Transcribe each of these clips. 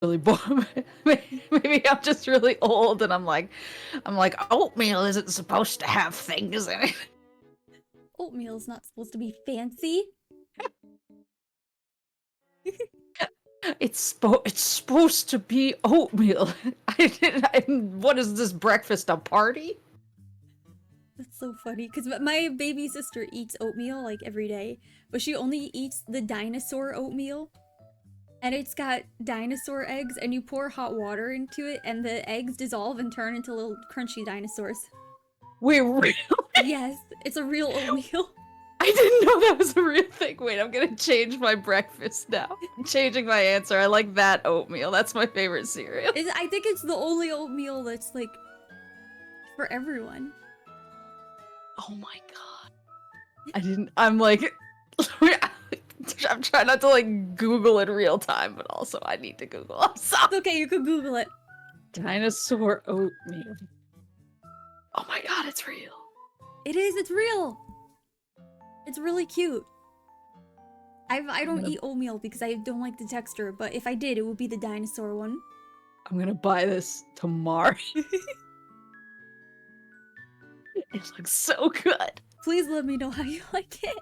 really bored. Maybe I'm just really old and I'm like oatmeal isn't supposed to have things in it. Oatmeal's not supposed to be fancy. It's supposed to be oatmeal. What is this breakfast, a party? That's so funny, because my baby sister eats oatmeal like every day, but she only eats the dinosaur oatmeal. And it's got dinosaur eggs, and you pour hot water into it, and the eggs dissolve and turn into little crunchy dinosaurs. Wait, really? Yes, it's a real oatmeal. I didn't know that was a real thing. Wait, I'm gonna change my breakfast now. I'm changing my answer. I like that oatmeal. That's my favorite cereal. I think it's the only oatmeal that's like for everyone. Oh my god. I'm like I'm trying not to like Google in real time, but also I need to Google. I'm sorry. It's okay, you can Google it. Dinosaur oatmeal. Oh my god, it's real. It is, it's real. It's really cute. I don't eat oatmeal because I don't like the texture, but if I did, it would be the dinosaur one. I'm gonna buy this tomorrow. It looks so good. Please let me know how you like it.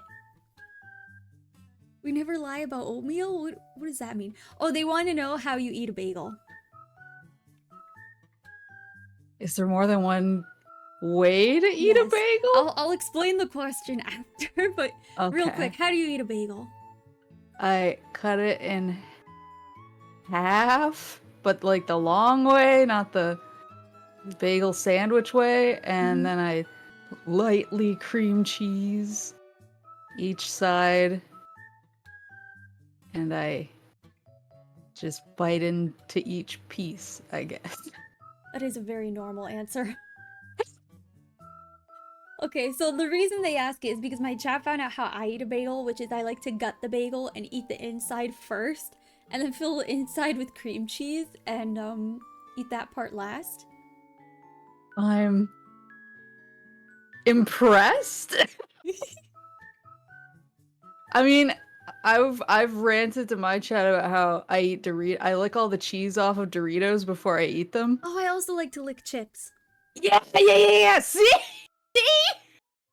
We never lie about oatmeal? What does that mean? Oh, they want to know how you eat a bagel. Is there more than one way to eat a bagel? I'll explain the question after, but real quick, how do you eat a bagel? I cut it in half, but like the long way, not the bagel sandwich way, and then I lightly cream cheese each side, and I just bite into each piece, I guess. That is a very normal answer. Okay, so the reason they ask it is because my chat found out how I eat a bagel, which is I like to gut the bagel and eat the inside first, and then fill the inside with cream cheese and eat that part last. I'm impressed. I mean, I've ranted to my chat about how I eat Doritos. I lick all the cheese off of Doritos before I eat them. Oh, I also like to lick chips. Yeah. See?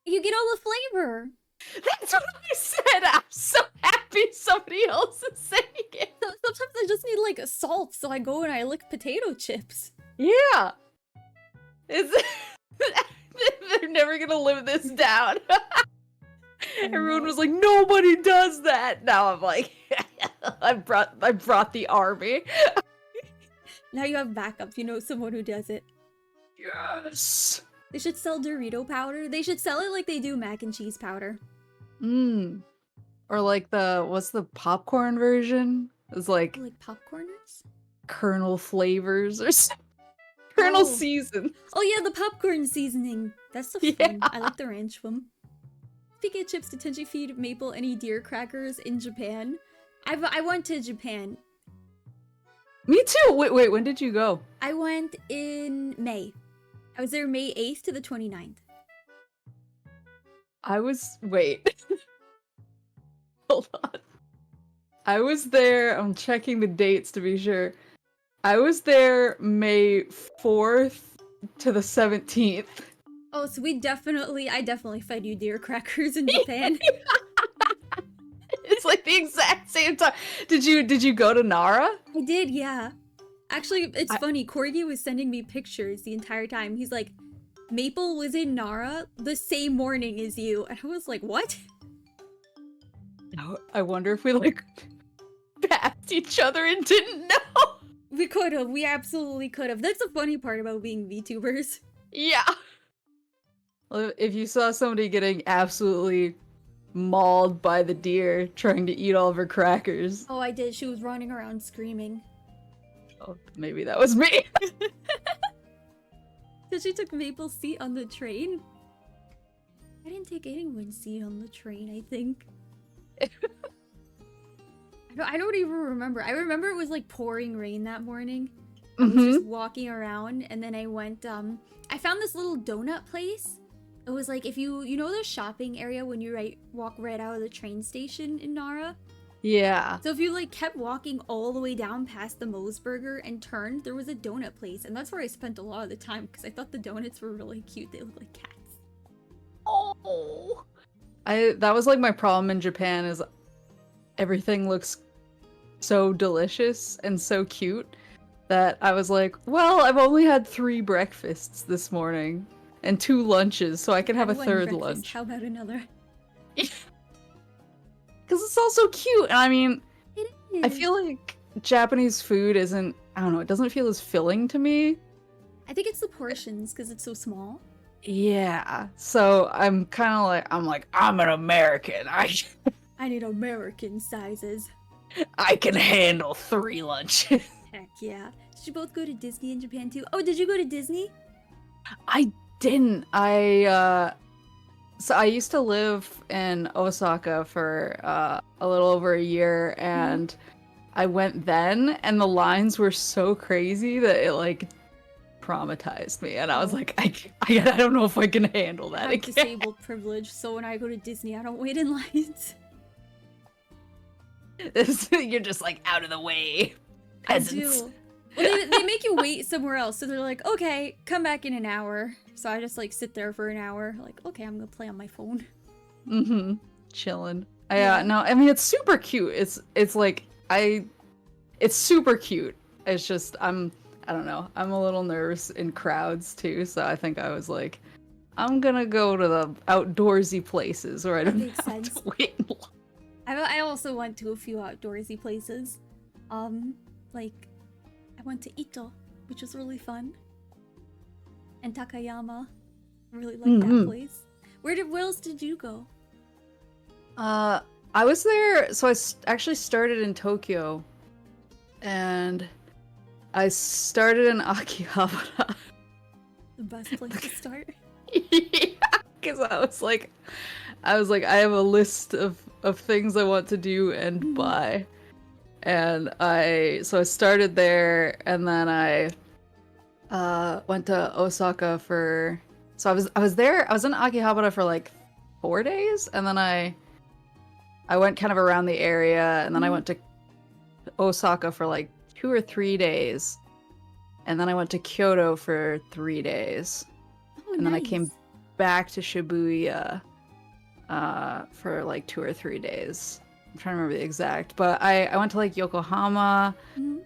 You get all the flavor. That's what I said. I'm so happy somebody else is saying it. So, sometimes I just need like salt, so I go and I lick potato chips. Yeah. They're never gonna live this down. Everyone was like, nobody does that. Now I'm like, I brought the army. Now you have backup. You know someone who does it. Yes. They should sell Dorito powder. They should sell it like they do mac and cheese powder. Or like what's the popcorn version? It's like popcorners? Kernel flavors or something. Kernel season. Oh yeah, the popcorn seasoning. That's so fun. I like the ranch one. Speaking of chips, did Tenshi feed Maple any deer crackers in Japan? I went to Japan. Me too. Wait, when did you go? I went in May. I was there May 8th to the 29th. Wait. Hold on. I was there, I'm checking the dates to be sure. I was there May 4th to the 17th. Oh, so I definitely fed you deer crackers in Japan. It's like the exact same time. Did you go to Nara? I did, yeah. Actually, it's funny. Corgi was sending me pictures the entire time. He's like, Maple was in Nara the same morning as you. And I was like, what? I wonder if we like passed each other and didn't know. We could have. We absolutely could have. That's the funny part about being VTubers. Yeah. If you saw somebody getting absolutely mauled by the deer trying to eat all of her crackers. Oh, I did. She was running around screaming. Oh, maybe that was me. Because she took Maple's seat on the train? I didn't take anyone's seat on the train, I think. I don't even remember. I remember it was like pouring rain that morning. I was just walking around, and then I went, I found this little donut place. It was like, if you know the shopping area when you walk right out of the train station in Nara? Yeah. So if you like kept walking all the way down past the Moe's Burger and turned, there was a donut place, and that's where I spent a lot of the time because I thought the donuts were really cute. They look like cats. Oh. That was like my problem in Japan is everything looks so delicious and so cute that I was like, well, I've only had 3 breakfasts this morning and 2 lunches, so I can have a One third breakfast, lunch. How about another? Because it's all so cute. And I mean, It is. I feel like Japanese food isn't, I don't know, it doesn't feel as filling to me. I think it's the portions because it's so small. Yeah. So I'm kind of like, I'm an American. I need American sizes. I can handle 3 lunches. Heck yeah. Did you both go to Disney in Japan too? Oh, did you go to Disney? I didn't. So I used to live in Osaka for a little over a year, and I went then, and the lines were so crazy that it like traumatized me, and I was like, I don't know if I can handle that I have again. disabled privilege, so when I go to Disney, I don't wait in lines. You're just like out of the way, peasants. I do. Well, they make you wait somewhere else, so they're like, okay, come back in an hour. So I just like sit there for an hour, like, okay, I'm gonna play on my phone. Mm-hmm. Chilling. Yeah. No, I mean it's super cute. It's like it's super cute. It's just I don't know. I'm a little nervous in crowds too, so I think I was like, I'm gonna go to the outdoorsy places where I don't Makes have sense. to wait in line. I also went to a few outdoorsy places. Like I went to Ito, which was really fun. And Takayama. I really liked that place. Where else did you go? I was there, so actually started in Tokyo, and I started in Akihabara. The best place to start. Yeah, because I was like, I have a list of things I want to do and buy, and I started there, and then I went to Osaka for. So I was there. I was in Akihabara for like 4 days, and then I went kind of around the area, and then I went to Osaka for like 2 or 3 days, and then I went to Kyoto for 3 days, Oh, and nice. then I came back to Shibuya for like 2 or 3 days. I'm trying to remember the exact, but I went to like Yokohama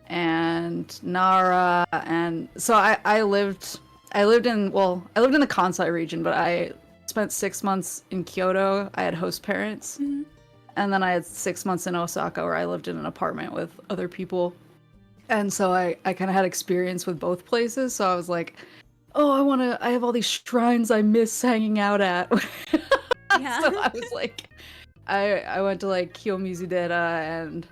and Nara, and so I lived in the Kansai region, but I spent 6 months in Kyoto. I had host parents. And then I had 6 months in Osaka where I lived in an apartment with other people. And so I kind of had experience with both places. So I was like, oh, I have all these shrines I miss hanging out at. Yeah. So I was like, I went to like Kiyomizudera and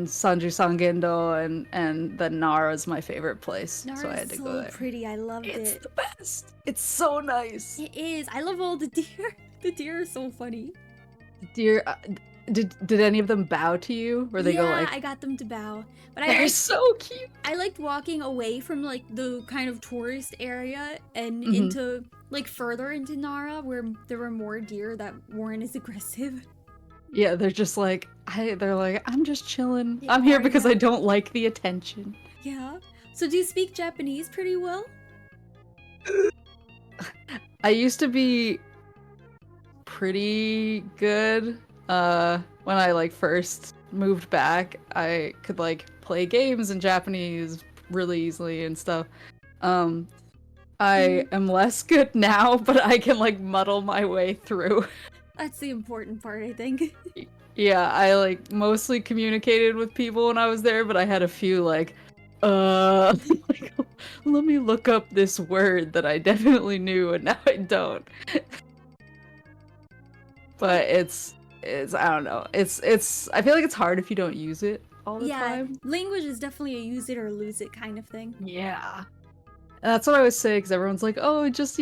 Sanju Sangendo, and then Nara's my favorite place. Nara's so I had to go there. pretty. I loved It's it. the best. It's so nice. It is. I love all the deer. The deer are so funny. Dear, did any of them bow to you? Or they go like? I got them to bow, but They're so cute. I liked walking away from like the kind of tourist area and into like further into Nara where there were more deer that weren't as aggressive. Yeah, they're just like they're like, I'm just chilling. Yeah, I'm here right because now. I don't like the attention. Yeah. So do you speak Japanese pretty well? I used to be pretty good. When I like first moved back, I could like play games in Japanese really easily and stuff. I am less good now, but I can like muddle my way through. That's the important part, I think. Yeah, I like mostly communicated with people when I was there, but I had a few like, like, let me look up this word that I definitely knew and now I don't. But it's I don't know. It's I feel like it's hard if you don't use it all the time. Language is definitely a use it or lose it kind of thing. Yeah. And that's what I always say, because everyone's like, oh, just,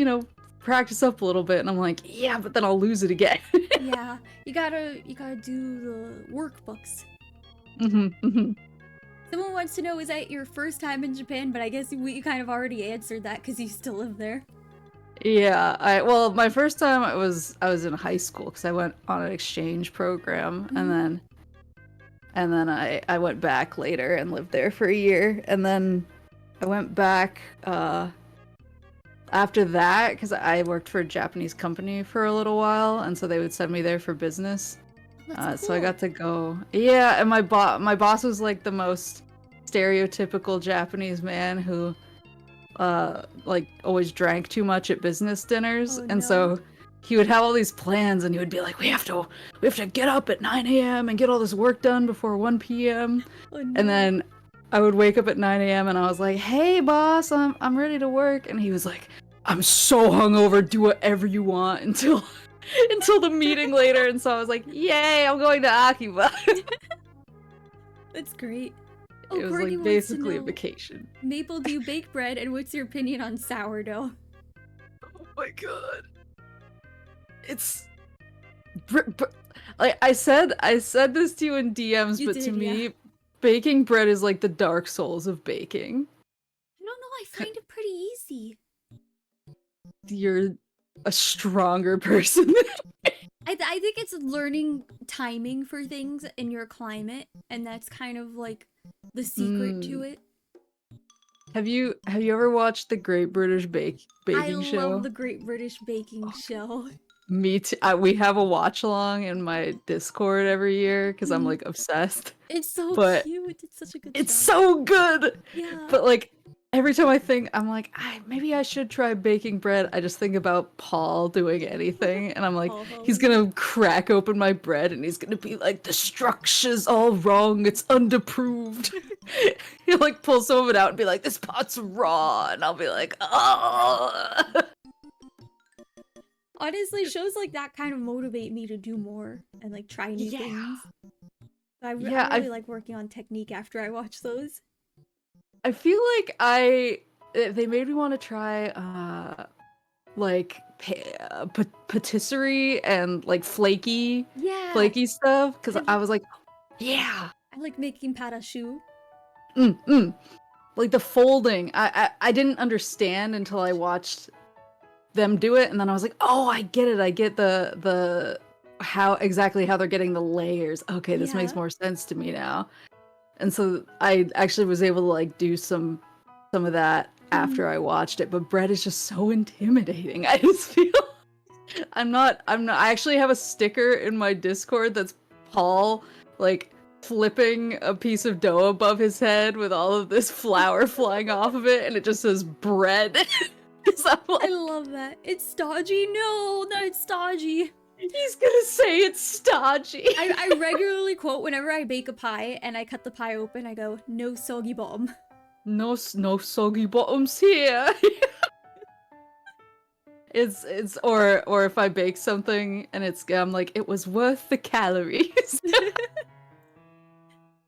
practice up a little bit. And I'm like, yeah, but then I'll lose it again. Yeah, you gotta do the workbooks. Someone wants to know, is that your first time in Japan? But I guess you kind of already answered that because you still live there. Yeah, well, my first time I was in high school because I went on an exchange program, and then I went back later and lived there for a year, and then I went back after that because I worked for a Japanese company for a little while, and so they would send me there for business. That's So I cool. got to go. Yeah, and my boss was like the most stereotypical Japanese man who like always drank too much at business dinners, Oh and no. so he would have all these plans, and he would be like, we have to get up at 9 a.m. and get all this work done before 1 p.m. Oh And no. then I would wake up at 9 a.m. and I was like, hey boss, I'm ready to work, and he was like, I'm so hungover, do whatever you want until until the meeting later. And so I was like, yay, I'm going to Akiba. That's great. Oh, It was Courtney like wants to basically a know, vacation. Maple, do you bake bread, and what's your opinion on sourdough? Oh my god. It's like I said this to you in DMs, You but to did, yeah. me, baking bread is like the Dark Souls of baking. I don't know, I find it pretty easy. You're a stronger person. I think it's learning timing for things in your climate, and that's kind of like the secret to it. Have you ever watched the Great British I Baking love Show? the Great British Baking Show. Me too. We have a watch along in my Discord every year because I'm like obsessed. It's so But cute. It's such a good it's show. so good. Yeah. But like every time I think, I'm like, maybe I should try baking bread. I just think about Paul doing anything, and I'm like, Oh, he's gonna crack open my bread, and he's gonna be like, the structure's all wrong. It's underproved. He'll like pull some of it out and be like, this pot's raw, and I'll be like, oh. honestly, shows like that kind of motivate me to do more and like try new Yeah. things. I Yeah, really like working on technique after I watch those. I feel like they made me want to try like patisserie and like Yeah, flaky stuff because I've, I was like, yeah, I like making parachute. mm, mm. Like the folding. I didn't understand until I watched them do it, and then I was like, oh, I get it. I get the how exactly how they're getting the layers. Okay, this makes Yeah. more sense to me now. And so I actually was able to like do some of that after I watched it, but bread is just so intimidating. I just feel I actually have a sticker in my Discord that's Paul like flipping a piece of dough above his head with all of this flour flying off of it, and it just says bread. 'Cause I'm I like, love that. It's stodgy. No, not it's stodgy. he's gonna say it's stodgy. I regularly quote whenever I bake a pie and I cut the pie open, I go, no soggy bottom. No soggy bottoms here. It's or if I bake something and I'm like, it was worth the calories.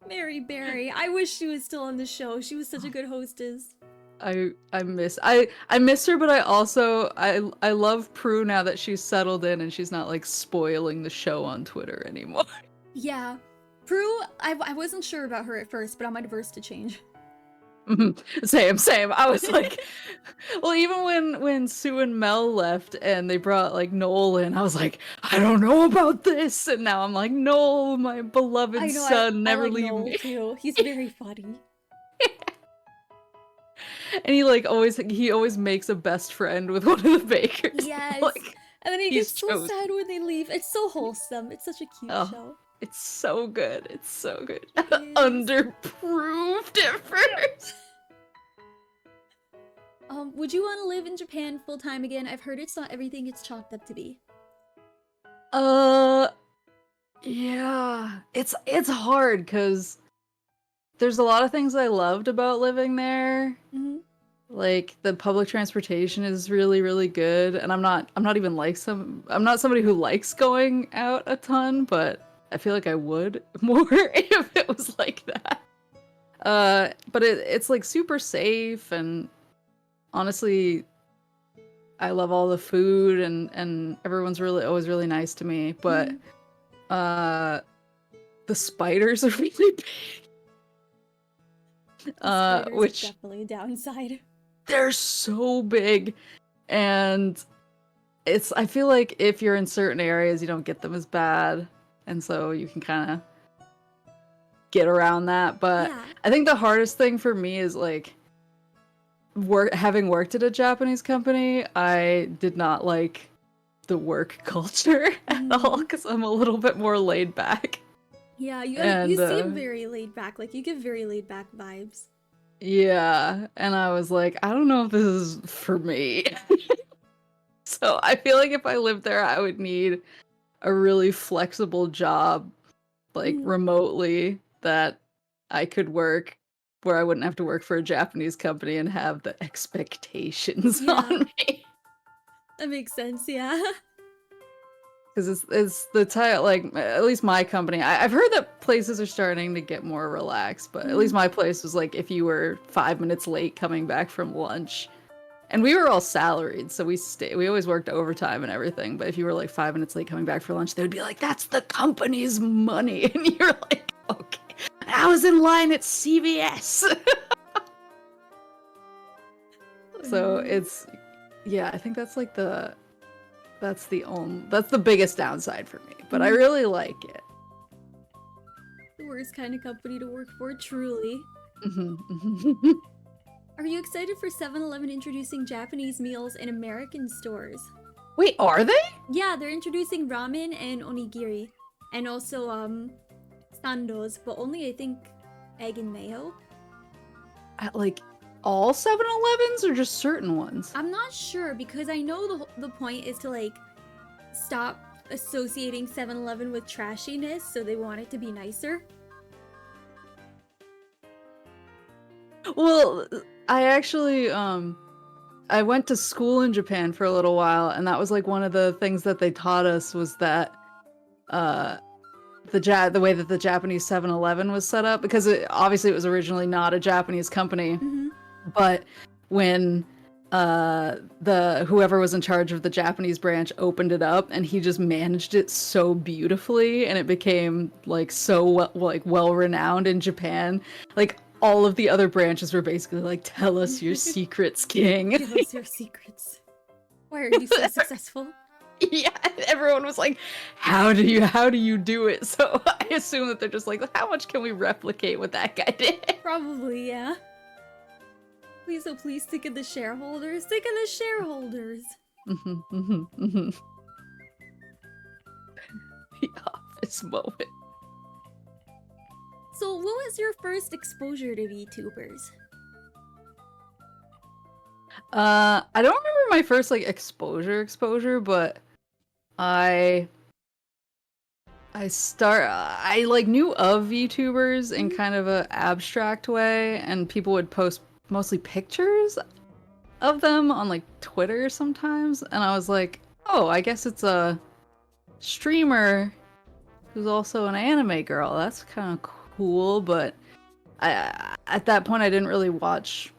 Mary Berry. I wish she was still on the show. She was such a good hostess. I miss her, but I love Prue now that she's settled in and she's not like spoiling the show on Twitter anymore. Yeah. Prue, I wasn't sure about her at first, but I'm adverse to change. Same. I was like, well, even when Sue and Mel left and they brought like Noel in, I was like, I don't know about this, and now I'm like, Noel, my beloved I know, son, I never like leave Noel me. too. He's very funny. And he always makes a best friend with one of the bakers. Yes. Like, And then he he's gets so chosen. sad when they leave. It's so wholesome. It's such a cute Oh, show. it's so good. It's so good. It is. Underproved at first. Would you want to live in Japan full time again? I've heard it's not everything it's chalked up to be. Yeah. It's hard because there's a lot of things I loved about living there. Mm-hmm. Like the public transportation is really, really good, and I'm not even like I'm not somebody who likes going out a ton, but I feel like I would more if it was like that. But it's like super safe, and honestly, I love all the food, and everyone's always really nice to me. But the spiders are really big. Spiders Which definitely a downside. they're so big. And I feel like if you're in certain areas, you don't get them as bad. And so you can kind of get around that. But Yeah. I think the hardest thing for me is like having worked at a Japanese company, I did not like the work culture at all because I'm a little bit more laid back. Yeah, you And seem very laid back. Like, you give very laid back vibes. yeah, and I was like, I don't know if this is for me. So I feel like if I lived there, I would need a really flexible job, like remotely, that I could work where I wouldn't have to work for a Japanese company and have the expectations on me. That makes sense, yeah. Because it's the type, like, at least my company, I've heard that places are starting to get more relaxed, but at least my place was like, if you were 5 minutes late coming back from lunch, and we were all salaried, so we always worked overtime and everything, but if you were like 5 minutes late coming back for lunch, they would be like, that's the company's money. And you're like, okay, I was in line at CVS. So it's, yeah, I think that's like that's the biggest downside for me, but I really like it. The worst kind of company to work for, truly. Mhm. Are you excited for 7-Eleven introducing Japanese meals in American stores? Wait, are they? Yeah, they're introducing ramen and onigiri. And also, sandos, but only, I think, egg and mayo. At like all 7-Elevens or just certain ones? I'm not sure, because I know the point is to, like, stop associating 7-Eleven with trashiness, so they want it to be nicer. Well, I actually I went to school in Japan for a little while, and that was like one of the things that they taught us was that the way that the Japanese 7-Eleven was set up, because obviously it was originally not a Japanese company, but when the whoever was in charge of the Japanese branch opened it up, and he just managed it so beautifully, and it became like so well renowned in Japan. Like all of the other branches were basically like, tell us your secrets, king. Give us your secrets. Why are you so successful? Yeah, everyone was like, how do you do it? So I assume that they're just like, how much can we replicate what that guy did? Probably, yeah. Please, oh please, think of the shareholders. Think of the shareholders. The office moment. So, what was your first exposure to VTubers? I don't remember my first like exposure, but I like knew of VTubers in kind of a abstract way, and people would post mostly pictures of them on like Twitter sometimes, and I was like, oh, I guess it's a streamer who's also an anime girl. That's kind of cool, but at that point I didn't really watch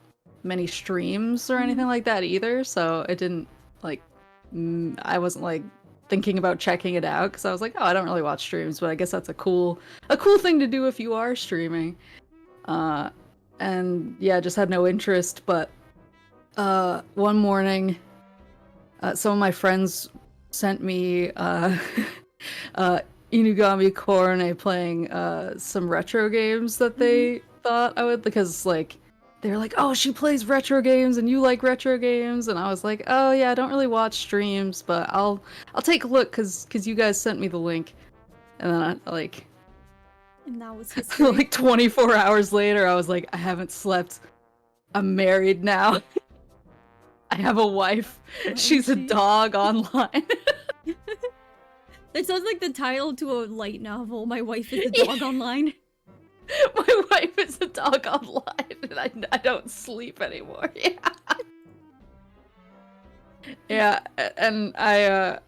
many streams or anything like that either, so it didn't like I wasn't like thinking about checking it out because I was like, oh, I don't really watch streams, but I guess that's a cool thing to do if you are streaming. And yeah, just had no interest, but one morning some of my friends sent me Inugami Korone playing some retro games that they thought I would, because like they were like, oh, she plays retro games and you like retro games, and I was like, oh yeah, I don't really watch streams, but I'll take a look because you guys sent me the link. And then And that was history. like 24 hours later, I was like, I haven't slept. I'm married now. I have a wife. She's a dog online. That sounds like the title to a light novel. My wife is a dog online. My wife is a dog online, and I don't sleep anymore. Yeah. Yeah, and I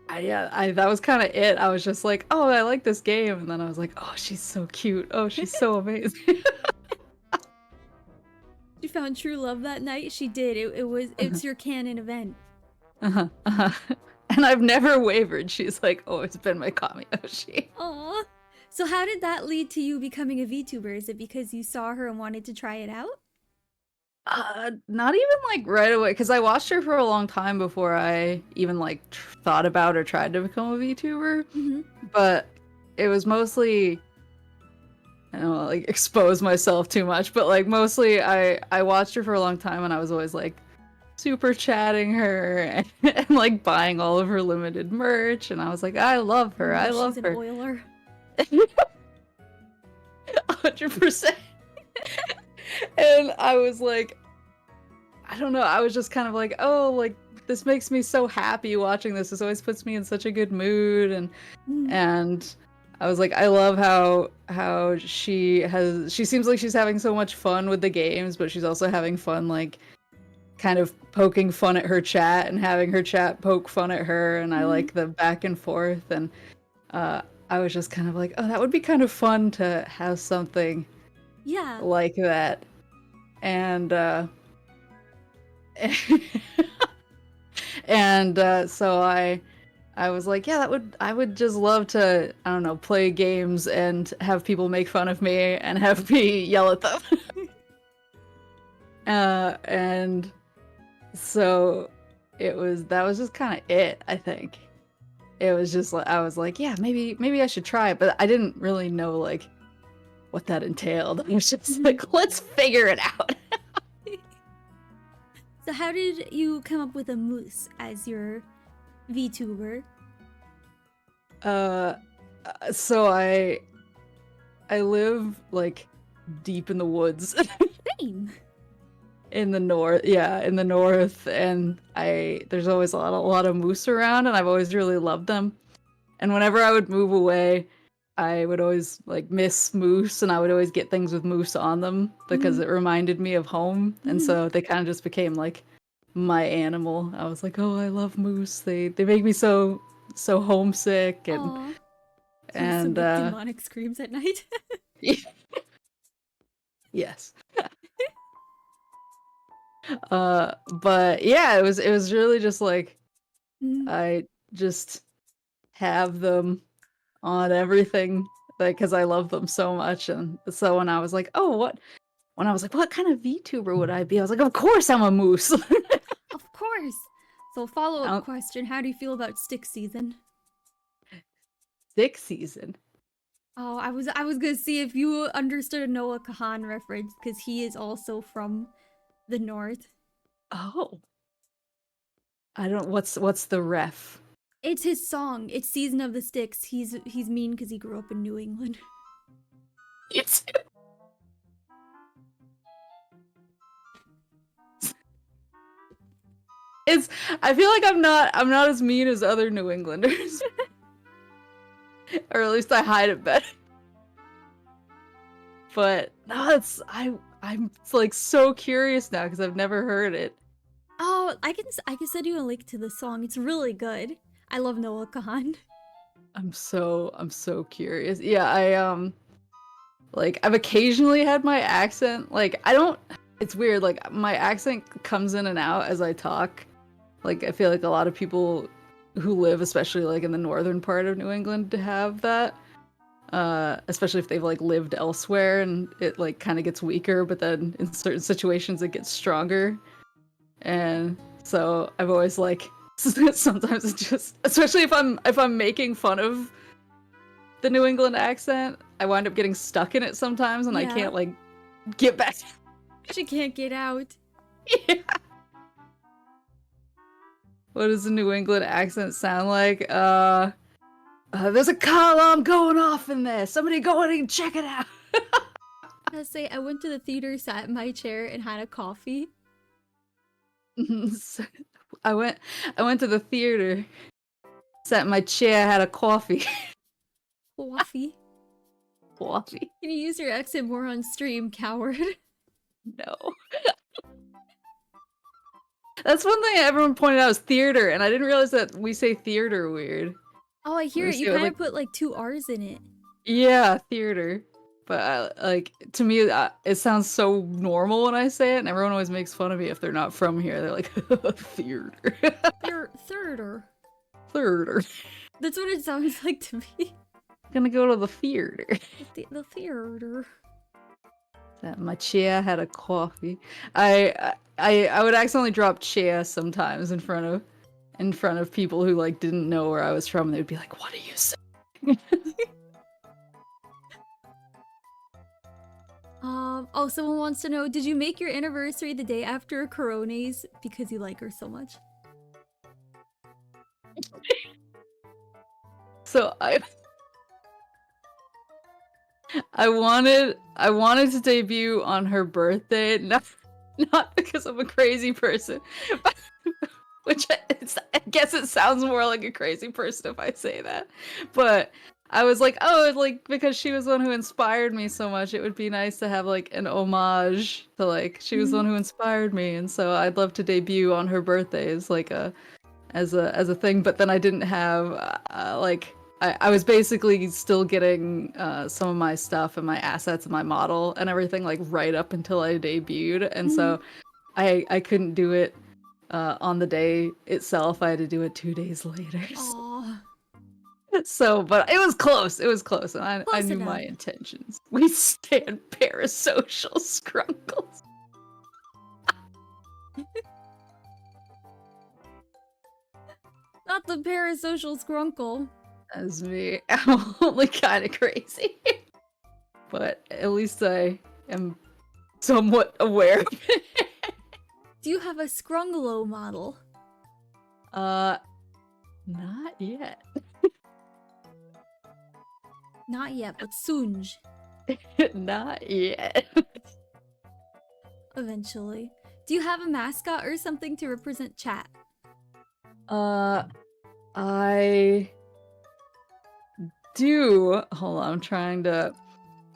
that was kind of it. I was just like, oh, I like this game, and then I was like, oh, she's so cute. Oh, she's so amazing. She found true love that night. She did. It's your canon event. And I've never wavered. She's like, oh, it's been my Kami Oshi. Aww. So how did that lead to you becoming a VTuber? Is it because you saw her and wanted to try it out? Not even like right away, because I watched her for a long time before I even like thought about or tried to become a VTuber. Mm-hmm. But it was mostly, I don't know, like expose myself too much, but like mostly I watched her for a long time and I was always like super chatting her and like buying all of her limited merch, and I was like, I love her, I Because love she's an her. oiler. 100%. And I was like, I don't know, I was just kind of like, oh, like this makes me so happy watching this. This always puts me in such a good mood, Mm. and I was like, I love how she seems like she's having so much fun with the games, but she's also having fun like kind of poking fun at her chat and having her chat poke fun at her, and I Mhm. like the back and forth, and I was just kind of like, oh, that would be kind of fun to have something Yeah. like that. And so I was like, yeah, I would just love to, I don't know, play games and have people make fun of me and have me yell at them. And so that was just kind of it, I think. It was just like, I was like, yeah, maybe I should try it, but I didn't really know like what that entailed. I was just Mhm. like, let's figure it out. So how did you come up with a moose as your VTuber? Uh, so I live like deep in the woods Same. in the north. Yeah, in the north, and there's always a lot of moose around, and I've always really loved them. And whenever I would move away, I would always like miss moose, and I would always get things with moose on them because Mhm. it reminded me of home. And Mhm. so they kind of just became like my animal. I was like, oh, I love moose. They make me so homesick, Aw. You also and make demonic screams at night. yes. But yeah, it was really just like Mm. I just have them on everything, like because I love them so much. And so when I was like, oh, when I was like, what kind of VTuber would I be? I was like, of course I'm a moose. Of course. So follow-up Out question, how do you feel about stick season? Sixth season. Oh, I was gonna see if you understood a Noah Kahan reference, because he is also from the north. Oh, I don't. What's the ref? It's his song. It's Season of the Sticks. He's mean because he grew up in New England. It's it's. I feel like I'm not as mean as other New Englanders, or at least I hide it better. But no, I'm like so curious now because I've never heard it. Oh, I can send you a link to the song. It's really good. I love Noah Kahan. I'm so curious. Yeah, like I've occasionally had my accent. Like I don't. It's weird. Like my accent comes in and out as I talk. Like I feel like a lot of people who live, especially like in the northern part of New England, to have that. Especially if they've like lived elsewhere, and it like kind of gets weaker, but then in certain situations it gets stronger. And so I've always like sometimes it just, especially if I'm making fun of the New England accent, I wind up getting stuck in it sometimes, and I Yeah, can't like get back. she can't get out. Yeah. What does a New England accent sound like? There's a car alarm going off in there. Somebody go in and check it out. I say I went to the theater, sat in my chair, and had a coffee. So, I went I went to the theater, sat in my chair, had a coffee. Coffee. Coffee. Can you use your accent more on stream, coward? No. That's one thing everyone pointed out is theater, and I didn't realize that we say theater weird. Oh, I hear We it. You say it kind like, of put like two R's in it. yeah, theater. But like to me, it sounds so normal when I say it, and everyone always makes fun of me if they're not from here. They're like, theater, Thirder. theater. That's what it sounds like to me. Gonna go to the theater. The theater. That my chair had a coffee. I would accidentally drop chair sometimes in front of people who like didn't know where I was from. They'd be like, "What are you saying?" Oh, someone wants to know, did you make your anniversary the day after Corones because you like her so much? So I wanted to debut on her birthday, not because I'm a crazy person, but which I guess it sounds more like a crazy person if I say that. But I was like, oh, like because she was the one who inspired me so much, it would be nice to have like an homage to like she was the one who inspired me, and so I'd love to debut on her birthday as like as a thing. But then I didn't have like I was basically still getting some of my stuff and my assets and my model and everything like right up until I debuted, and so I couldn't do it on the day itself. I had to do it 2 days later. Aww. So, but it was close. It was close, and I Close knew enough. my intentions. We stand parasocial scrunkles. Not the parasocial scrunkle. That's me. I'm only kind of crazy, but at least I am somewhat aware of it. Do you have a scrungalo model? Not yet. Not yet, but soon. Not yet. Eventually. Do you have a mascot or something to represent chat? I do. Hold on, I'm trying to.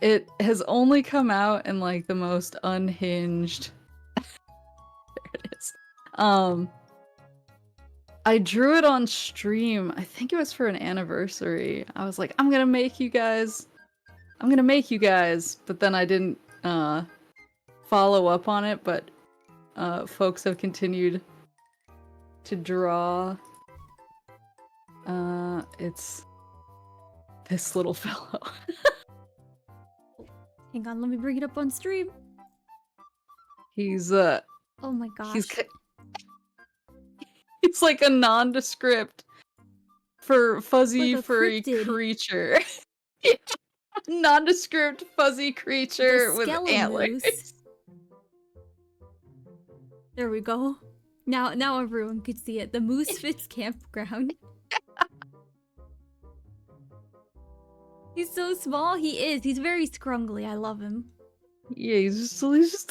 It has only come out in like the most unhinged. There it is. I drew it on stream. I think it was for an anniversary. I was like, I'm gonna make you guys. But then I didn't follow up on it. But folks have continued to draw. It's this little fellow. Hang on, let me bring it up on stream. He's Oh my gosh. He's like a nondescript for fuzzy Like a furry cryptid. creature. Nondescript fuzzy creature with antlers. There we go. Now everyone could see it. The Moose Fits campground. He's so small. He is. He's very scrungly. I love him. Yeah, he's just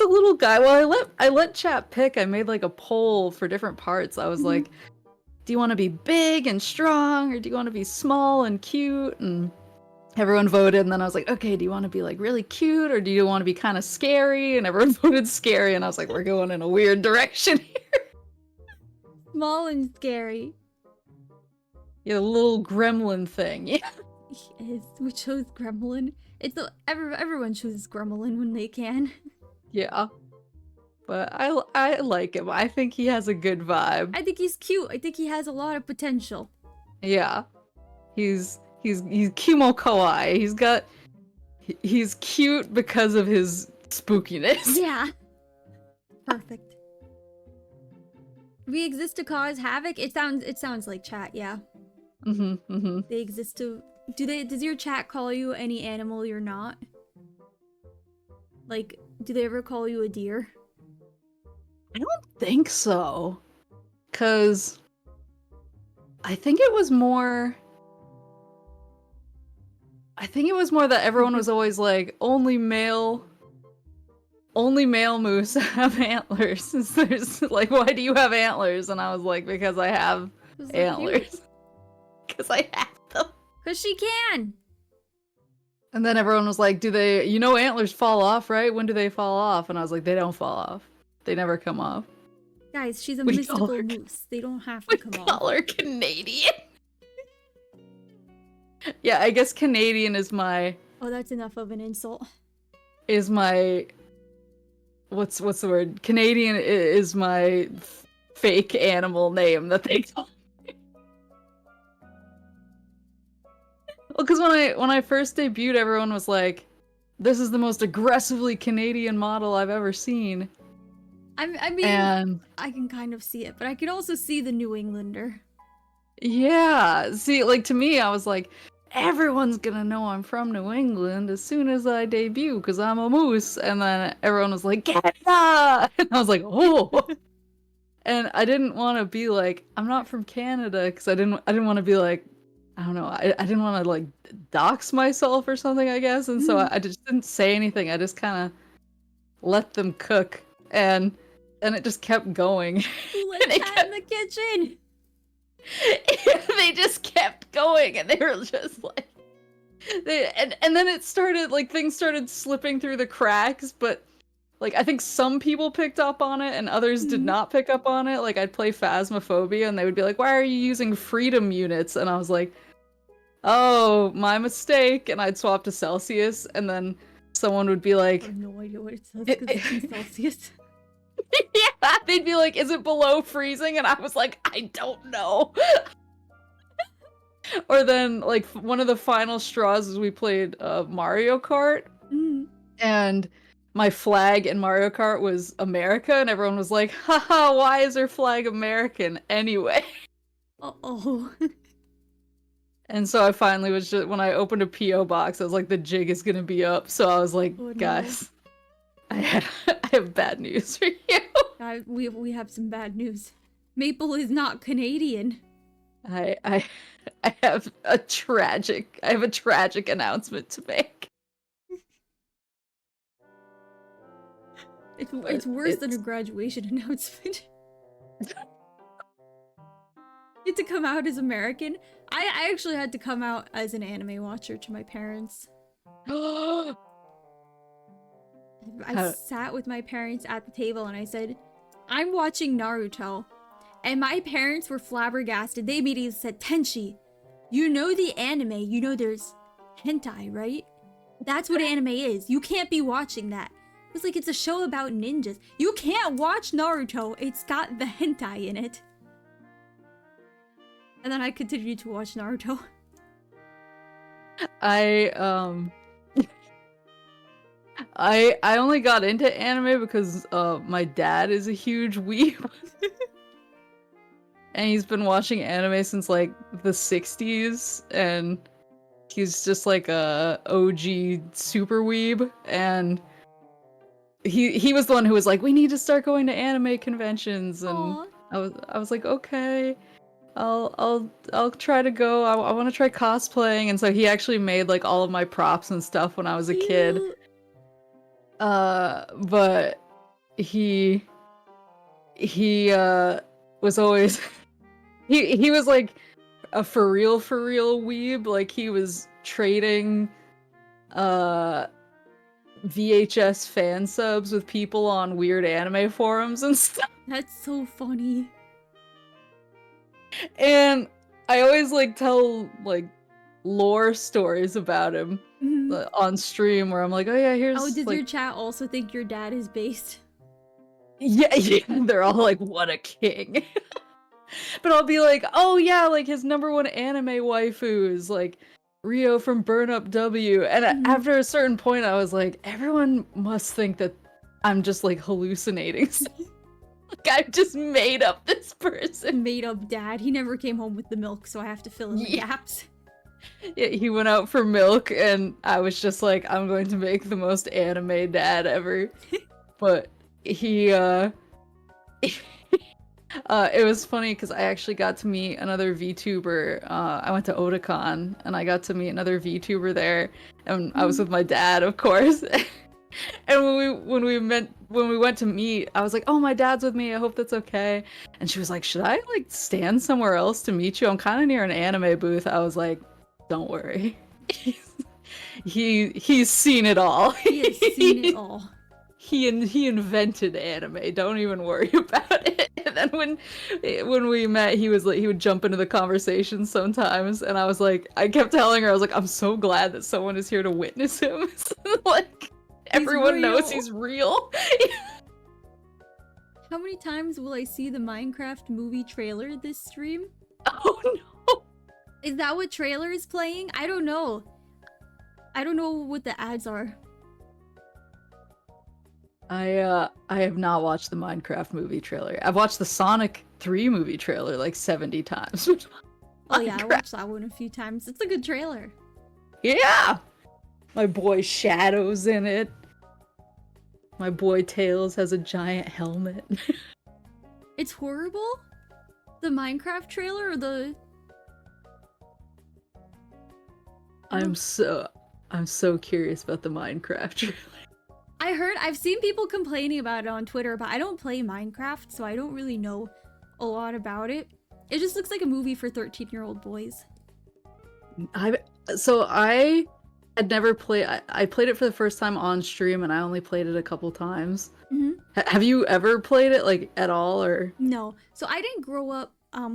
a little guy. Well, I let chat pick. I made like a poll for different parts. I was like, do you want to be big and strong, or do you want to be small and cute? And everyone voted, and then I was like, okay, do you want to be like really cute, or do you want to be kind of scary? And everyone voted scary, and I was like, we're going in a weird direction here. Small and scary. Yeah, the little gremlin thing. Yeah. He is. We chose Gremlin. Everyone chooses Gremlin when they can. Yeah. But I like him. I think he has a good vibe. I think he's cute. I think he has a lot of potential. Yeah. He's Kimo Kawaii. He's cute because of his spookiness. Yeah. Perfect. We exist to cause havoc. It sounds like chat, yeah. They exist to does your chat call you any animal you're not? Like, do they ever call you a deer? I don't think so. 'Cause I think it was more that everyone was always like, only male moose have antlers. There's like, why do you have antlers? And I was like, because I have antlers. Because I have them. Because she can! And then everyone was like, antlers fall off, right? When do they fall off? And I was like, they don't fall off. They never come off. Guys, she's a mystical moose. They don't have to come off. We call her Canadian. Yeah, I guess Canadian is my... Oh, that's enough of an insult. Is my... What's the word? Canadian is my fake animal name that they call me. Well, because when I first debuted, everyone was like, this is the most aggressively Canadian model I've ever seen. I mean, And I can kind of see it, but I can also see the New Englander. yeah, see, like to me, I was like, everyone's gonna know I'm from New England as soon as I debut because I'm a moose. And then everyone was like, Canada! And I was like, oh. And I didn't want to be like, I'm not from Canada because I didn't want to be like, I don't know, I didn't want to like dox myself or something, I guess. And so I just didn't say anything. I just kind of let them cook, and it just kept going. Who let Cat in the kitchen? They just kept going, and they were just like, and then it started like things started slipping through the cracks, but like I think some people picked up on it and others did not pick up on it. Like I'd play Phasmophobia and they would be like, "Why are you using freedom units?" And I was like, "Oh, my mistake." And I'd swap to Celsius, and then someone would be like, I have no idea what it says because it's in Celsius. yeah, they'd be like, "Is it below freezing?" And I was like, "I don't know." Or then, like, one of the final straws is we played Mario Kart, and my flag in Mario Kart was America, and everyone was like, haha, why is her flag American anyway? Uh-oh. And so I finally was just, when I opened a P.O. box, I was like, the jig is gonna be up. So I was like, Oh, no. guys, I have bad news for you. We have some bad news. Maple is not Canadian. I have a tragic announcement to make. It's worse than a graduation announcement. Get to come out as American. I actually had to come out as an anime watcher to my parents. I sat with my parents at the table and I said, I'm watching Naruto. And my parents were flabbergasted. They immediately said, Tenshi, you know the anime, you know there's hentai, right? That's what anime is. You can't be watching that. It was like, it's a show about ninjas. You can't watch Naruto. It's got the hentai in it. And then I continued to watch Naruto. I only got into anime because my dad is a huge weeb. And he's been watching anime since like the 60s, and he's just like a OG super weeb, and he was the one who was like, we need to start going to anime conventions, and Aww. I was like, okay, I'll try to go. I want to try cosplaying. And so he actually made like all of my props and stuff when I was a kid. But he was always he was like a for real weeb. Like he was trading VHS fan subs with people on weird anime forums and stuff. That's so funny. And I always like tell like lore stories about him on stream where I'm like, oh yeah, here's. Oh, does like... your chat also think your dad is based? Yeah, they're all like, what a king. But I'll be like, oh yeah, like his #1 anime waifu is like Rio from Burn Up W. And after a certain point, I was like, everyone must think that I'm just like hallucinating. Like I've just made up this person. Made up dad. He never came home with the milk, so I have to fill in the gaps. Yeah, he went out for milk, and I was just like, I'm going to make the most anime dad ever. But he, it was funny because I actually got to meet another VTuber. I went to Otakon, and I got to meet another VTuber there, and I was with my dad, of course. And when we went to meet, I was like, "Oh, my dad's with me. I hope that's okay." And she was like, "Should I like stand somewhere else to meet you? I'm kind of near an anime booth." I was like, "Don't worry. He's seen it all. He has seen it all. He invented anime. Don't even worry about it." And then when we met, he was like, he would jump into the conversation sometimes, and I kept telling her, I was like, "I'm so glad that someone is here to witness him." Like. Everyone knows he's real. How many times will I see the Minecraft movie trailer this stream? Oh no! Is that what trailer is playing? I don't know. I don't know what the ads are. I have not watched the Minecraft movie trailer. I've watched the Sonic 3 movie trailer like 70 times. Oh yeah, I Minecraft. watched that one a few times. It's a good trailer. Yeah! My boy Shadow's in it. My boy Tails has a giant helmet. It's horrible? The Minecraft trailer or the... I'm so curious about the Minecraft trailer. I've seen people complaining about it on Twitter, but I don't play Minecraft, so I don't really know a lot about it. It just looks like a movie for 13-year-old boys. I had never played. I played it for the first time on stream, and I only played it a couple times. Have you ever played it like at all, or? No. So I didn't grow up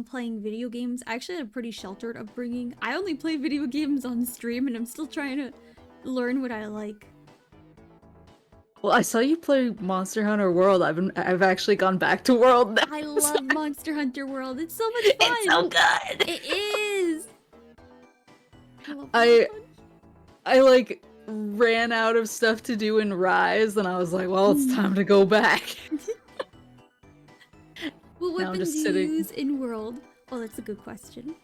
playing video games. I actually had a pretty sheltered upbringing. I only play video games on stream, and I'm still trying to learn what I like. Well, I saw you play Monster Hunter World. I've actually gone back to World now. I love Monster Hunter World. It's so much fun. It's so good. It is. I like ran out of stuff to do in Rise, and I was like, well, it's time to go back. What weapons do you use in World? Oh, that's a good question.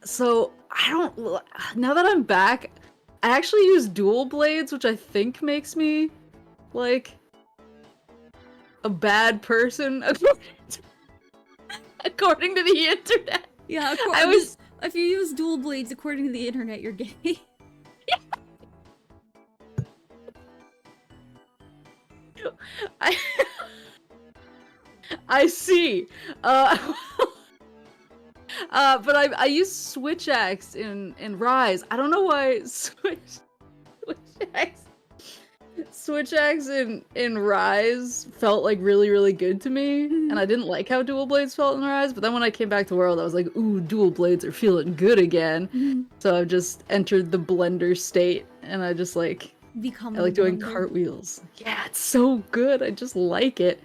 So I don't. Now that I'm back, I actually use dual blades, which I think makes me like a bad person, according to the internet. Yeah, if you use dual blades according to the internet, you're gay. I see. But I use switch axe in Rise. I don't know why switch axe in Rise felt like really good to me, and I didn't like how dual blades felt in Rise. But then when I came back to World, I was like, ooh, dual blades are feeling good again. So I've just entered the blender state, and I just like I like doing cartwheels. Yeah, it's so good. I just like it.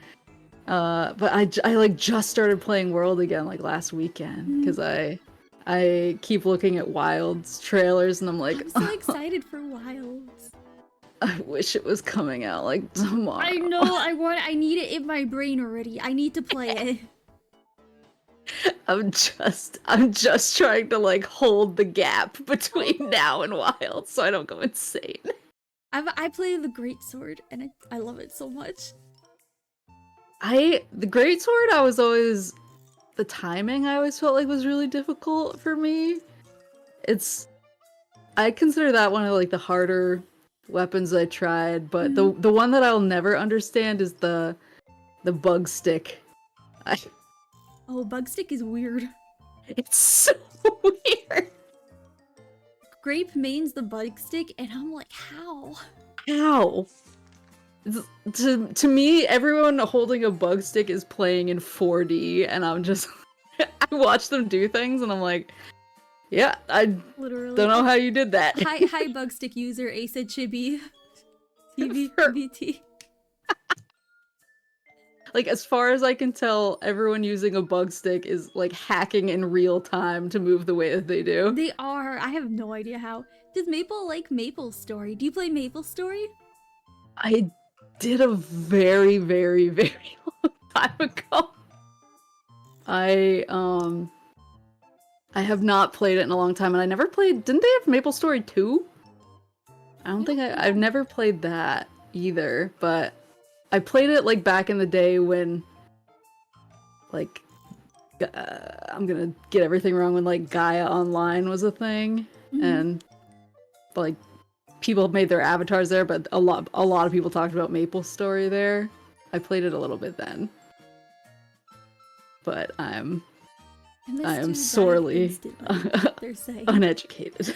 But I like just started playing World again like last weekend because I keep looking at Wild's trailers and I'm like, I'm so excited for Wilds. I wish it was coming out like tomorrow. I know, I need it in my brain already. I need to play it. I'm just trying to like hold the gap between now and Wild so I don't go insane. I play the Greatsword and I love it so much. The Greatsword, the timing I always felt like was really difficult for me. I consider that one of like the harder weapons I tried, but the one that I'll never understand is the bug stick. Oh, bug stick is weird. It's so weird. Grape mains the bug stick, and I'm like, how? How? To me, everyone holding a bug stick is playing in 4D, and I'm just I watch them do things, and I'm like, yeah, I literally don't know how you did that. Hi, bug stick user, Asa Chibi, TVT. Like, as far as I can tell, everyone using a bug stick is like hacking in real time to move the way that they do. They are. I have no idea how. Does Maple like Maple Story? Do you play Maple Story? I did a very long time ago. I have not played it in a long time, and I never played. Didn't they have Maple Story 2? I've never played that either, but I played it like back in the day when like I'm gonna get everything wrong, when like Gaia Online was a thing, and like people made their avatars there, but a lot of people talked about Maple Story there. I played it a little bit then, but I am sorely uneducated.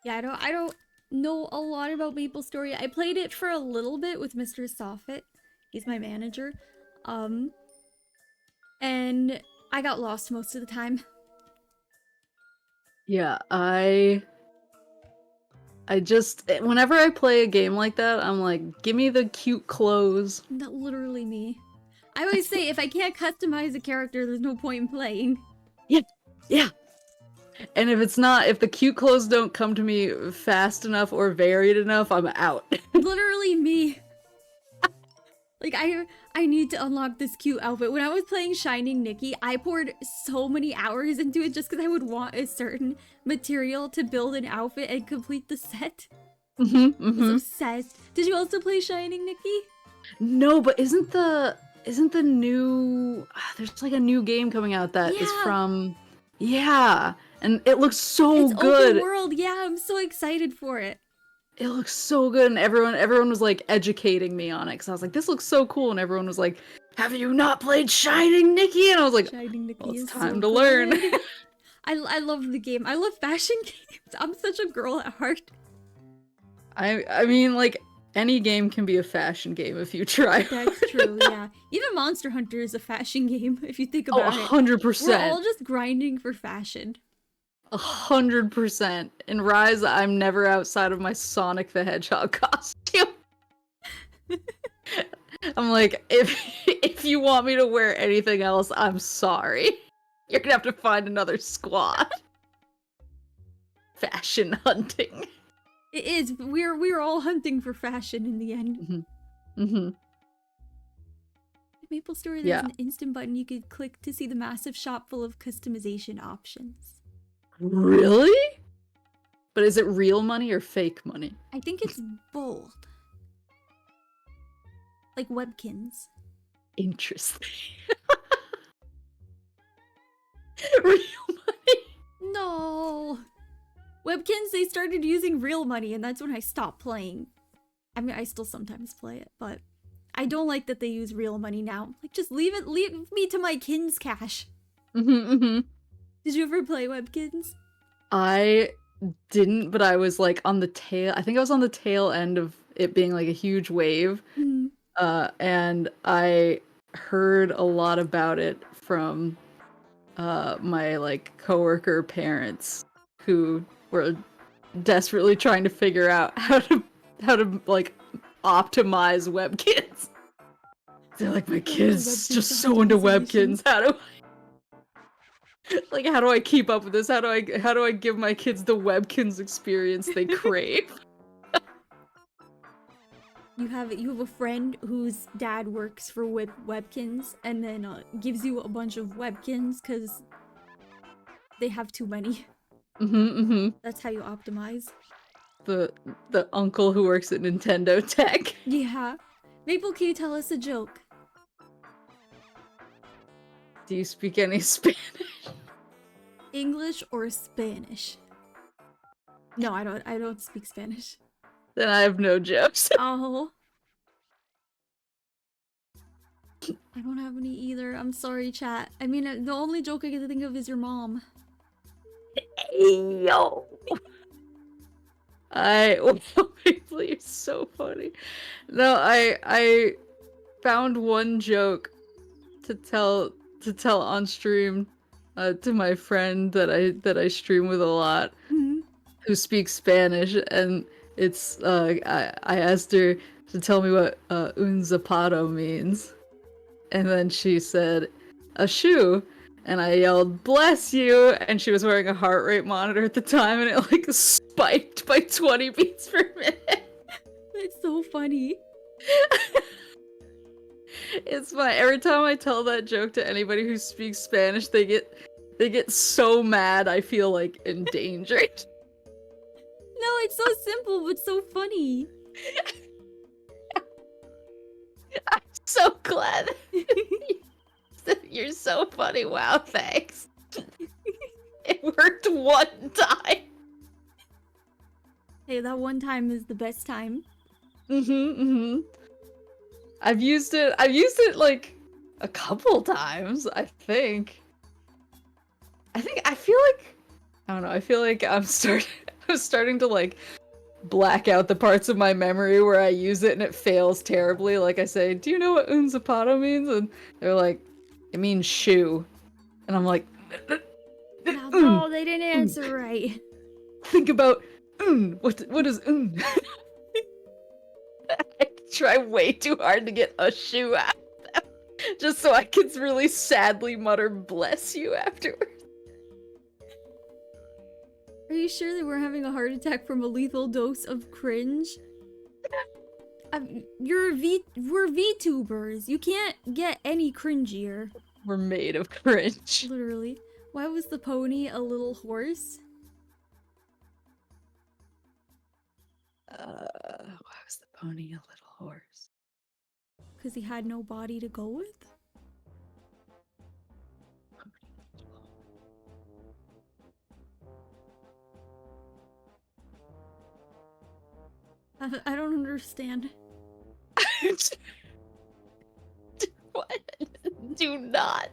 Yeah, I don't know a lot about Maple Story. I played it for a little bit with Mr. Soffit. He's my manager. And I got lost most of the time. Yeah, I just, whenever I play a game like that, I'm like, give me the cute clothes. Not literally me. I always say, if I can't customize a character, there's no point in playing. Yeah. And if the cute clothes don't come to me fast enough or varied enough, I'm out. Literally me. Like, I need to unlock this cute outfit. When I was playing Shining Nikki, I poured so many hours into it just because I would want a certain material to build an outfit and complete the set. I was obsessed. Did you also play Shining Nikki? No, but isn't the new there's like a new game coming out that is from and it looks so it's good. Open world, yeah, I'm so excited for it. It looks so good, and everyone was like educating me on it because I was like, this looks so cool, and everyone was like, have you not played Shining Nikki? And I was like, Shining Nikki well, it's is time so to learn. I love the game. I love fashion games. I'm such a girl at heart. I mean, like, any game can be a fashion game if you try. That's true, yeah. Even Monster Hunter is a fashion game, if you think about it. 100%. We're all just grinding for fashion. 100%. In Rise, I'm never outside of my Sonic the Hedgehog costume. I'm like, if you want me to wear anything else, I'm sorry. You're gonna have to find another squad. Fashion hunting. It is. We're all hunting for fashion in the end. Maple Story, there's an instant button you could click to see the massive shop full of customization options. Really? But is it real money or fake money? I think it's both. Like Webkins. Interesting. Real money? No. Webkins, they started using real money, and that's when I stopped playing. I mean, I still sometimes play it, but I don't like that they use real money now. Like, just leave me to my kins cash. Did you ever play Webkins? I didn't, but I was like on the tail. I think I was on the tail end of it being like a huge wave. And I heard a lot about it from my like coworker parents who were desperately trying to figure out how to like optimize Webkins. They're like, my kid's just so into Webkins. How do I keep up with this? How do I give my kids the Webkins experience they crave? You have a friend whose dad works for Webkins and then gives you a bunch of Webkins because they have too many. That's how you optimize. The uncle who works at Nintendo Tech. Yeah. Maple, can you tell us a joke? Do you speak any Spanish? English or Spanish? No, I don't speak Spanish. Then I have no jokes. Oh. I don't have any either. I'm sorry, chat. I mean, the only joke I can think of is your mom. Hey, yo. You're so funny. No, I found one joke to tell on stream to my friend that I stream with a lot, who speaks Spanish, and it's I asked her to tell me what un zapato means, and then she said a shoe, and I yelled bless you, and she was wearing a heart rate monitor at the time, and it like spiked by 20 beats per minute. That's so funny. It's fine. Every time I tell that joke to anybody who speaks Spanish, they get so mad I feel like endangered. No, it's so simple but so funny. I'm so glad. You're so funny. Wow, thanks. It worked one time. Hey, that one time is the best time. I've used it like a couple times, I feel like I don't know, I feel like I'm starting to like black out the parts of my memory where I use it and it fails terribly. Like I say, do you know what un zapato means? And they're like, it means shoe. And I'm like, no, they didn't answer right. Think about what is un? I try way too hard to get a shoe out of them, just so I can really sadly mutter bless you afterwards. Are you sure they were having a heart attack from a lethal dose of cringe? We're VTubers. You can't get any cringier. We're made of cringe. Literally. Why was the pony a little horse? Why was the pony a little horse? Because he had no body to go with? I don't understand. What? Do not.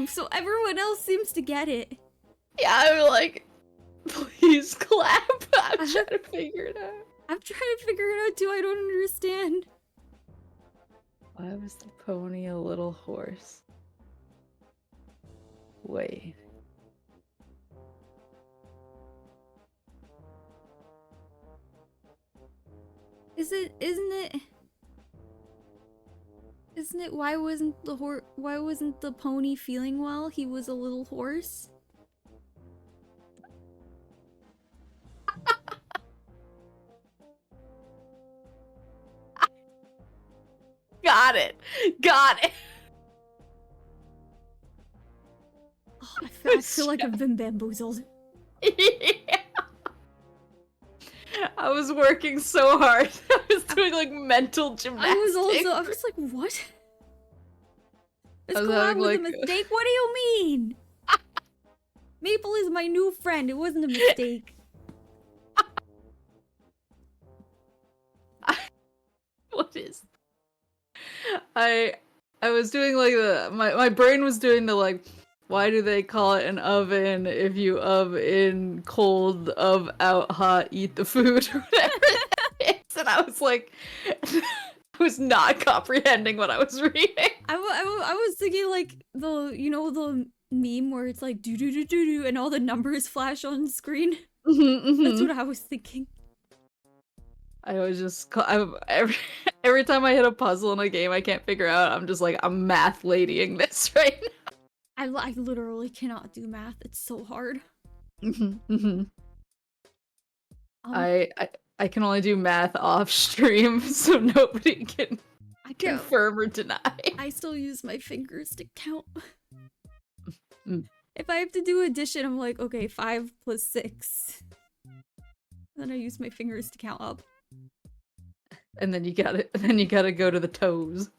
So everyone else seems to get it. Yeah, I'm like, please clap. I'm trying to figure it out. I'm trying to figure it out too. I don't understand. Why was the pony a little horse? Wait. Isn't it why wasn't the pony feeling well? He was a little horse? Got it. Oh, I feel like I've been bamboozled. Yeah. I was working so hard. I was doing like mental gymnastics. I was like, what? This collab was a mistake? What do you mean? Maple is my new friend. It wasn't a mistake. What is? I was doing like my brain was doing the like, why do they call it an oven if you in cold, out hot, eat the food or whatever that is? And I was like, I was not comprehending what I was reading. I was thinking like the meme where it's like do do do do do and all the numbers flash on screen. That's what I was thinking. I was just every time I hit a puzzle in a game I can't figure out, I'm just like, I'm math ladying this right now. I literally cannot do math. It's so hard. I can only do math off stream, so nobody can confirm or deny. I still use my fingers to count. If I have to do addition, I'm like, okay, 5 plus 6. Then I use my fingers to count up. And then you gotta go to the toes.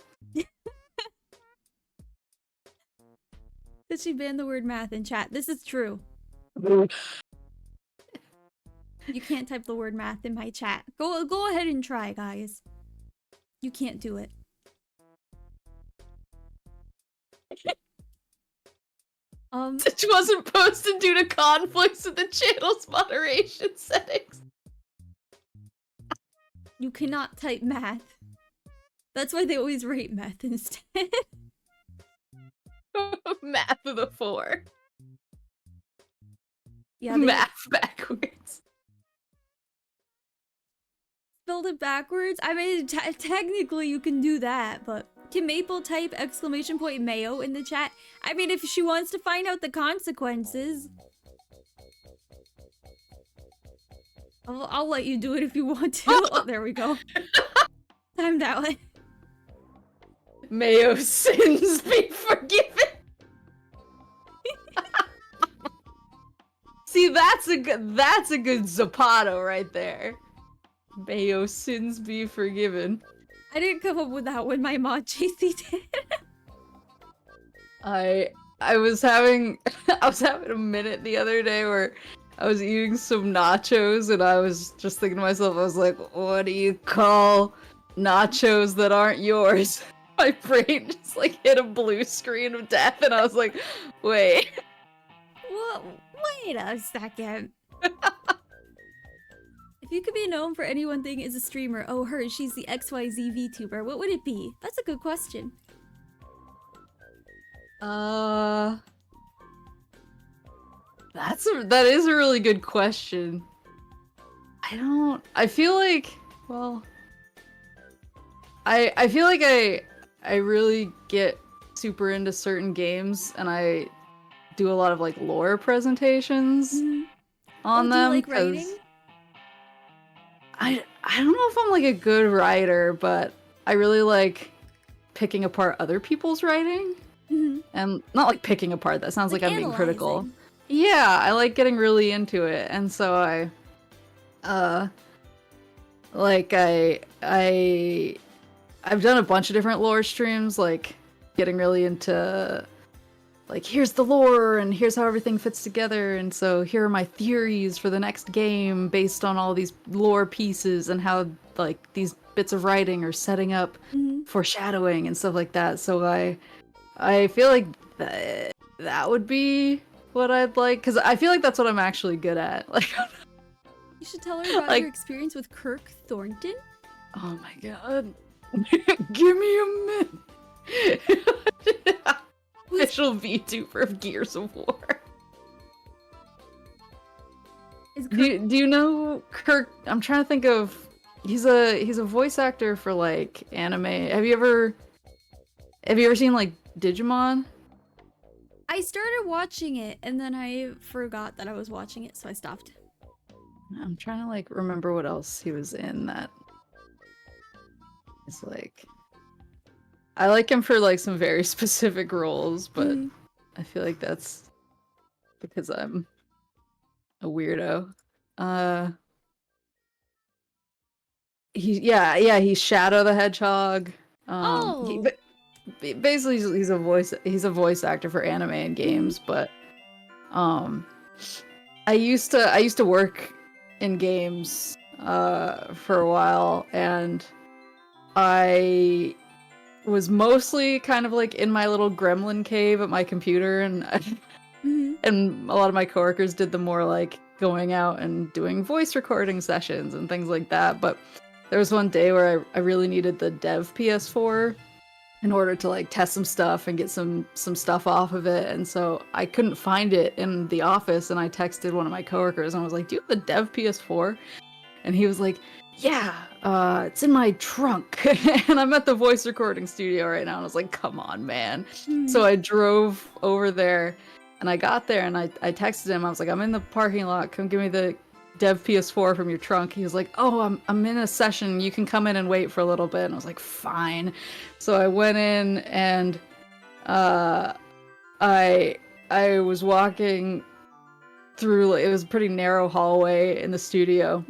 Did she ban the word math in chat? This is true. You can't type the word math in my chat. Go ahead and try, guys. You can't do it. It wasn't posted due to conflicts with the channel's moderation settings. You cannot type math. That's why they always rate math instead. Math with a 4. Yeah, math backwards. Spelled it backwards? I mean, technically you can do that, but can Maple type !mayo in the chat? I mean, if she wants to find out the consequences. I'll let you do it if you want to. Oh, there we go. Timed out. Mayo sins be forgiven. See, that's a good Zapato right there. Mayo sins be forgiven. I didn't come up with that one. My mod JC did. I was having a minute the other day where I was eating some nachos and I was just thinking to myself, I was like, what do you call nachos that aren't yours? My brain just like hit a blue screen of death and I was like, wait. Wait a second. If you could be known for any one thing as a streamer, oh her, she's the XYZ VTuber, what would it be? That's a good question. That is a really good question. I feel like, well, I feel like I really get super into certain games and I do a lot of like lore presentations. on do you them like because writing? I don't know if I'm like a good writer, but I really like picking apart other people's writing. Mm-hmm. And not like picking apart, that sounds like Like I'm being critical. analyzing. Yeah, I like getting really into it. And so uh like I've done a bunch of different lore streams, like getting really into like here's the lore and here's how everything fits together, and so here are my theories for the next game based on all these lore pieces and how like these bits of writing are setting up Mm-hmm. foreshadowing and stuff like that. So I feel like that would be what I'd like, because I feel like that's what I'm actually good at. Like, You should tell her about your like, experience with Kirk Thornton. oh my god, give me a minute. Official VTuber of Gears of War. Is Kirk... Do you know Kirk? I'm trying to think of. He's a voice actor for like anime. Have you ever seen like Digimon? I started watching it and then I forgot that I was watching it, so I stopped. I'm trying to like remember what else he was in that. It's like I like him for like some very specific roles, but I feel like that's because I'm a weirdo. He's Shadow the Hedgehog. Oh! Basically he's a voice actor for anime and games, but I used to work in games for a while, and I was mostly kind of like in my little gremlin cave at my computer, and and a lot of my coworkers did the more like going out and doing voice recording sessions and things like that. But there was one day where I really needed the dev PS4 in order to like test some stuff and get some stuff off of it, and so I couldn't find it in the office, and I texted one of my coworkers and I was like, do you have the dev PS4? And he was like, yeah, it's in my trunk. And I'm at the voice recording studio right now, and I was like, come on, man. So I drove over there, and I got there, and I texted him. I was like, I'm in the parking lot. Come give me the dev PS4 from your trunk. He was like, oh, I'm in a session. You can come in and wait for a little bit. And I was like, fine. So I went in, and I was walking through, it was a pretty narrow hallway in the studio.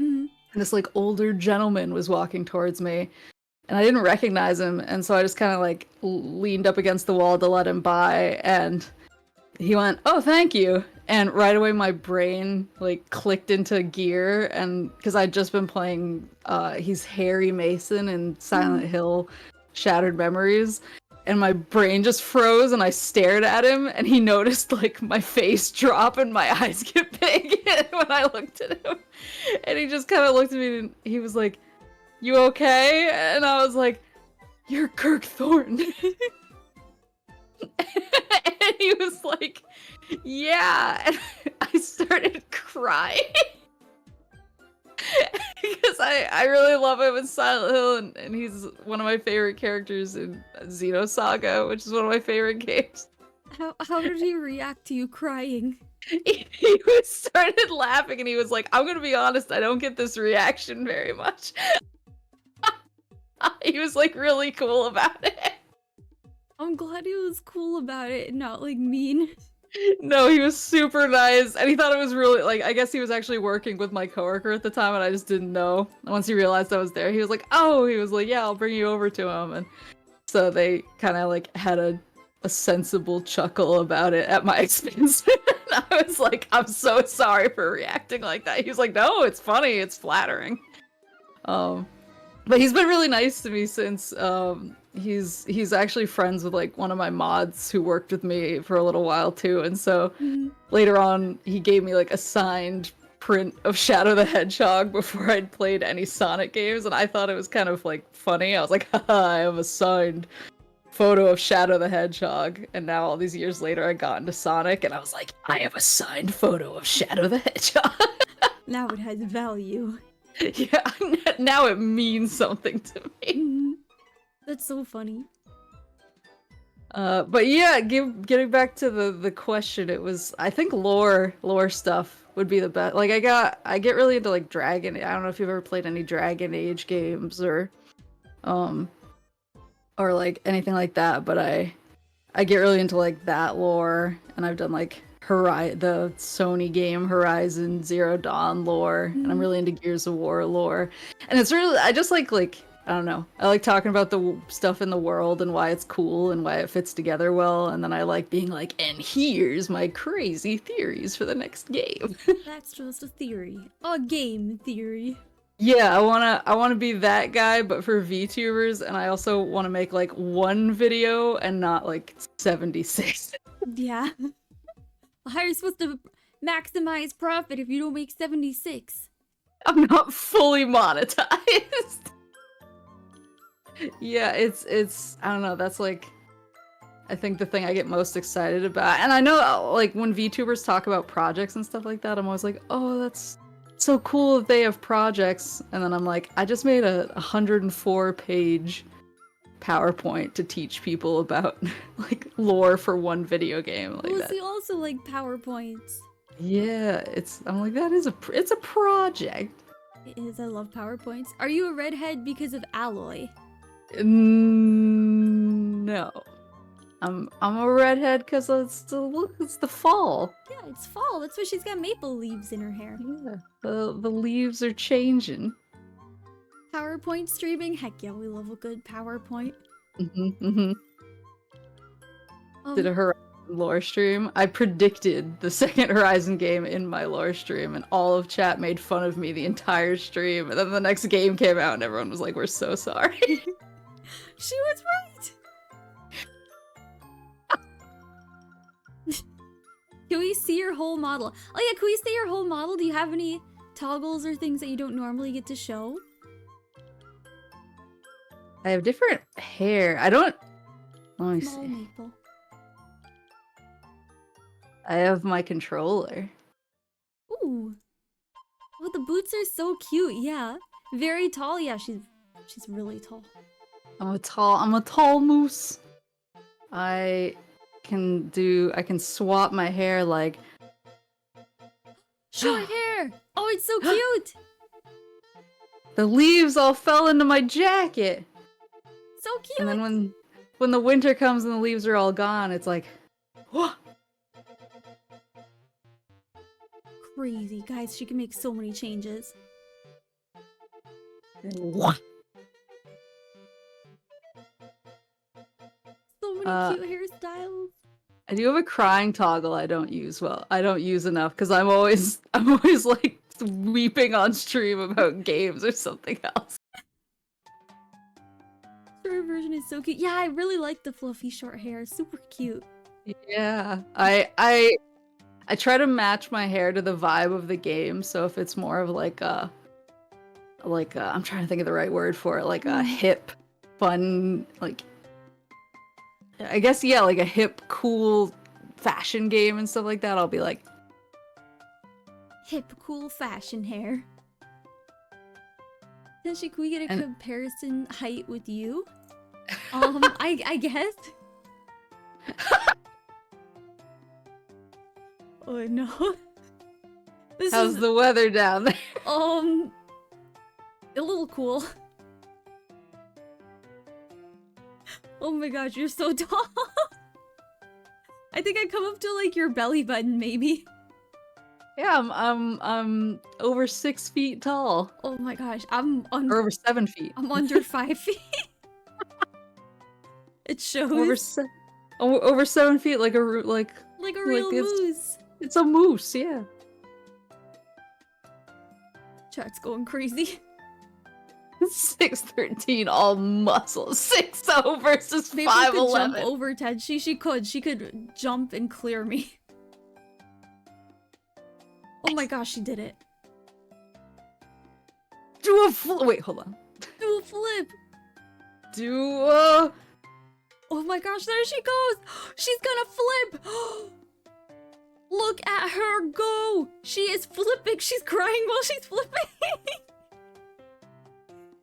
And this like older gentleman was walking towards me, and I didn't recognize him, and so I just kind of like leaned up against the wall to let him by, and he went, oh, thank you. And right away my brain like clicked into gear, and because I'd just been playing he's Harry Mason in Silent Hill Shattered Memories, and my brain just froze, and I stared at him, and he noticed like my face drop and my eyes get big when I looked at him. And he just kind of looked at me, and he was like, you okay? And I was like, you're Kirk Thornton. And he was like, yeah. And I started crying. Because I really love him in Silent Hill, and he's one of my favorite characters in Xenosaga, which is one of my favorite games. How did he react to you crying? He started laughing, and he was like, I'm gonna be honest, I don't get this reaction very much. He was like really cool about it. I'm glad he was cool about it and not like mean. No, he was super nice, and he thought it was really, like, I guess he was actually working with my coworker at the time, and I just didn't know. Once he realized I was there, he was like, oh, he was like, yeah, I'll bring you over to him. And so they kind of like had a sensible chuckle about it at my expense. And I was like, I'm so sorry for reacting like that. He was like, no, it's funny, it's flattering. But he's been really nice to me since he's actually friends with like one of my mods who worked with me for a little while too, and so later on he gave me like a signed print of Shadow the Hedgehog before I'd played any Sonic games, and I thought it was kind of like funny. I was like, haha, I have a signed photo of Shadow the Hedgehog, and now all these years later I got into Sonic, and I was like, I have a signed photo of Shadow the Hedgehog. Now it has value. Yeah, now it means something to me. That's so funny. But yeah, getting back to the question, it was, I think lore stuff would be the best. Like I get really into like Dragon. I don't know if you've ever played any Dragon Age games um or like anything like that, but I get really into like that lore, and I've done like the Sony game Horizon Zero Dawn lore, and I'm really into Gears of War lore. And it's really, I just like I don't know. I like talking about the stuff in the world and why it's cool and why it fits together well, and then I like being like, and here's my crazy theories for the next game. That's just a theory. A game theory. Yeah, I wanna be that guy, but for VTubers, and I also want to make like one video and not like 76. Yeah. How are you supposed to maximize profit if you don't make 76? I'm not fully monetized. Yeah, it's I don't know, that's like I think the thing I get most excited about. And I know like when VTubers talk about projects and stuff like that, I'm always like, "Oh, that's so cool that they have projects." And then I'm like, I just made a 104-page PowerPoint to teach people about like lore for one video game like Well, that. see, also like PowerPoints. Yeah, I'm like, it's a project. It is. I love PowerPoints. Are you a redhead because of Alloy? No. I'm a redhead because it's the fall. Yeah, it's fall. That's why she's got maple leaves in her hair. Yeah. The leaves are changing. PowerPoint streaming? Heck yeah, we love a good PowerPoint. Did a Horizon lore stream. I predicted the second Horizon game in my lore stream, and all of chat made fun of me the entire stream. And then the next game came out, and everyone was like, "We're so sorry." She was right! Can we see your whole model? Oh yeah, can we see your whole model? Do you have any toggles or things that you don't normally get to show? I have different hair. I don't. Let me Small see. maple. I have my controller. Ooh. Oh, the boots are so cute. Yeah. Very tall. Yeah, she's really tall. I'm a tall moose. I can swap my hair like Short hair. Oh, it's so cute. the leaves all fell into my jacket. So cute. And then when the winter comes and the leaves are all gone, it's like, what? Crazy. Guys, she can make so many changes. What? So many cute hairstyles. I do have a crying toggle I don't use well. I don't use enough because I'm always like weeping on stream about games or something else. Short version is so cute. Yeah, I really like the fluffy short hair. Super cute. Yeah. I try to match my hair to the vibe of the game, so if it's more of like a I'm trying to think of the right word for it, like a hip, fun, like I guess yeah, like a hip, cool fashion game and stuff like that, I'll be like Hip, cool fashion hair. Tenshi, can we get a comparison height with you? I guess. Oh no. How's the weather down there? A little cool. Oh my gosh, you're so tall. I think I come up to like your belly button, maybe. Yeah, I'm over 6 feet tall. Oh my gosh, I'm under. Or over 7 feet. I'm under 5 feet. It shows. Over 7 feet, like a real moose. It's a moose, yeah. Chat's going crazy. 6'13", all muscle. 6'0" versus 5'11". Could jump over Tenshi. She could jump and clear me. Oh my gosh, she did it. Do a flip. Wait, hold on. Do a flip. Do a... Oh my gosh, there she goes. She's gonna flip. Look at her go. She is flipping. She's crying while she's flipping.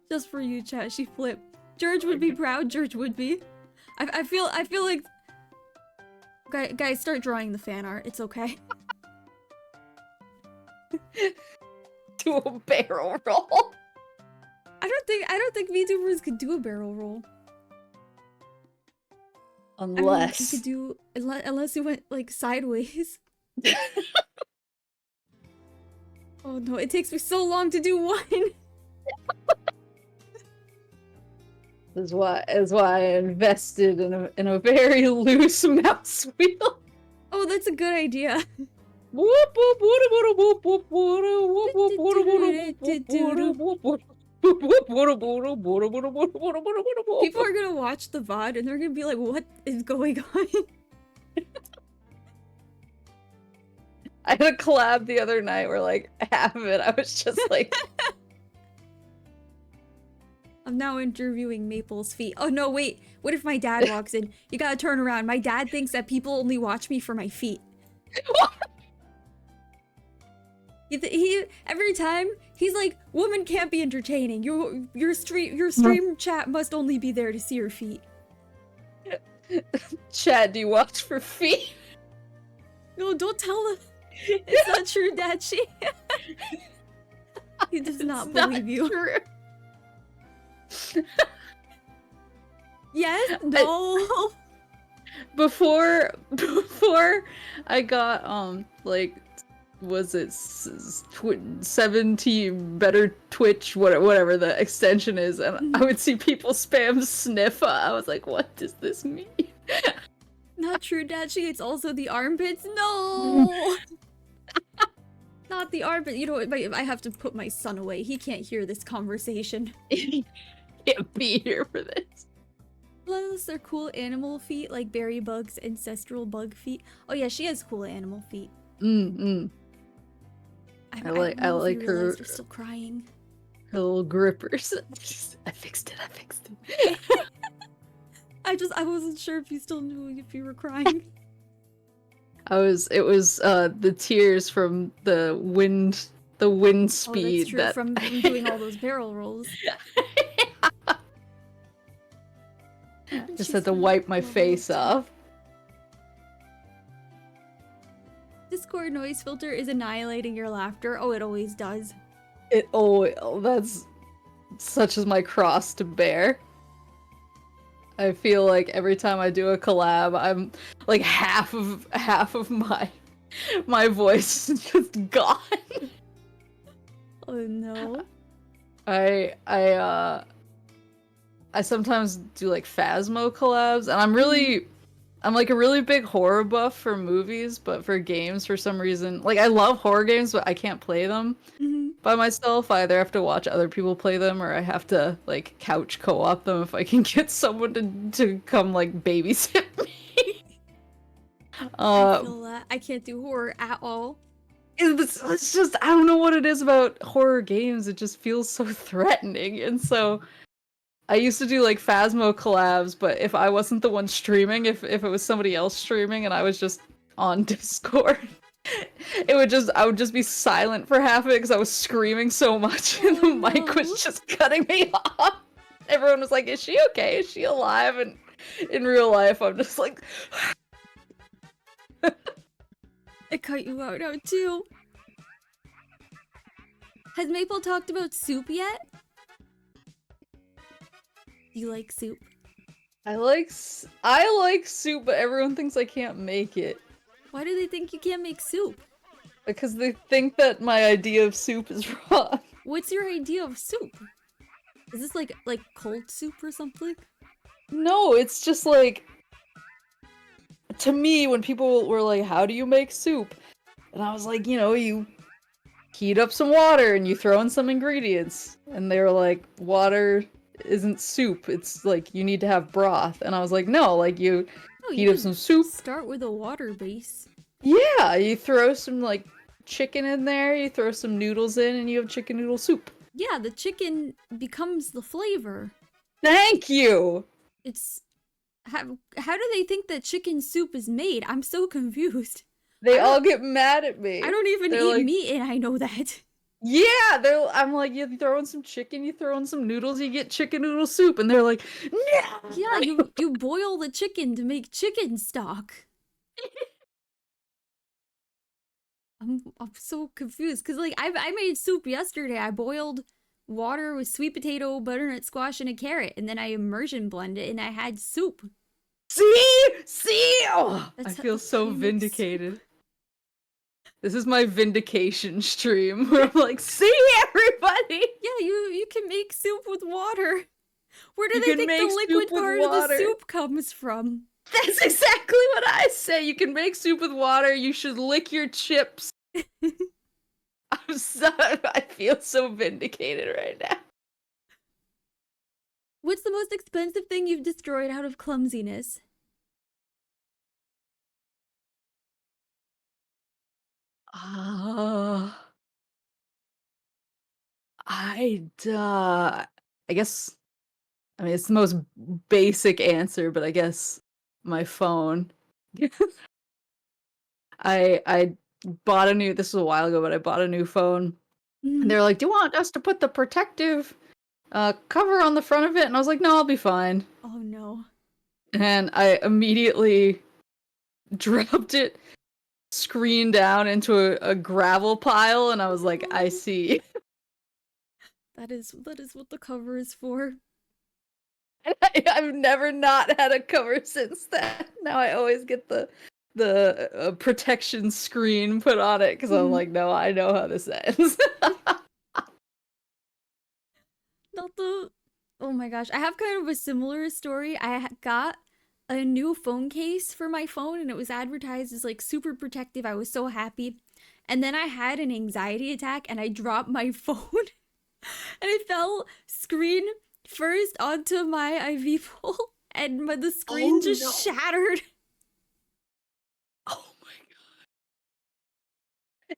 Just for you, chat. She flipped. George would be proud. George would be. I feel like... Guys, start drawing the fan art. It's okay. Do a barrel roll. I don't think VTubers could do a barrel roll. Unless I mean, you could do unless you went like sideways. Oh no, it takes me so long to do one. This is why I invested in a very loose mouse wheel. Oh, that's a good idea. People are gonna watch the VOD and they're gonna be like, what is going on? I had a collab the other night where like half of it I was just like I'm now interviewing Maple's feet. Oh no, wait. What if my dad walks in? You gotta turn around. My dad thinks that people only watch me for my feet. He every time he's like, woman can't be entertaining. Your stream chat must only be there to see your feet. Chad, do you watch for feet? No, don't tell him. It's not true, Dachi. He does not believe you. True. Yes? No. Before I got like was it 17 better Twitch whatever the extension is, and I would see people spam sniff. I was like, what does this mean? Not true, Dachi. It's also the armpits. No. Not the armpit. You know what? I have to put my son away. He can't hear this conversation. He can't be here for this. Unless they're cool animal feet, like berry bugs, ancestral bug feet. Oh yeah, she has cool animal feet. I like her. They're still crying. Her little grippers. I fixed it. I wasn't sure if you still knew if you were crying. It was the tears from the wind speed. Oh, that's true, from doing all those barrel rolls. Just had to wipe my face off. Discord noise filter is annihilating your laughter. Oh, it always does. That's such as my cross to bear. I feel like every time I do a collab, I'm like half of my voice is just gone. Oh no. I sometimes do like Phasmo collabs, and I'm like a really big horror buff for movies, but for games, for some reason, like I love horror games, but I can't play them by myself. I either have to watch other people play them, or I have to like couch co-op them if I can get someone to come like babysit me. I feel that. I can't do horror at all. It's just, I don't know what it is about horror games. It just feels so threatening, and so I used to do like Phasmo collabs, but if I wasn't the one streaming, if it was somebody else streaming and I was just on Discord, I would just be silent for half of it because I was screaming so much and the mic was just cutting me off. Everyone was like, is she okay? Is she alive? And in real life, I'm just like... It cut you out now too. Has Maple talked about soup yet? Do you like soup? I like soup, but everyone thinks I can't make it. Why do they think you can't make soup? Because they think that my idea of soup is wrong. What's your idea of soup? Is this like cold soup or something? No, it's just like, to me, when people were like, how do you make soup? And I was like, you heat up some water and you throw in some ingredients. And they were like, water isn't soup, it's like you need to have broth. And I was like, no, like you heat up some soup. Start with a water base. Yeah, you throw some like chicken in there, you throw some noodles in, and you have chicken noodle soup. Yeah, the chicken becomes the flavor. Thank you! It's... How do they think that chicken soup is made? I'm so confused. They all get mad at me. I don't even eat meat and I know that. Yeah, I'm like, you throw in some chicken, you throw in some noodles, you get chicken noodle soup, and they're like, no! Yeah, you boil the chicken to make chicken stock. I'm so confused because like I made soup yesterday. I boiled water with sweet potato, butternut squash, and a carrot, and then I immersion blended and I had soup. See, oh, I feel That's how so you make soup. vindicated. This is my vindication stream where I'm like, see everybody, Yeah, you can make soup with water. Where do you they can think the make soup liquid with part of the water. soup comes from? That's exactly what I say. You can make soup with water. You should lick your chips. I feel so vindicated right now. What's the most expensive thing you've destroyed out of clumsiness? Uh, I guess, I mean, it's the most basic answer, but I guess my phone. I bought a new, this was a while ago, but I bought a new phone. And Mm. they were like, "Do you want us to put the protective cover on the front of it?" And I was like, "No, I'll be fine." Oh no. And I immediately dropped it screen down into a gravel pile, and I was like, "I see." That is what the cover is for. I've never not had a cover since then. Now I always get the protection screen put on it because I'm Mm. like, no, I know how this ends. Not the. Oh my gosh, I have kind of a similar story. Got a new phone case for my phone, and it was advertised as like super protective. I was so happy, and then I had an anxiety attack, and I dropped my phone, and it fell screen first onto my IV pole, and the screen Oh just no! shattered. Oh my god!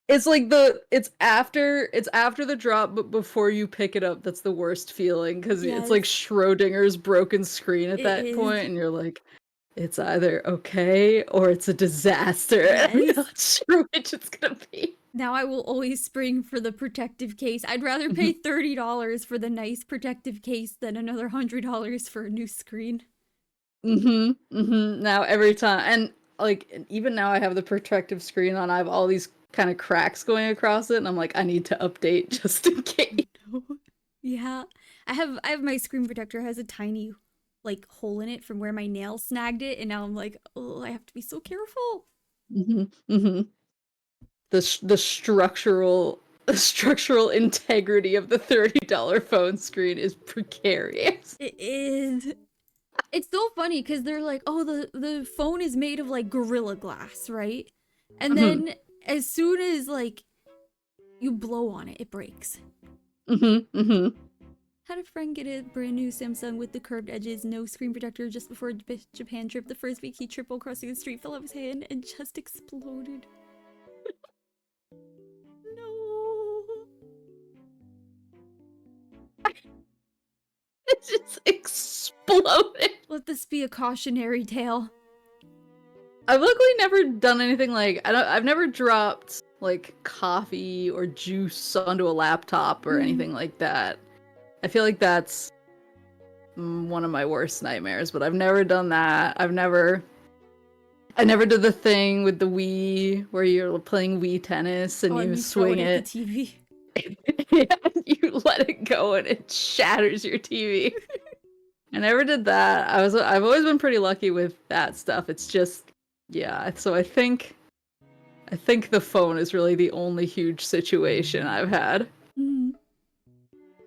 It's like it's after the drop, but before you pick it up, that's the worst feeling because it's Yes, like Schrodinger's broken screen at it that is. point, and you're like, it's either okay or it's a disaster. And I'm Yes. not sure which it's gonna be. Now I will always spring for the protective case. I'd rather pay $30 for the nice protective case than another $100 for a new screen. Now every time, and like even now, I have the protective screen on. I have all these kind of cracks going across it, and I'm like, I need to update just in case. No. Yeah. I have my screen protector has a tiny like hole in it from where my nail snagged it, and now I'm like, oh, I have to be so careful. hmm hmm the structural integrity of the $30 phone screen is precarious. It is. It's so funny because they're like, oh, the phone is made of like Gorilla Glass, right? And hmm then as soon as like you blow on it, it breaks. hmm hmm Had a friend get a brand new Samsung with the curved edges, no screen protector just before a Japan trip. The first week he tripped while crossing the street, fell off his hand, and just exploded. No. It just exploded. Let this be a cautionary tale. I've luckily never done anything like I've never dropped like coffee or juice onto a laptop or Mm. anything like that. I feel like that's one of my worst nightmares, but I've never done that. I never did the thing with the Wii where you're playing Wii tennis and Oh, and you you throw it swing at the it. TV. Yeah, you let it go and it shatters your TV. I never did that. I've always been pretty lucky with that stuff. It's just yeah, so I think the phone is really the only huge situation I've had. Mm.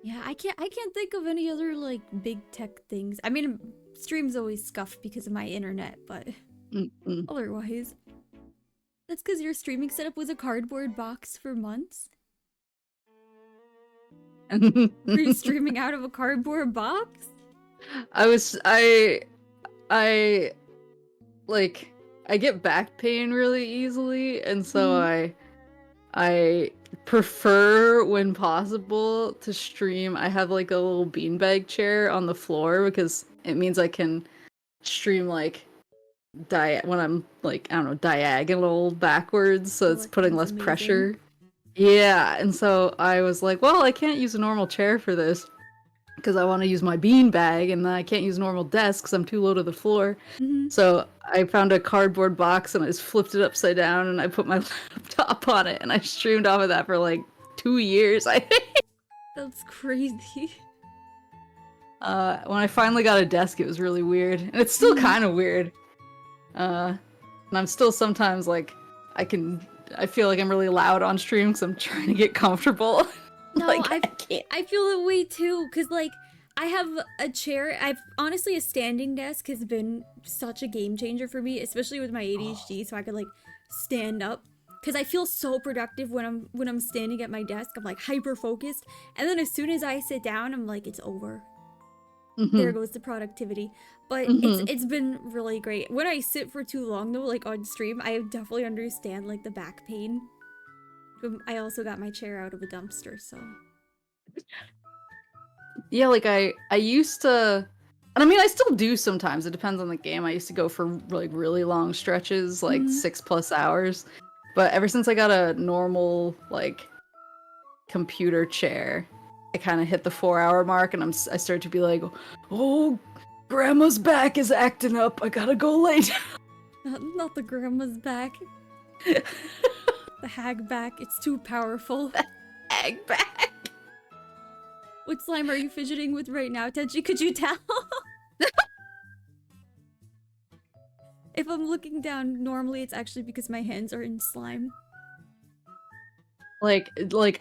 Yeah, I can't think of any other like big tech things. I mean, streams always scuff because of my internet, but Mm-mm. otherwise, that's because your streaming setup was a cardboard box for months. Were you streaming out of a cardboard box? I like I get back pain really easily, and so Mm. I prefer when possible to stream. I have like a little beanbag chair on the floor because it means I can stream like when I'm like I don't know diagonal backwards, so Oh, it's that putting sounds less amazing. pressure. Yeah, and so I was like, well, I can't use a normal chair for this. because I want to use my bean bag, and I can't use normal desk because I'm too low to the floor. Mm-hmm. So I found a cardboard box and I just flipped it upside down and I put my laptop on it and I streamed off of that for like 2 years. I think. That's crazy. When I finally got a desk, it was really weird, and it's still kind of weird. And I'm still sometimes like I feel like I'm really loud on stream because I'm trying to get comfortable. No, like, I can't. I feel that way too, because like I have a chair. I've honestly, a standing desk has been such a game changer for me, especially with my ADHD, so I could like stand up. Because I feel so productive when I'm standing at my desk. I'm like hyper focused, and then as soon as I sit down, I'm like, it's over. There goes the productivity. But it's been really great. When I sit for too long though, like on stream, I definitely understand like the back pain. I also got my chair out of a dumpster, so. Yeah, like I used to, and I mean I still do sometimes. It depends on the game. I used to go for like really long stretches, like 6+ hours. But ever since I got a normal like computer chair, I kind of hit the 4-hour mark, and I start to be like, oh, grandma's back is acting up. I gotta go lay down. Not the grandma's back. The hag back. It's too powerful. Hag back. What slime are you fidgeting with right now, Tenshi? Could you tell? If I'm looking down, normally it's actually because my hands are in slime. Like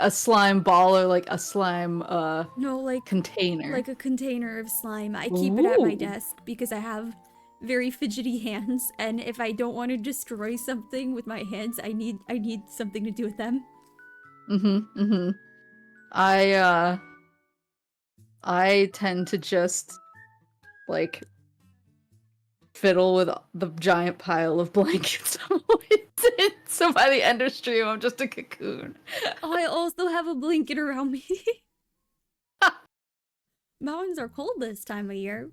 a slime ball or like a slime No, like container. like a container of slime. I keep it at my desk because I have very fidgety hands, and if I don't want to destroy something with my hands, I need something to do with them. I tend to just like fiddle with the giant pile of blankets I'm always in. So by the end of stream, I'm just a cocoon. Oh, I also have a blanket around me. Mountains are cold this time of year.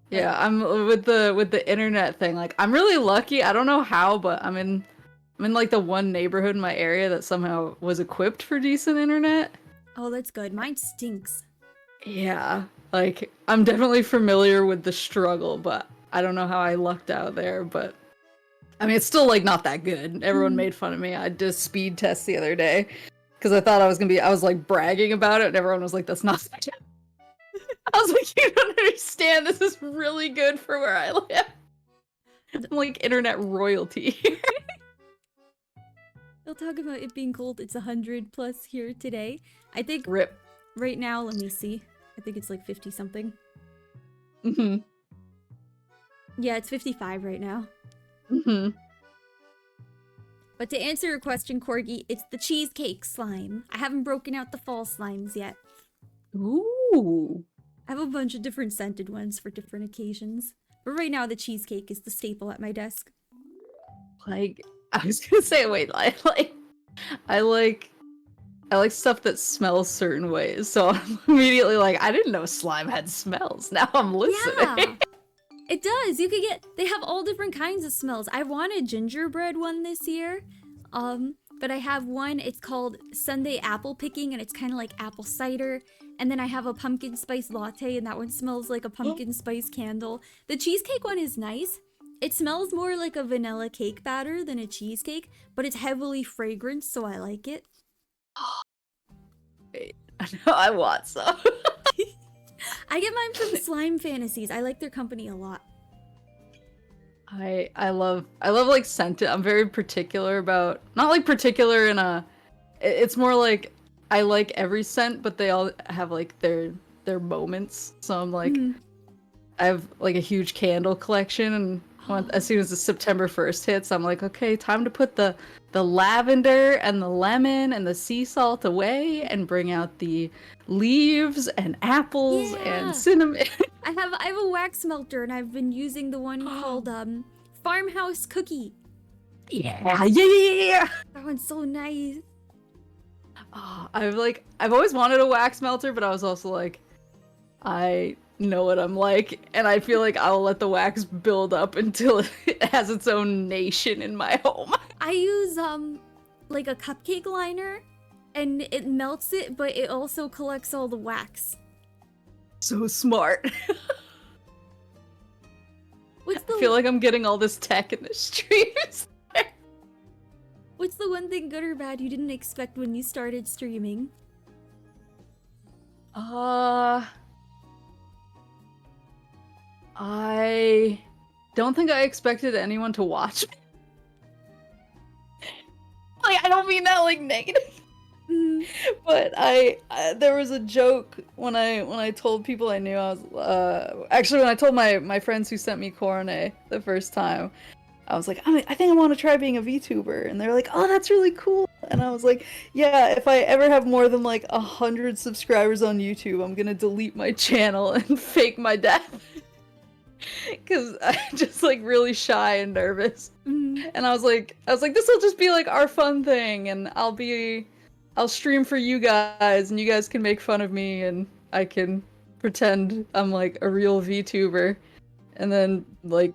Yeah, I'm with the internet thing. Like, I'm really lucky. I don't know how, but I'm in like the one neighborhood in my area that somehow was equipped for decent internet. Oh, that's good. Mine stinks. Yeah, like I'm definitely familiar with the struggle, but I don't know how I lucked out there. But I mean, it's still like not that good. Everyone made fun of me. I did a speed test the other day because I thought I was like bragging about it, and everyone was like, "That's not that good." I was like, "You don't understand. This is really good for where I live." I'm like internet royalty. They'll talk about it being cold. It's 100+ here today. I think Rip. Right now, let me see. I think it's like 50 something. Yeah, it's 55 right now. But to answer your question, Corgi, it's the cheesecake slime. I haven't broken out the fall slimes yet. Ooh. I have a bunch of different scented ones for different occasions. But right now, the cheesecake is the staple at my desk. Like, I was gonna say, wait, I like stuff that smells certain ways, so I'm immediately like, I didn't know slime had smells. Now I'm listening. Yeah, it does. You could they have all different kinds of smells. I want a gingerbread one this year, but I have one, it's called Sunday Apple Picking, and it's kind of like apple cider. And then I have a pumpkin spice latte, and that one smells like a pumpkin spice candle. The cheesecake one is nice. It smells more like a vanilla cake batter than a cheesecake, but it's heavily fragrant, so I like it. Wait, I want some. I get mine from Slime Fantasies. I like their company a lot. I love like scented. I'm very particular about, not like particular in a, it's more like I like every scent, but they all have like their moments. So I'm like, I have like a huge candle collection, and as soon as the September 1st hits, I'm like, okay, time to put the lavender and the lemon and the sea salt away and bring out the leaves and apples and cinnamon. I have a wax melter, and I've been using the one called Farmhouse Cookie. Yeah. That one's so nice. Oh, I've always wanted a wax melter, but I was also like, I know what I'm like, and I feel like I'll let the wax build up until it has its own nation in my home. I use like a cupcake liner, and it melts it, but it also collects all the wax. So smart. What's I feel like I'm getting all this tech in the streams. What's the one thing, good or bad, you didn't expect when you started streaming? I don't think I expected anyone to watch me. Like, I don't mean that like negative. But there was a joke when I told people I knew. I was actually when I told my friends who sent me Corone the first time, I was like, I think I want to try being a VTuber, and they're like, oh, that's really cool. And I was like, yeah, if I ever have more than like 100 subscribers on YouTube, I'm gonna delete my channel and fake my death. Because I'm just like really shy and nervous. And I was like, this will just be like our fun thing, and I'll stream for you guys, and you guys can make fun of me, and I can pretend I'm like a real VTuber. And then like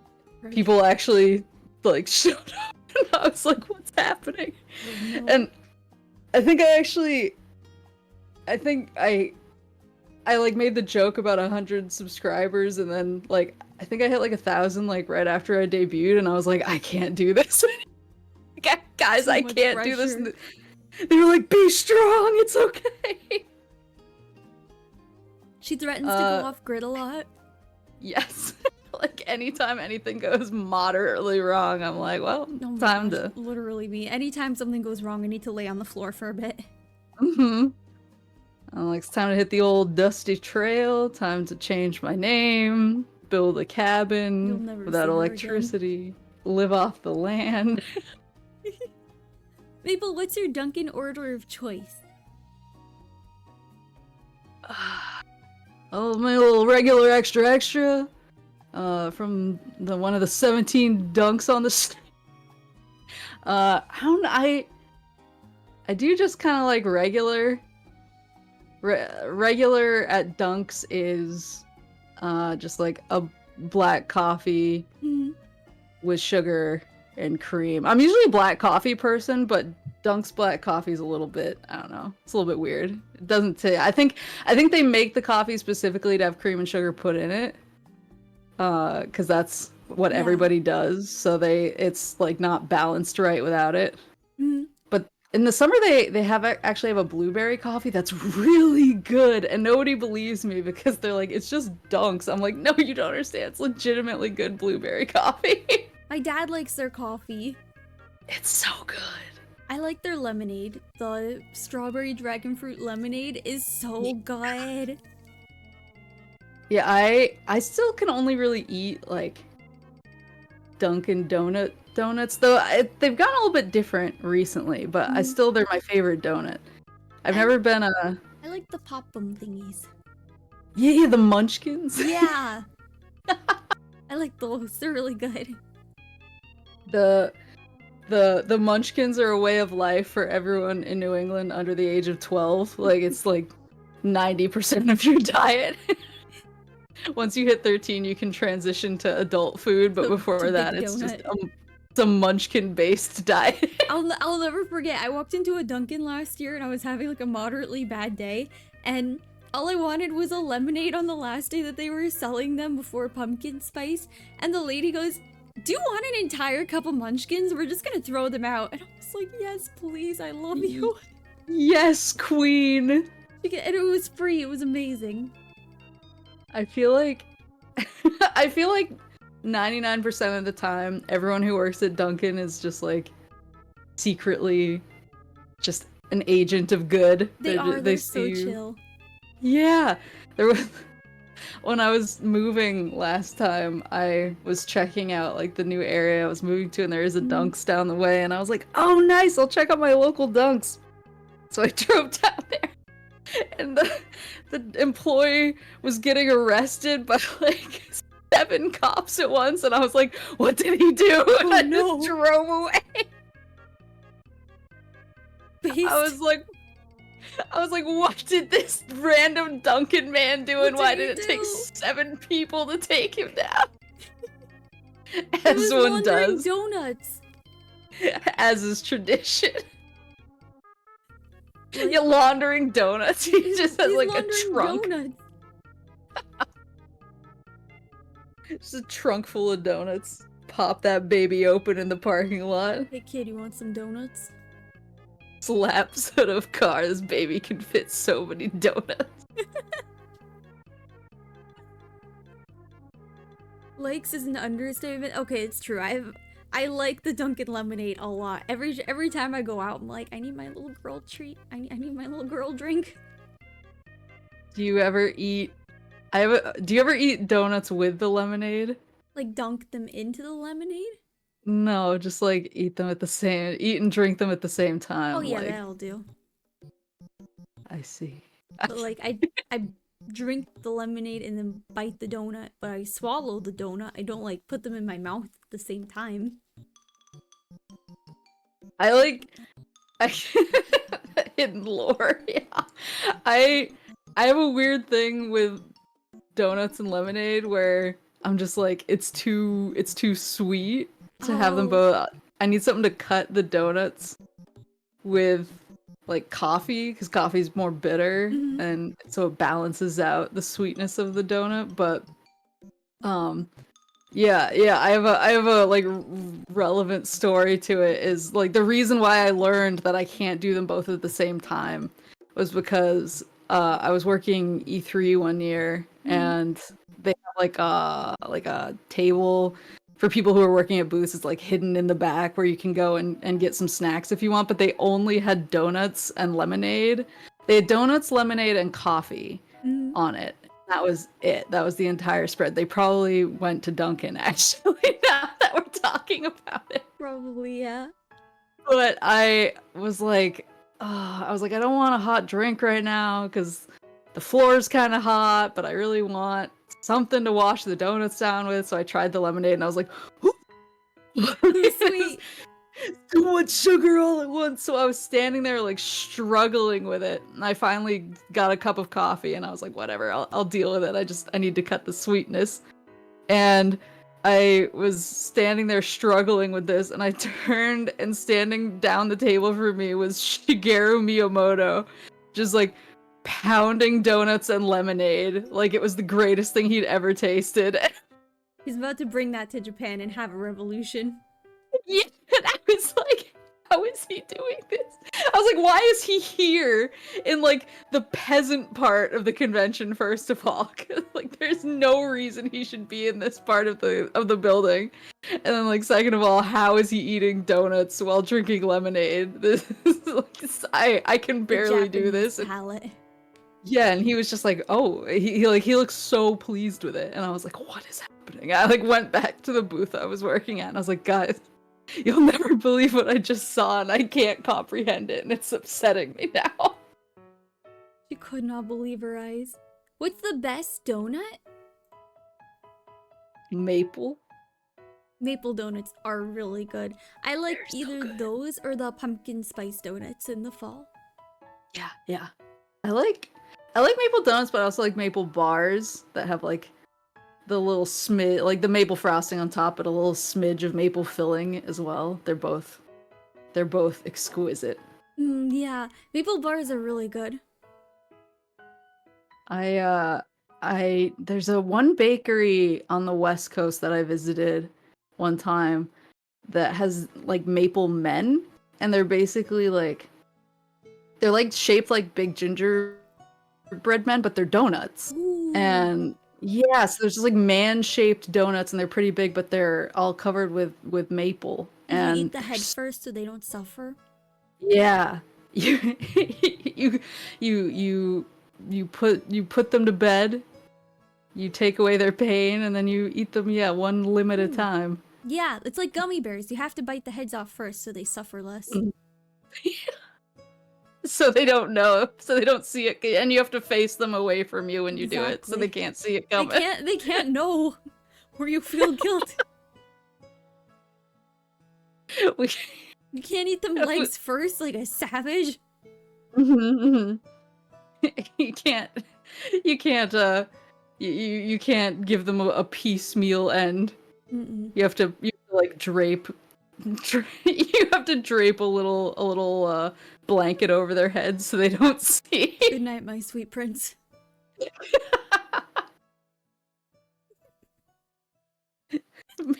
people actually like showed up, and I was like, what's happening? Oh, no. And I think I like made the joke about 100 subscribers, and then like I think I hit like 1,000 like right after I debuted, and I was like, I can't do this. Guys, So I much can't do this. pressure. They were like, be strong, it's okay. She threatens to go off grid a lot. Yes. Like anytime anything goes moderately wrong, I'm like, well, Oh my time gosh, to. literally me. Anytime something goes wrong, I need to lay on the floor for a bit. I'm like, it's time to hit the old dusty trail. Time to change my name, build a You'll cabin never without see her electricity, live off the land. Maple, what's your Dunkin' order of choice? Oh, my little regular extra. From one of the 17 dunks on the street. I do just kind of like regular. Regular at Dunks is just like a black coffee with sugar and cream. I'm usually a black coffee person, but Dunks black coffee is a little bit, I don't know, it's a little bit weird. It doesn't say. I think they make the coffee specifically to have cream and sugar put in it. Because that's what everybody does, so it's like not balanced right without it. But in the summer they actually have a blueberry coffee that's really good, and nobody believes me because they're like, it's just Dunks. I'm like, no, you don't understand, it's legitimately good blueberry coffee. My dad likes their coffee. It's so good. I like their lemonade. The strawberry dragon fruit lemonade is so good. Yeah, I still can only really eat like Dunkin' donuts, though they've gotten a little bit different recently, but they're my favorite donut. I've never been a. I like the pop-bum thingies. Yeah, the Munchkins. Yeah. I like those. They're really good. The Munchkins are a way of life for everyone in New England under the age of 12. Like, it's like 90% of your diet. Once you hit 13, you can transition to adult food, but before that, it's just a Munchkin-based diet. I'll never forget. I walked into a Dunkin' last year, and I was having like a moderately bad day, and all I wanted was a lemonade on the last day that they were selling them before pumpkin spice, and the lady goes, do you want an entire cup of Munchkins? We're just gonna throw them out. And I was like, yes, please, I love you. Yes, queen. And it was free. It was amazing. I feel like 99% of the time, everyone who works at Dunkin' is just like secretly just an agent of good. They're so chill. Yeah. When I was moving last time, I was checking out like the new area I was moving to, and there is a Dunks down the way, and I was like, oh nice, I'll check out my local Dunks. So I drove down there, and the employee was getting arrested by like 7 cops at once, and I was like, what did he do? And I just drove away. I was like, what did this random Dunkin' man do, and why did it take 7 people to take him down? As one does. Donuts. As is tradition. Like, Yeah, laundering donuts. He just has he's like a laundering trunk. donuts. Just a trunk full of donuts. Pop that baby open in the parking lot. Hey kid, you want some donuts? Slaps out of car. This baby can fit so many donuts. Likes is an understatement. Okay, it's true. I like the Dunkin' lemonade a lot. Every time I go out, I'm like, I need my little girl treat. I need my little girl drink. Do you ever eat? Do you ever eat donuts with the lemonade? Like dunk them into the lemonade. No, just like eat and drink them at the same Oh time. yeah, Like, that'll do. I see. But like I drink the lemonade and then bite the donut, but I swallow the donut. I don't like put them in my mouth at the same time. I like I hidden lore. Yeah, I I have a weird thing with donuts and lemonade where I'm just like it's too sweet to have them Oh. both. I need something to cut the donuts with like coffee because coffee's more bitter Mhm. and so it balances out the sweetness of the donut. But um yeah, I have a like relevant story to it is like the reason why I learned that I can't do them both at the same time was because I was working E3 one year and they have like a table for people who are working at booths. It's like hidden in the back where you can go and get some snacks if you want, but they only had donuts and lemonade. They had donuts, lemonade, and coffee Mhm. on it. That was it. That was the entire spread. They probably went to Dunkin' actually, now that we're talking about it. Probably, yeah. But I don't want a hot drink right now because the floor's kind of hot, but I really want something to wash the donuts down with. So I tried the lemonade and I was like, Too sweet. too much sugar all at once. So I was standing there like struggling with it. And I finally got a cup of coffee and I was like, whatever, I'll deal with it. I need to cut the sweetness. And I was standing there struggling with this and I turned and standing down the table for me was Shigeru Miyamoto. Just like pounding donuts and lemonade like it was the greatest thing he'd ever tasted. He's about to bring that to Japan and have a revolution. Yeah, and I was like, how is he doing this? I was like, why is he here in like the peasant part of the convention, first of all? 'Cause, like there's no reason he should be in this part of the building. And then like second of all, how is he eating donuts while drinking lemonade? This is like I can The barely do Japanese this. And, palate. yeah, and he was just like, oh, he looks so pleased with it. And I was like, what is happening? I like went back to the booth I was working at and I was like, guys, you'll never believe what I just saw, and I can't comprehend it, and it's upsetting me now. She could not believe her eyes. What's the best donut? Maple? Maple donuts are really good. I like They're so either good. those or the pumpkin spice donuts in the fall. Yeah. I like maple donuts, but I also like maple bars that have like the little smidge, like the maple frosting on top, but a little smidge of maple filling as well. They're both exquisite. Yeah, maple bars are really good. There's a one bakery on the West Coast that I visited one time that has like maple men, and they're like shaped like big gingerbread men, but they're donuts. Ooh. And yeah, so there's just like man-shaped donuts, and they're pretty big, but they're all covered with maple. Do you And eat the head first so they don't suffer? yeah, you you put them to bed. You take away their pain, and then you eat them. Yeah, one limb at a Ooh. time. Yeah, it's like gummy bears. You have to bite the heads off first so they suffer less. So they don't know, so they don't see it, and you have to face them away from you when you do it, so they Exactly. can't see it They coming. can't know or you feel guilt. We, You can't eat them legs first like a savage. you can't, you can't, you can't give them a piecemeal end. Mm-mm. You have to like drape you have to drape a little blanket over their heads so they don't see. Good night, my sweet prince.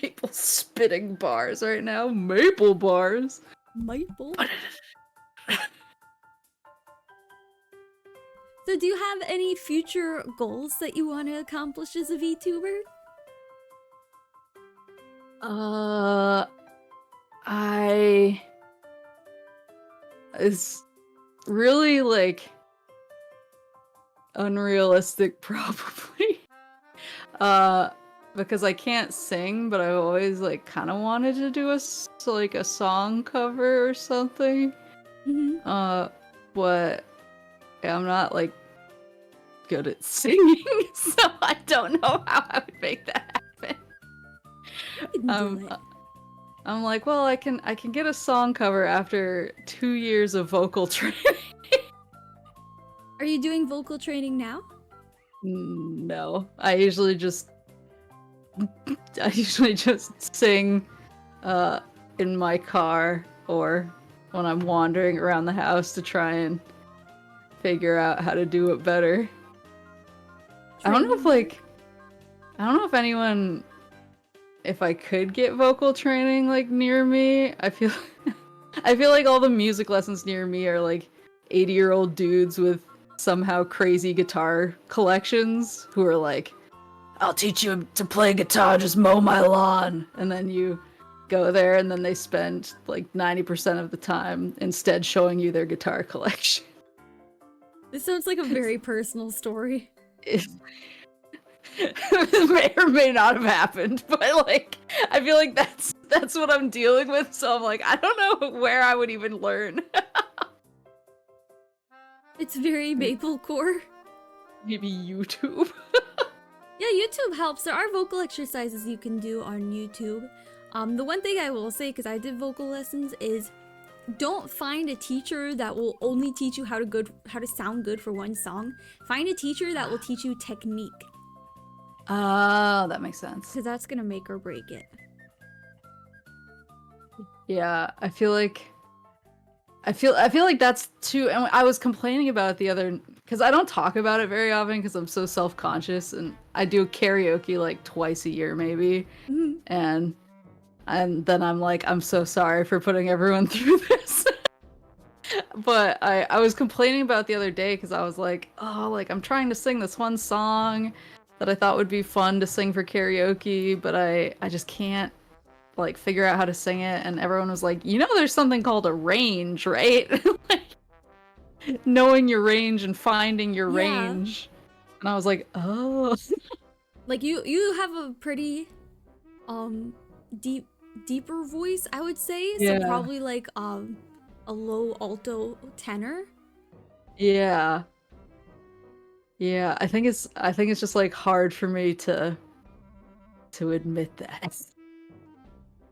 Maple spitting bars right now. Maple bars. Maple. So do you have any future goals that you want to accomplish as a VTuber? It's really like unrealistic probably. Because I can't sing, but I've always like kind of wanted to do a song cover or something. Mm-hmm. But yeah, I'm not like good at singing, so I don't know how I would make that happen. You can do it. I'm like, well, I can get a song cover after 2 years of vocal training. Are you doing vocal training now? No, I usually just sing in my car or when I'm wandering around the house to try and figure out how to do it better. I don't know if anyone, if I could get vocal training like near me. I feel like all the music lessons near me are like 80-year-old dudes with somehow crazy guitar collections who are like, I'll teach you to play guitar, just mow my lawn. And then you go there and then they spend like 90% of the time instead showing you their guitar collection. This sounds like a very personal story. It may or may not have happened, but like I feel like that's what I'm dealing with, so I'm like, I don't know where I would even learn. It's very Maple core. Maybe YouTube. Yeah, YouTube helps. There are vocal exercises you can do on YouTube. The one thing I will say, because I did vocal lessons, is don't find a teacher that will only teach you how to sound good for one song. Find a teacher that will teach you technique. Oh, that makes sense. Because that's gonna make or break it. Yeah, I feel like that's too, and I was complaining about it the other, because I don't talk about it very often because I'm so self-conscious, and I do karaoke like twice a year maybe, and then I'm like, I'm so sorry for putting everyone through this. But I was complaining about it the other day because I was like, oh, like I'm trying to sing this one song that I thought would be fun to sing for karaoke, but I just can't like figure out how to sing it. And everyone was like, you know, there's something called a range, right? Like, knowing your range and finding your range. And I was like, oh. Like you have a pretty deeper voice, I would say. So probably like a low alto tenor. Yeah. Yeah, I think it's just like hard for me to admit that.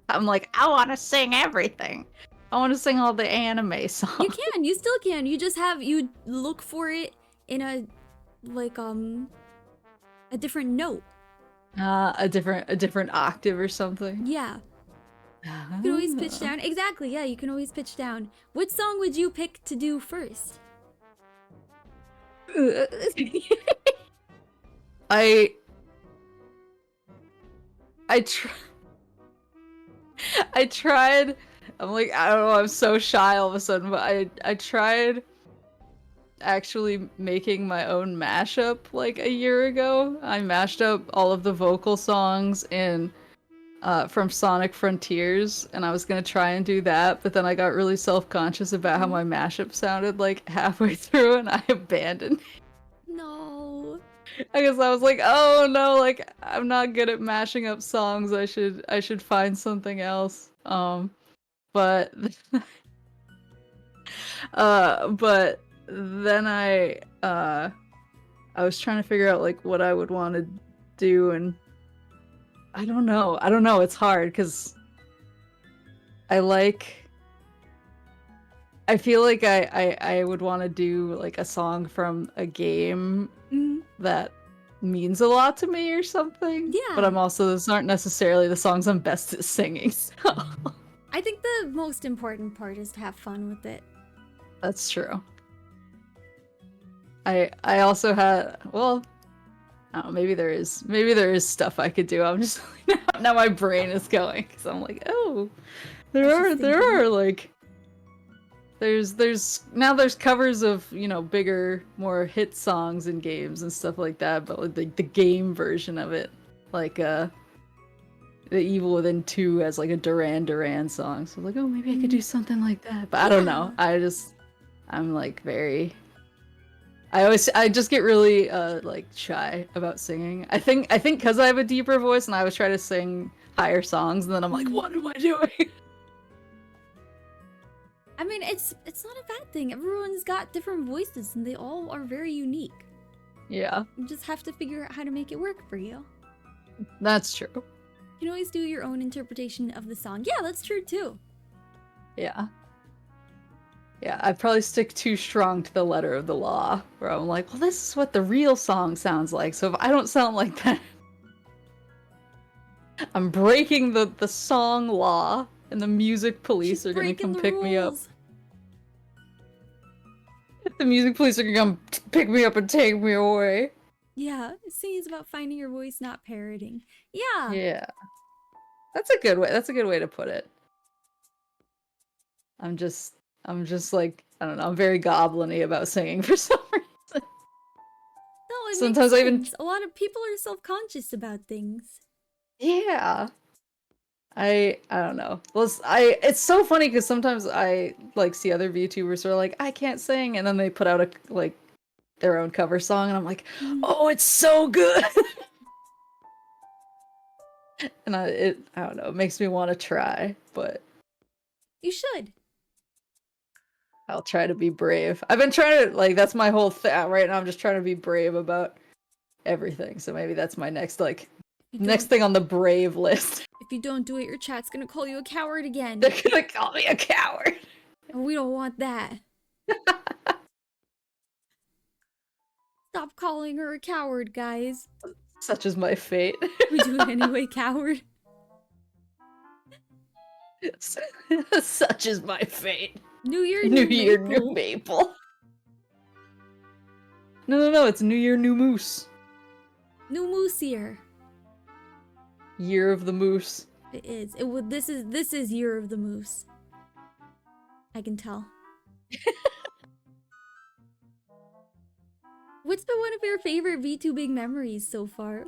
I'm like, I want to sing everything. I want to sing all the anime songs. You still can. You look for it in a like a different note. A different octave or something. Yeah. You can always pitch down. Exactly, yeah, you can always pitch down. What song would you pick to do first? I tried. I'm like, I don't know, I'm so shy all of a sudden, but I tried actually making my own mashup like a year ago. I mashed up all of the vocal songs in from Sonic Frontiers, and I was gonna try and do that, but then I got really self-conscious about how my mashup sounded like halfway through, and I abandoned it. No. I guess I was like, oh no, like I'm not good at mashing up songs. I should find something else. But but then I was trying to figure out like what I would want to do, and I don't know. It's hard because I feel like I would want to do like a song from a game that means a lot to me or something. Yeah. But I'm also, those aren't necessarily the songs I'm best at singing. So. I think the most important part is to have fun with it. That's true. I also had, well, I don't know, maybe there is stuff I could do. I'm just now my brain is going because I'm like, oh, there are like there's covers of, you know, bigger, more hit songs in games and stuff like that, but like the game version of it, like the Evil Within 2 has like a Duran Duran song, so like, oh, maybe I could do something like that, but I don't know. I'm like very. I just get really like shy about singing. I think because I have a deeper voice and I was trying to sing higher songs, and then I'm like, what am I doing? I mean, it's not a bad thing. Everyone's got different voices and they all are very unique. Yeah. You just have to figure out how to make it work for you. That's true. You can always do your own interpretation of the song. Yeah, that's true too. Yeah. Yeah, I'd probably stick too strong to the letter of the law, where I'm like, well, this is what the real song sounds like, so if I don't sound like that, I'm breaking the song law, and the music police are gonna come pick me up. The music police are gonna come pick me up and take me away. Yeah, singing is about finding your voice, not parroting. Yeah. Yeah. That's a good way to put it. I'm just like, I don't know, I'm very goblin-y about singing for some reason. No, it Sometimes makes sense. A lot of people are self-conscious about things. Yeah. I don't know. Well, it's so funny because sometimes I like see other VTubers who are like, I can't sing, and then they put out a like their own cover song, and I'm like, oh, it's so good. And I don't know, it makes me want to try, but you should. I'll try to be brave. I've been trying to, like, that's my whole thing right now. I'm just trying to be brave about everything. So maybe that's my next thing on the brave list. If you don't do it, your chat's gonna call you a coward again. They're gonna call me a coward. And we don't want that. Stop calling her a coward, guys. Such is my fate. We do it anyway, coward. Such is my fate. New Year, new Maple. No, it's New Year, new moose. New moose year. Year of the moose. It is. This is Year of the Moose. I can tell. What's been one of your favorite VTubing memories so far?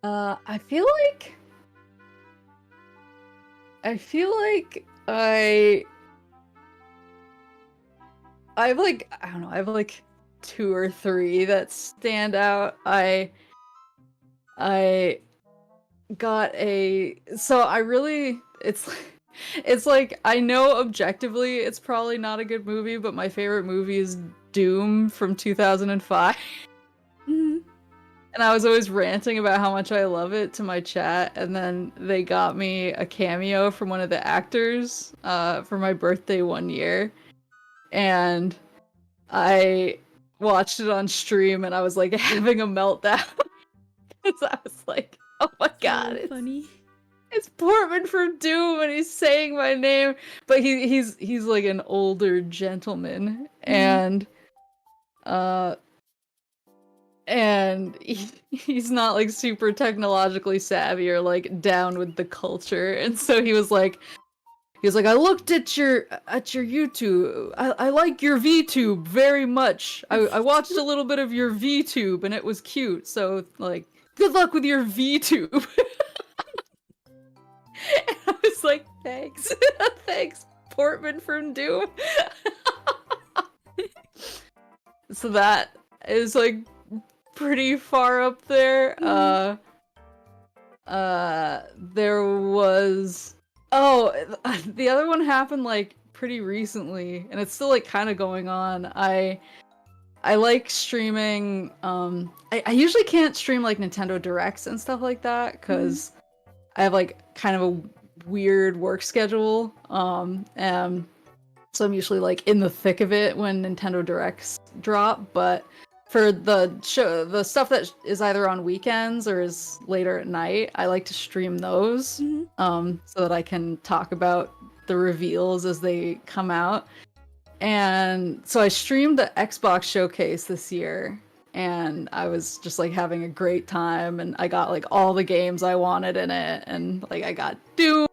I feel like I have like, I don't know, I have like 2 or 3 that stand out. I got it's like, I know objectively it's probably not a good movie, but my favorite movie is Doom from 2005. Mm-hmm. And I was always ranting about how much I love it to my chat, and then they got me a cameo from one of the actors for my birthday one year, and I watched it on stream, and I was like having a meltdown. Because I was like, oh my god, it's funny. It's Portman from Doom, and he's saying my name, but he's like an older gentleman, and he's not like super technologically savvy or like down with the culture, and so he was like, I looked at your YouTube. I like your VTube very much. I watched a little bit of your VTube and it was cute. So like, good luck with your VTube. And I was like, thanks. Thanks, Portman from Doom. So that is like pretty far up there. There was, the other one happened like pretty recently, and it's still like kind of going on. I like streaming. I usually can't stream like Nintendo Directs and stuff like that because I have like kind of a weird work schedule. And so I'm usually like in the thick of it when Nintendo Directs drop. But for the show, the stuff that is either on weekends or is later at night, I like to stream those, so that I can talk about the reveals as they come out. And so I streamed the Xbox showcase this year, and I was just like having a great time, and I got like all the games I wanted in it, and like I got Doom,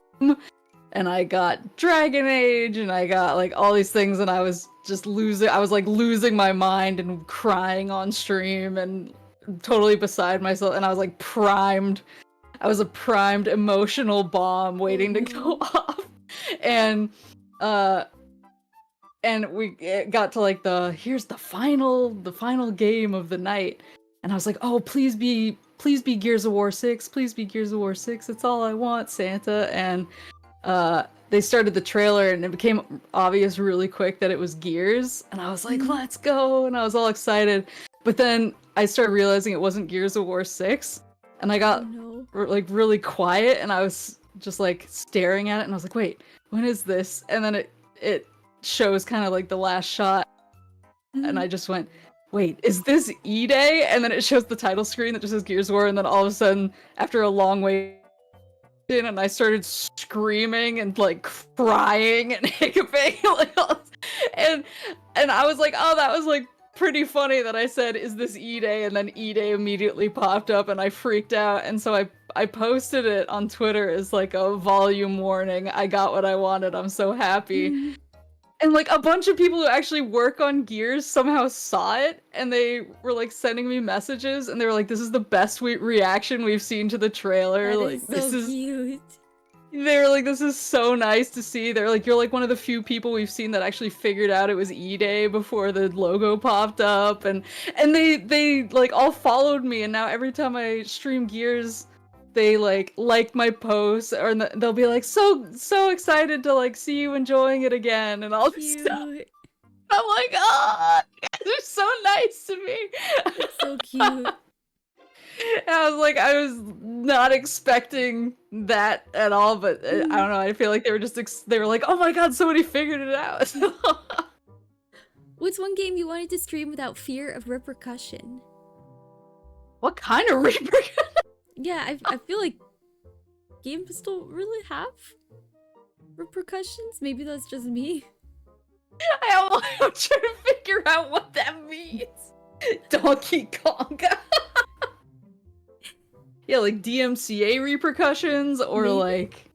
and I got Dragon Age, and I got like all these things, and I was just losing my mind and crying on stream and totally beside myself, and I was like primed. I was a primed emotional bomb waiting to go off. And it got to like here's the final game of the night, and I was like, oh, please be Gears of War 6, please be Gears of War 6, it's all I want, Santa. And they started the trailer, and it became obvious really quick that it was Gears, and I was like, let's go, and I was all excited. But then I started realizing it wasn't Gears of War 6, and I got like really quiet, and I was just like staring at it, and I was like, wait, when is this? And then it shows kind of like the last shot, and I just went, wait, is this E-Day? And then it shows the title screen that just says Gears of War, and then all of a sudden, after a long wait, and I started screaming and like crying and hiccuping, like, and I was like, oh, that was like pretty funny that I said, is this E-Day? And then E-Day immediately popped up, and I freaked out, and so I posted it on Twitter as like a volume warning. I got what I wanted. I'm so happy. And like a bunch of people who actually work on Gears somehow saw it, and they were like sending me messages, and they were like, this is the best reaction we've seen to the trailer. That like is so this is cute. They were like, this is so nice to see. They're like, you're like one of the few people we've seen that actually figured out it was E-Day before the logo popped up, and they like all followed me, and now every time I stream Gears, they like my posts, or they'll be like, so excited to like see you enjoying it again, and all this stuff. I'm like, oh, they're so nice to me. It's so cute. And I was like, I was not expecting that at all, but I don't know. I feel like they were just they were like, oh my god, somebody figured it out. What's one game you wanted to stream without fear of repercussion? What kind of repercussion? Yeah, I feel like games don't really have repercussions. Maybe that's just me. I'm trying to figure out what that means. Donkey Kong. Yeah, like DMCA repercussions, or maybe? Like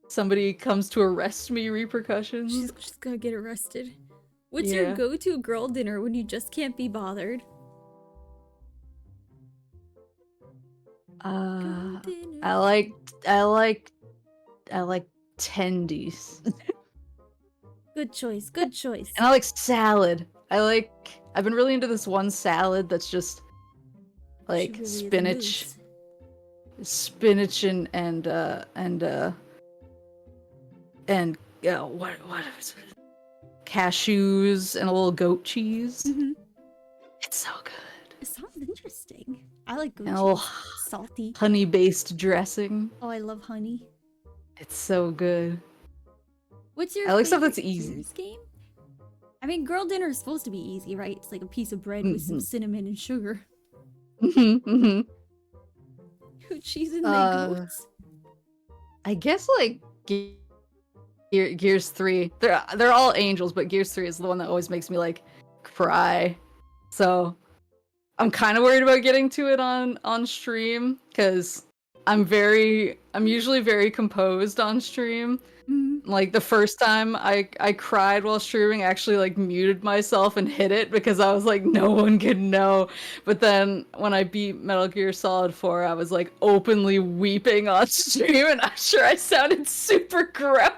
somebody comes to arrest me repercussions. She's gonna get arrested. What's your go-to girl dinner when you just can't be bothered? I like tendies. Good choice. Good choice. And I like salad. I've been really into this one salad that's just like really spinach and what is it? Cashews and a little goat cheese. It's so good. It sounds interesting. I like goat cheese. Salty. Honey-based dressing. Oh, I love honey. It's so good. What's your I like stuff that's easy. Game? I mean, girl dinner is supposed to be easy, right? It's like a piece of bread with some cinnamon and sugar. Goat cheese and goats. I guess like Gears 3. They're all angels, but Gears 3 is the one that always makes me like cry. So I'm kind of worried about getting to it on stream, because I'm usually very composed on stream. Like the first time I cried while streaming, I actually like muted myself and hid it because I was like, no one could know. But then when I beat Metal Gear Solid 4, I was like openly weeping on stream, and I'm sure I sounded super gross.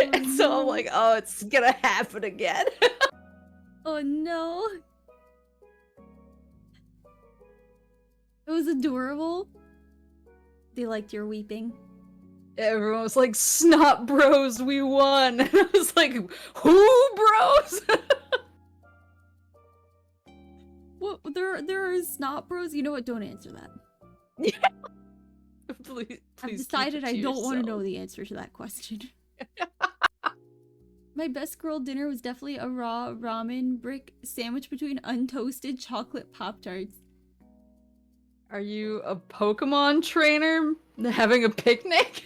And so I'm like, oh, it's gonna happen again. Oh no. It was adorable. They liked your weeping. Everyone was like, snot bros, we won. And I was like, who bros? What? There are snot bros? You know what? Don't answer that. Yeah. Please I've decided I don't want to know the answer to that question. My best girl dinner was definitely a raw ramen brick sandwich between untoasted chocolate Pop-Tarts. Are you a Pokemon trainer having a picnic?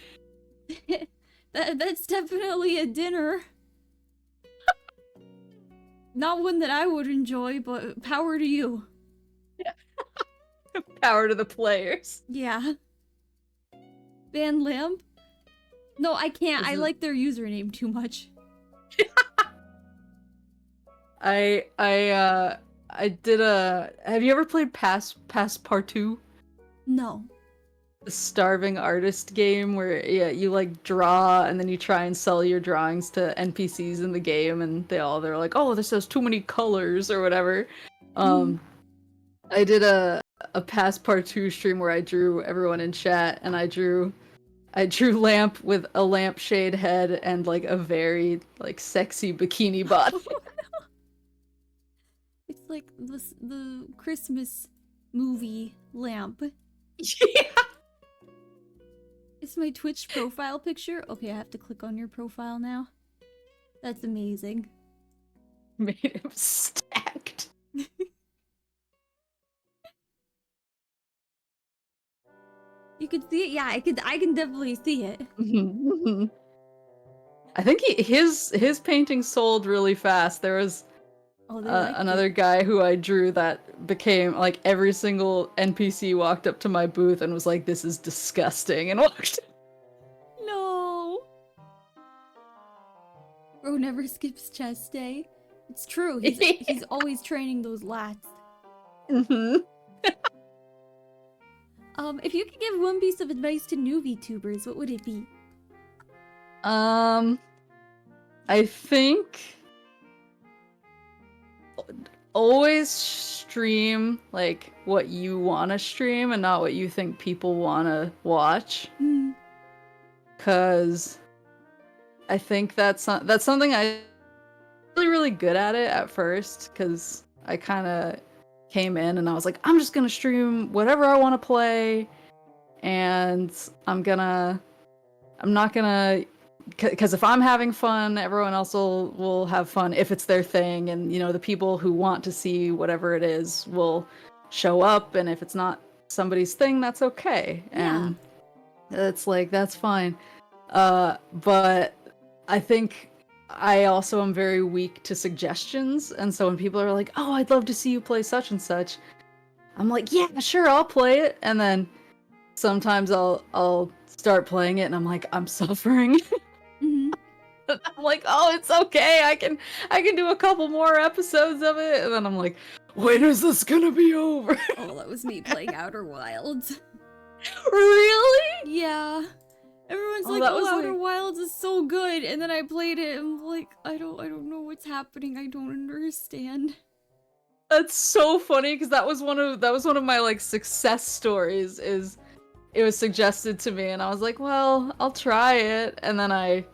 That's definitely a dinner. Not one that I would enjoy, but power to you. Power to the players. Yeah. Van Lamp? No, I can't. This I is- like their username too much. I did a. Have you ever played Passepartout? No. The starving artist game where you like draw and then you try and sell your drawings to NPCs in the game and they're like, oh, this has too many colors or whatever. I did a Passepartout stream where I drew everyone in chat and I drew Lamp with a lampshade head and like a very like sexy bikini body. It's like the Christmas movie Lamp. Yeah. It's my Twitch profile picture. Okay, I have to click on your profile now. That's amazing. Made him stacked. You could see it? Yeah, I can definitely see it. I think his painting sold really fast. There was another guy who I drew that became like every single NPC walked up to my booth and was like, "This is disgusting," and walked. No. Bro never skips chest day. It's true. He's always training those lats. If you could give one piece of advice to new VTubers, what would it be? I think always stream like what you want to stream and not what you think people want to watch. Cause I think that's something I really good at it at first. Cause I kind of came in and I was like, I'm just gonna stream whatever I want to play, and I'm not gonna. Because if I'm having fun, everyone else will have fun if it's their thing, and you know the people who want to see whatever it is will show up, and if it's not somebody's thing, that's okay, and it's like that's fine. But I think I also am very weak to suggestions, and so when people are like, "Oh, I'd love to see you play such and such," I'm like, "Yeah, sure, I'll play it," and then sometimes I'll start playing it, and I'm like, "I'm suffering." I'm like, oh, it's okay. I can do a couple more episodes of it, and then I'm like, when is this gonna be over? Oh, that was me playing Outer Wilds. Really? Yeah. Everyone's like, that oh, was Outer like... Wilds is so good, and then I played it, and I'm like, I don't know what's happening. I don't understand. That's so funny because that was one of my like success stories. Is it was suggested to me, and I was like, well, I'll try it, and then I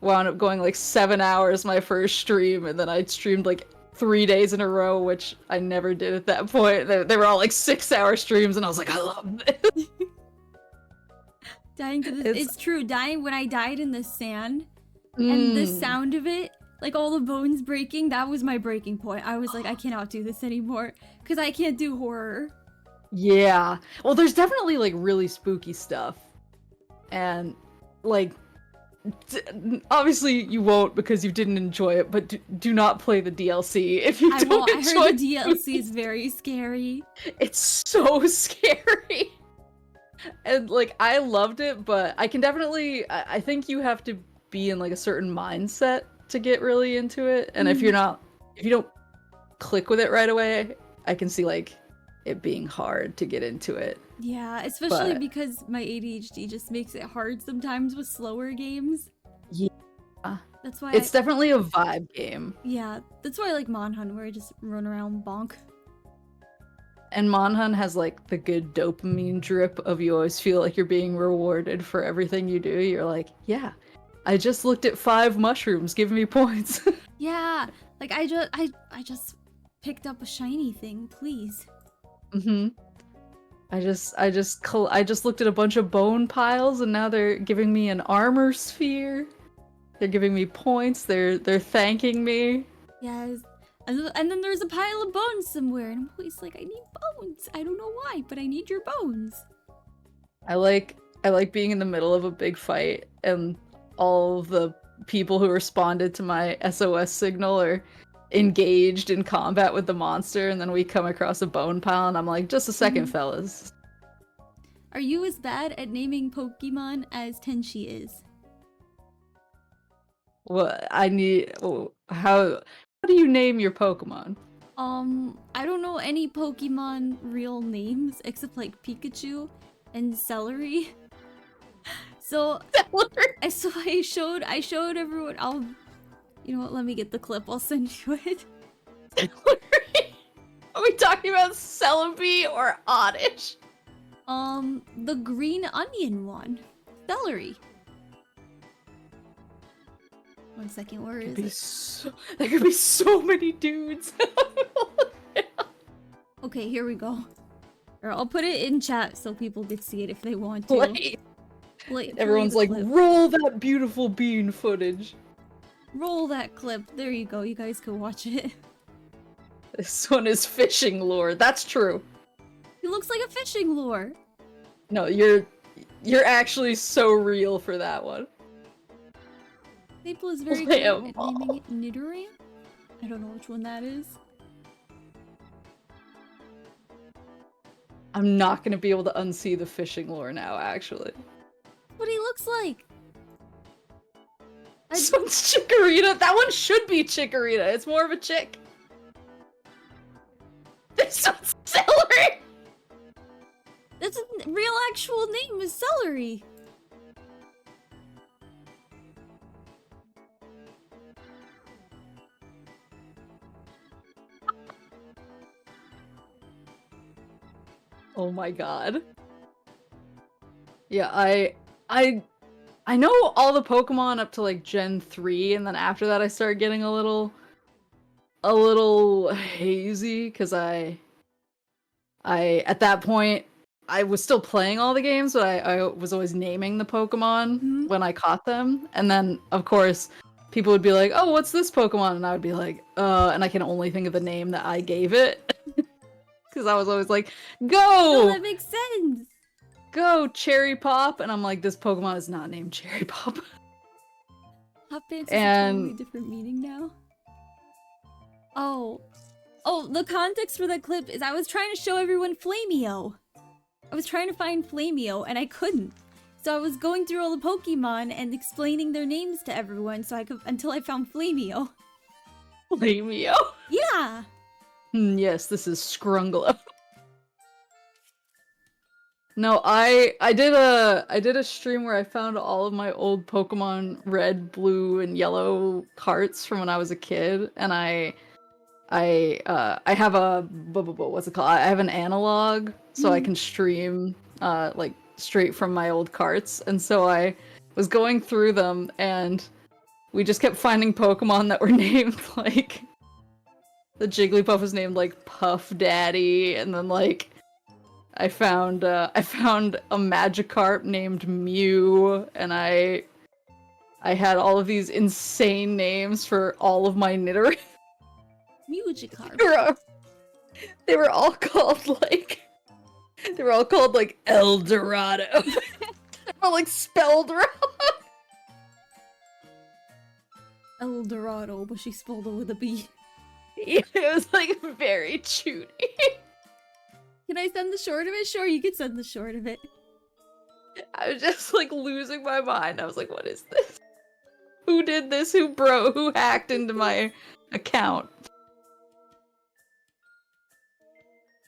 wound up going like 7 hours my first stream, and then I streamed like 3 days in a row, which I never did at that point. They were all like 6-hour streams, and I was like, I love this. Dying to the it's true. Dying when I died in the sand, and the sound of it, like all the bones breaking, that was my breaking point. I was like, I cannot do this anymore because I can't do horror. Yeah. Well, there's definitely like really spooky stuff, and like obviously you won't because you didn't enjoy it, but do not play the DLC if you don't enjoy it. I heard the DLC is very scary. It's so scary. And like I loved it, but I can definitely I think you have to be in like a certain mindset to get really into it. And if you don't click with it right away, I can see like it being hard to get into it. Yeah, especially because my ADHD just makes it hard sometimes with slower games. Yeah. That's why it's definitely a vibe game. Yeah, that's why I like Monhun, where I just run around bonk. And Monhun has like the good dopamine drip of you always feel like you're being rewarded for everything you do. You're like, yeah, I just looked at 5 mushrooms, give me points. Yeah, like I just picked up a shiny thing, please. I just looked at a bunch of bone piles, and now they're giving me an armor sphere. They're giving me points. They're thanking me. Yes. And then there's a pile of bones somewhere, and I'm always like, I need bones. I don't know why, but I need your bones. I like being in the middle of a big fight and all of the people who responded to my SOS signal are engaged in combat with the monster, and then we come across a bone pile and I'm like, just a second, fellas. Are you as bad at naming Pokemon as Tenshi is? What I need how do you name your Pokemon? I don't know any Pokemon real names except like Pikachu and Celery. So I showed everyone. You know what? Let me get the clip. I'll send you it. Are we talking about Celebi or Oddish? The green onion one, Celery. 1 second, where is it? There could be so many dudes. Okay, here we go. Or I'll put it in chat so people can see it if they want to. Everyone's like, clip. roll that beautiful bean footage. Roll that clip. There you go. You guys can watch it. This one is fishing lure. That's true. He looks like a fishing lure. No, you're actually so real for that one. Maple is very good at naming it Nidoran. I don't know which one that is. I'm not gonna be able to unsee the fishing lure now, actually. What he looks like. This one's Chikorita. That one should be Chikorita. It's more of a chick. This one's Celery. That's a real actual name is Celery. Oh my god. Yeah, I know all the Pokemon up to like Gen 3, and then after that I started getting a little hazy because I at that point I was still playing all the games, but I was always naming the Pokemon when I caught them, and then of course people would be like, "Oh, what's this Pokemon?" and I would be like, and I can only think of the name that I gave it. Because I was always like, go! Oh, that makes sense! Go, Cherry Pop! And I'm like, this Pokemon is not named Cherry Pop. Hot Pants is a totally different meaning now. Oh, the context for that clip is I was trying to show everyone Flameo. I was trying to find Flameo, and I couldn't. So I was going through all the Pokemon and explaining their names to everyone until I found Flameo. Flameo? Yeah! Yes, this is Scrungolo. No, I did a stream where I found all of my old Pokemon red, blue, and yellow carts from when I was a kid, and I have a what's it called? I have an analog, so I can stream like straight from my old carts, and so I was going through them, and we just kept finding Pokemon that were named like. The Jigglypuff was named like Puff Daddy, and then like I found a Magikarp named Mew, and I had all of these insane names for all of my Nidoran. Magikarp. They were all called like El Dorado. They were like spelled wrong. El Dorado, but she spelled it with a B. It was like very chooty. Can I send the short of it? Sure, you can send the short of it. I was just like losing my mind. I was like, what is this? Who did this? Who hacked into my account?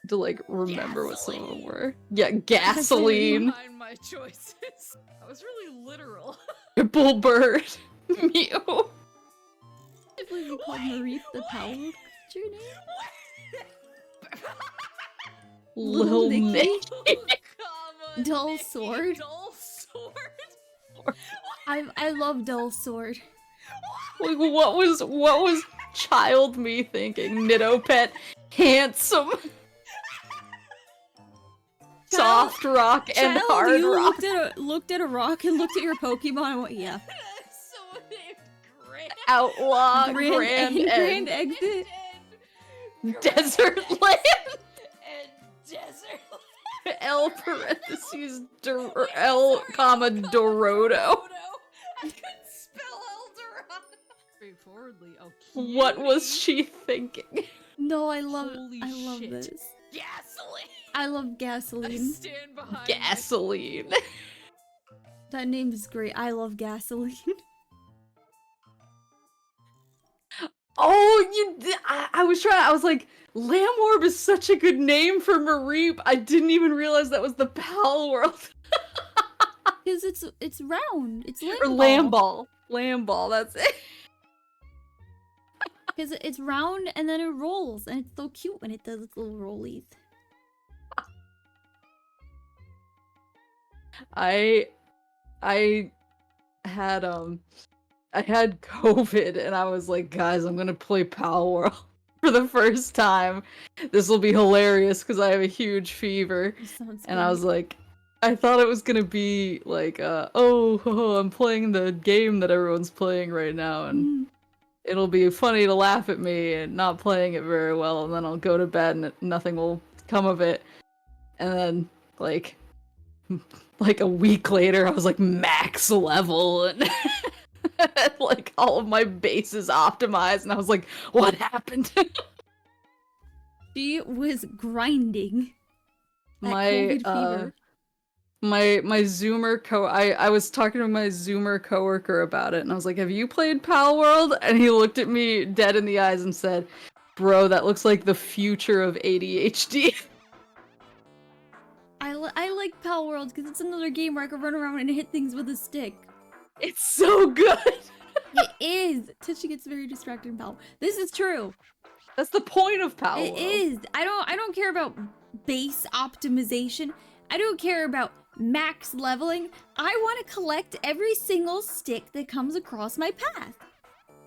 To like remember what some of them were. Yeah, gasoline. Behind my choices. I was really literal. Triple Bird. Mew. I believe you called Maurice the Power. What's your name? Lil Nicky. Dull Sword. Dull Sword. I love Dull Sword. Like, what was child me thinking? Nidoqueen, handsome, soft rock, and hard you rock. looked at a rock and looked at your Pokemon and went, yeah. Someone named Outlaw, Grand Grand Exit. Desert Land. And desert. L parentheses L comma Dorado. I couldn't spell Eldorado. Straightforwardly. Oh, What was cutie. she thinking? No, I love Holy this. shit. Gasoline. I love I gasoline. stand behind Gasoline. That name is great. I love gasoline. Oh, I was trying. I was like, Lamb Orb is such a good name for Mareep. I didn't even realize that was the Pal World. Because it's round. It's lamb Or Lamb Ball. Lamb Ball, that's it. Because it's round and then it rolls, and it's so cute when it does its little rollies. I had COVID and I was like, guys, I'm gonna play Pal World for the first time. This will be hilarious because I have a huge fever. And I was like, I thought it was gonna be like, I'm playing the game that everyone's playing right now, and it'll be funny to laugh at me and not playing it very well, and then I'll go to bed and nothing will come of it. And then, like a week later, I was like max level and like all of my bases optimized, and I was like, what happened? She was grinding. That my COVID fever. my Zoomer I was talking to my Zoomer coworker about it, and I was like, have you played Pal World? And he looked at me dead in the eyes and said, bro, that looks like the future of ADHD. I like Pal World because it's another game where I can run around and hit things with a stick. It's so good. It is. Tenshi gets very distracted in Pal. This is true. That's the point of Pal It World. is. I don't care about base optimization. I don't care about max leveling. I want to collect every single stick that comes across my path.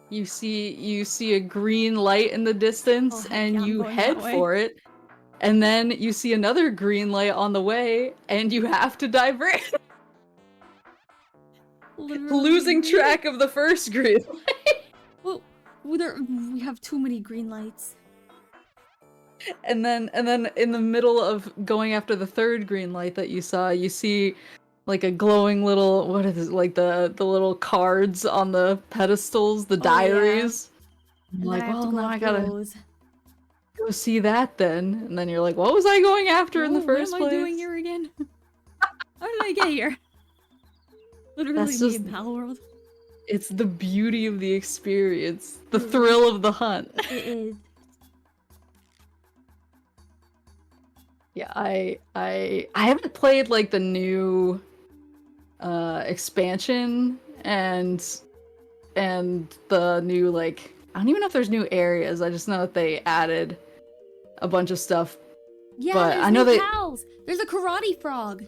You see a green light in the distance, Oh, and yeah, I'm you going head that way. for it. And then you see another green light on the way, and you have to divert. Literally. Losing track of the first green light. Well, we have too many green lights. And then in the middle of going after the third green light that you saw, you see like a glowing little, what is it, like the little cards on the pedestals, the diaries. And I'm like, then I have to well, go now I after gotta those. go see that then. And then you're like, what was I going after in the first What am I place? doing here again? How did I get here? Literally That's me just- in Pal World. It's the beauty of the experience, the Really? thrill of the hunt. It is. Yeah, I haven't played like the new expansion and the new, like, I don't even know if there's new areas. I just know that they added a bunch of stuff. Yeah, But there's I know new they- pals. There's a karate frog.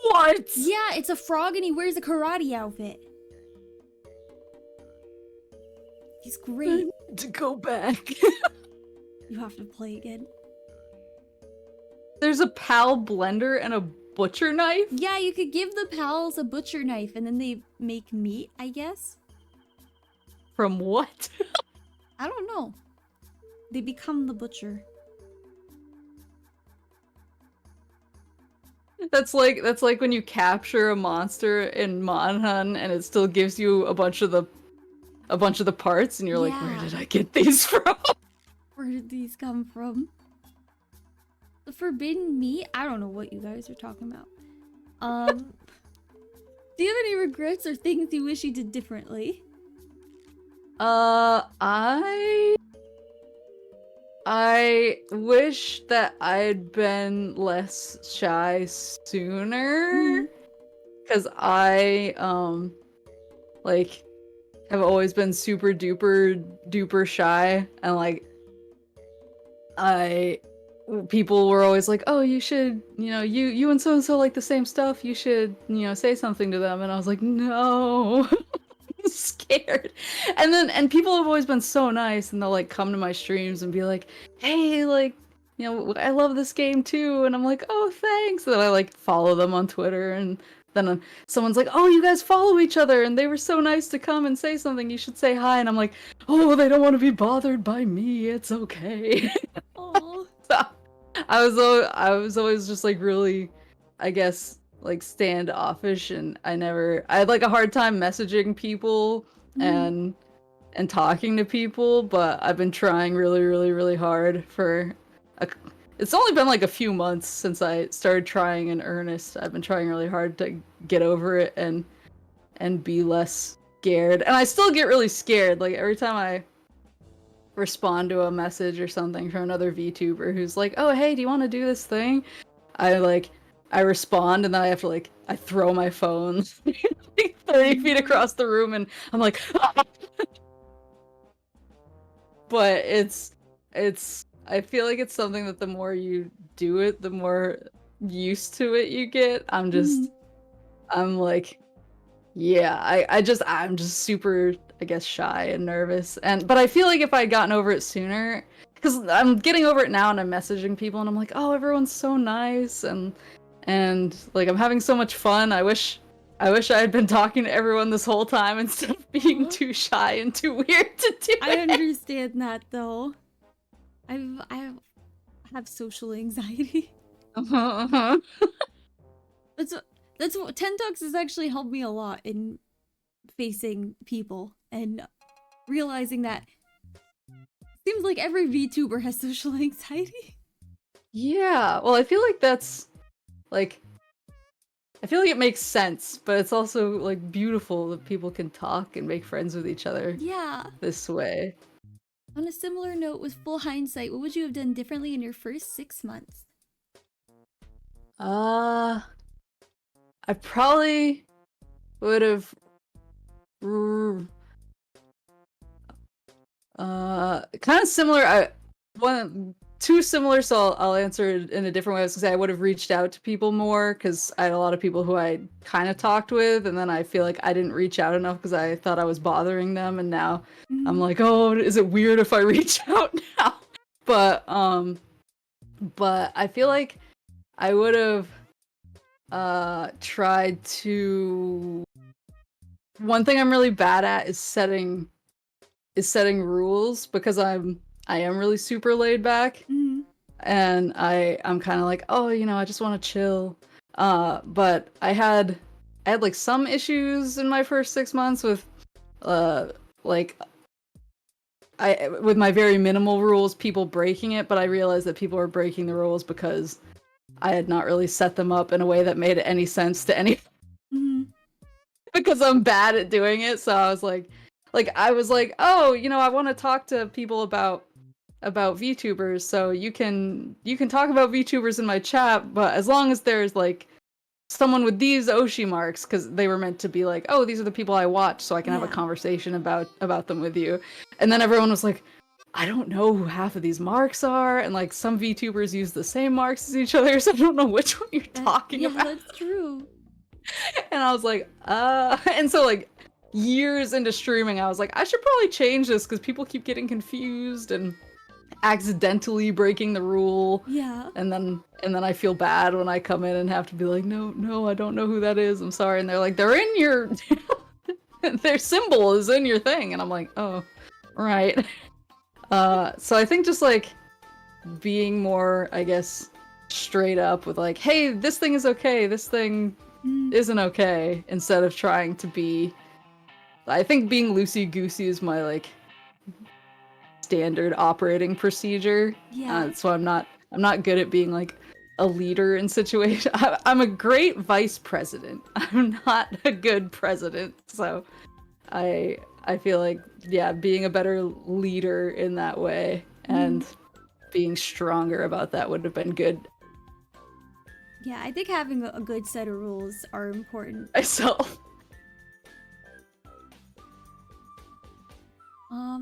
What? Yeah, it's a frog and he wears a karate outfit. He's great. To go back. You have to play again. There's a PAL blender and a butcher knife? Yeah, you could give the pals a butcher knife and then they make meat, I guess. From what? I don't know. They become the butcher. That's like when you capture a monster in Monhun and it still gives you a bunch of the parts, and you're like, where Yeah. did I get these from? Where did these come from? The forbidden meat? I don't know what you guys are talking about. Do you have any regrets or things you wish you did differently? I wish that I'd been less shy sooner. Cause I like have always been super duper shy, and like people were always like, oh, you should, you and so like the same stuff, you should, say something to them. And I was like, no. I'm scared. And people have always been so nice, and they'll like come to my streams and be like, hey, like, I love this game too. And I'm like, oh, thanks. And then I like follow them on Twitter and then someone's like, "Oh, you guys follow each other, and they were so nice to come and say something. You should say hi." And I'm like, "Oh, they don't want to be bothered by me. It's okay." Oh. So, I was always just like really, I guess, like standoffish, and I had like a hard time messaging people and talking to people, but I've been trying really, really, really hard for it's only been like a few months since I started trying in earnest. I've been trying really hard to get over it and be less scared. And I still get really scared. Like every time I respond to a message or something from another VTuber who's like, "Oh, hey, do you want to do this thing?" I respond, and then I have to like I throw my phone like 30 feet across the room, and I'm like, "Ah!" But I feel like it's something that the more you do it, the more used to it you get. I'm like, yeah, I'm just super, I guess, shy and nervous. But I feel like if I'd gotten over it sooner, because I'm getting over it now and I'm messaging people and I'm like, "Oh, everyone's so nice," and like I'm having so much fun. I wish I had been talking to everyone this whole time instead of being too shy and too weird to do I it. understand that though. I have social anxiety. That's what Tentox has actually helped me a lot in facing people and realizing that seems like every VTuber has social anxiety. Yeah, well, I feel like that's like I feel like it makes sense, but it's also like beautiful that people can talk and make friends with each other Yeah. this way. On a similar note, with full hindsight, what would you have done differently in your first 6 months? I probably would have kind of similar. Two similar, so I'll answer it in a different way. I was gonna say I would have reached out to people more because I had a lot of people who I kind of talked with, and then I feel like I didn't reach out enough because I thought I was bothering them, and now I'm like, "Oh, is it weird if I reach out now?" But I feel like I would have tried to. One thing I'm really bad at is setting rules because I am really super laid back. And I'm kind of like, "Oh, I just want to chill." But I had like some issues in my first 6 months with like with my very minimal rules, people breaking it, but I realized that people were breaking the rules because I had not really set them up in a way that made any sense to any because I'm bad at doing it. So I was like, "Oh, I want to talk to people about VTubers, so you can talk about VTubers in my chat, but as long as there's like someone with these Oshi marks," because they were meant to be like, "Oh, these are the people I watch, so I can have a conversation about them with you." And then everyone was like, "I don't know who half of these marks are," and like some VTubers use the same marks as each other, so I don't know which one you're talking about. Yeah, that's true. And I was like, and so like years into streaming, I was like, I should probably change this because people keep getting confused and accidentally breaking the rule. Yeah. And then I feel bad when I come in and have to be like, no, I don't know who that is. I'm sorry. And they're like, they're in your their symbol is in your thing. And I'm like, oh, right. So I think just like being more, I guess, straight up with like, hey, this thing is okay, this thing isn't okay, instead of trying to be. I think being loosey-goosey is my like standard operating procedure. Yeah. So I'm not good at being like a leader in situations. I'm a great vice president. I'm not a good president. So I feel like, yeah, being a better leader in that way and being stronger about that would have been good. Yeah, I think having a good set of rules are important. Myself.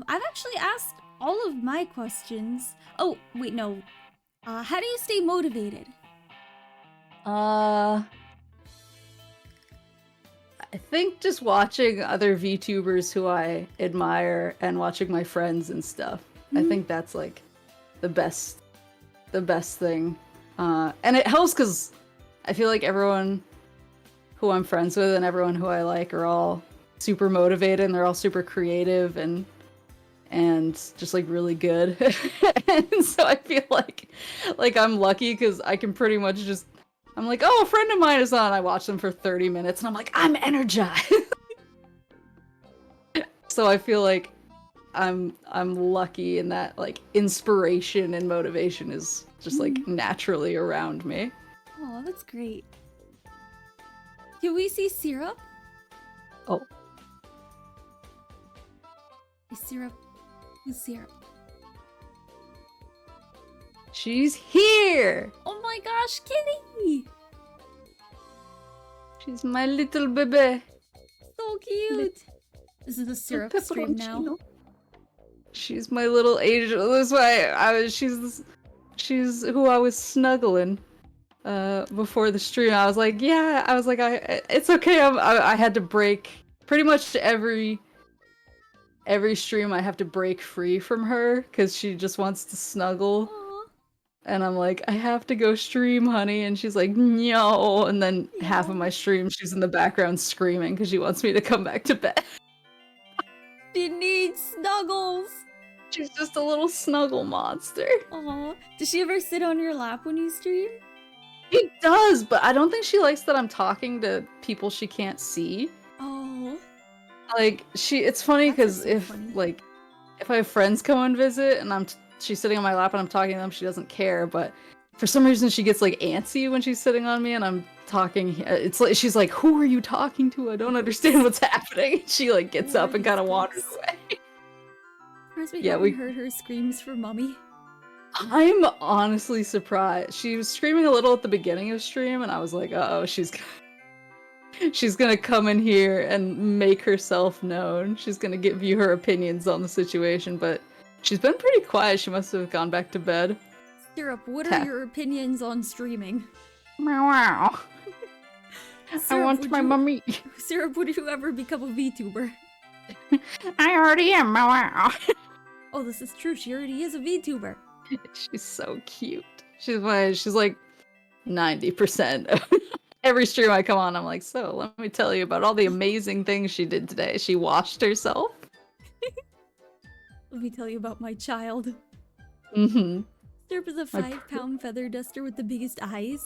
I've actually asked all of my questions. Oh, wait, no. How do you stay motivated? I think just watching other VTubers who I admire and watching my friends and stuff. I think that's like the best thing. And it helps because I feel like everyone who I'm friends with and everyone who I like are all super motivated and they're all super creative and just like really good. And so I feel like I'm lucky because I can pretty much just I'm like, oh, a friend of mine is on. I watch them for 30 minutes and I'm like, I'm energized. So I feel like I'm lucky in that like inspiration and motivation is just like naturally around me. Oh, that's great. Can we see Syrup? Oh. Is Syrup? Who's Syrup? She's here! Oh my gosh, kitty! She's my little baby. So cute! This is the Syrup stream now. She's my little angel. That's why she's who I was snuggling before the stream. I was like, yeah, it's okay. I had to break pretty much every stream. I have to break free from her because she just wants to snuggle. Aww. And I'm like, I have to go stream, honey. And she's like, no. And then half of my stream, she's in the background screaming because she wants me to come back to bed. She needs snuggles! She's just a little snuggle monster. Aw. Does she ever sit on your lap when you stream? She does, but I don't think she likes that I'm talking to people she can't see. Oh. Like, it's funny because if I have friends come and visit and she's sitting on my lap and I'm talking to them, she doesn't care, but for some reason she gets like antsy when she's sitting on me and I'm talking. It's like she's like, who are you talking to? I don't understand what's happening. She like gets up and kind of wanders away. Yeah, we heard her screams for mommy. I'm honestly surprised. She was screaming a little at the beginning of stream and I was like, uh-oh, she's gonna come in here and make herself known. She's gonna give you her opinions on the situation, but she's been pretty quiet. She must have gone back to bed. Syrup, what are your opinions on streaming? Meow. I want my mommy. Syrup, would you ever become a VTuber? I already am. Meow. Oh, this is true. She already is a VTuber. She's so cute. She's like 90%. Every stream I come on, I'm like, so let me tell you about all the amazing things she did today. She washed herself. Let me tell you about my child. Mm-hmm. Syrup is a 5-pound feather duster with the biggest eyes.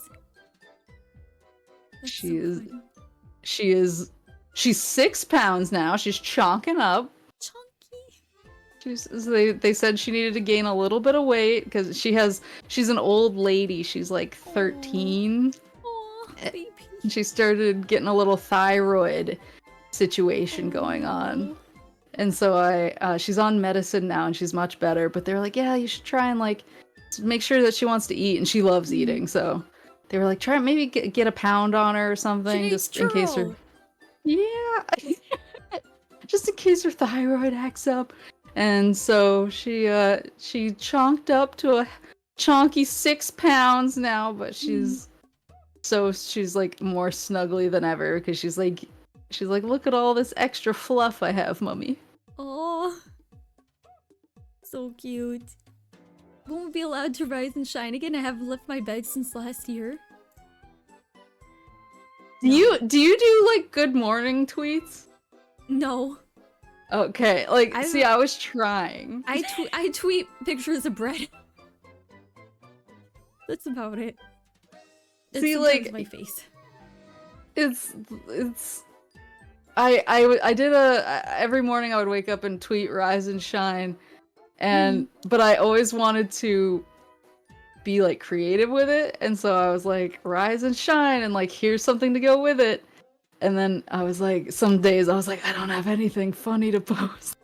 That's She's 6 pounds now. She's chonking up. They said she needed to gain a little bit of weight because she's an old lady. She's like 13. Aww, baby. And she started getting a little thyroid situation going on. And so she's on medicine now and she's much better. But they're like, yeah, you should try and like make sure that she wants to eat, and she loves eating. So they were like, try maybe get a pound on her or something, just in case her just in case her thyroid acts up. And so she chonked up to a chonky 6 pounds now, but she's like more snuggly than ever because she's like, look at all this extra fluff I have, mummy. Oh, so cute. Won't be allowed to rise and shine again. I haven't left my bed since last year. Do you do like good morning tweets? No. Okay, like I was trying. I tweet pictures of bread. That's about it. See, like my face. I did every morning I would wake up and tweet rise and shine, and but I always wanted to be like creative with it, and so I was like rise and shine and like here's something to go with it. And then I was like, some days I was like, I don't have anything funny to post.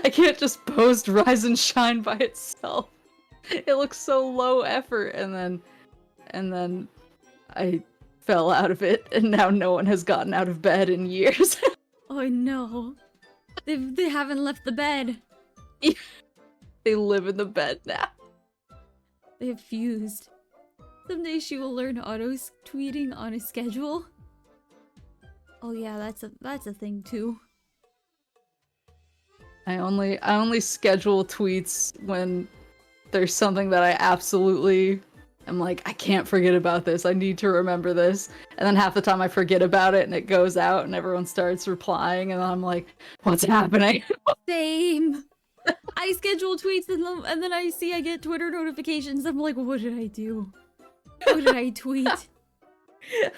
I can't just post rise and shine by itself. It looks so low effort. And then I fell out of it, and now no one has gotten out of bed in years. Oh no. They haven't left the bed. They live in the bed now. They have fused. Someday she will learn auto-tweeting on a schedule. Oh yeah, that's a thing too. I only schedule tweets when there's something that I absolutely I'm like, I can't forget about this. I need to remember this. And then half the time I forget about it and it goes out and everyone starts replying and I'm like, what's happening? Same. I schedule tweets and then I see I get Twitter notifications. I'm like, what did I do? What did I tweet?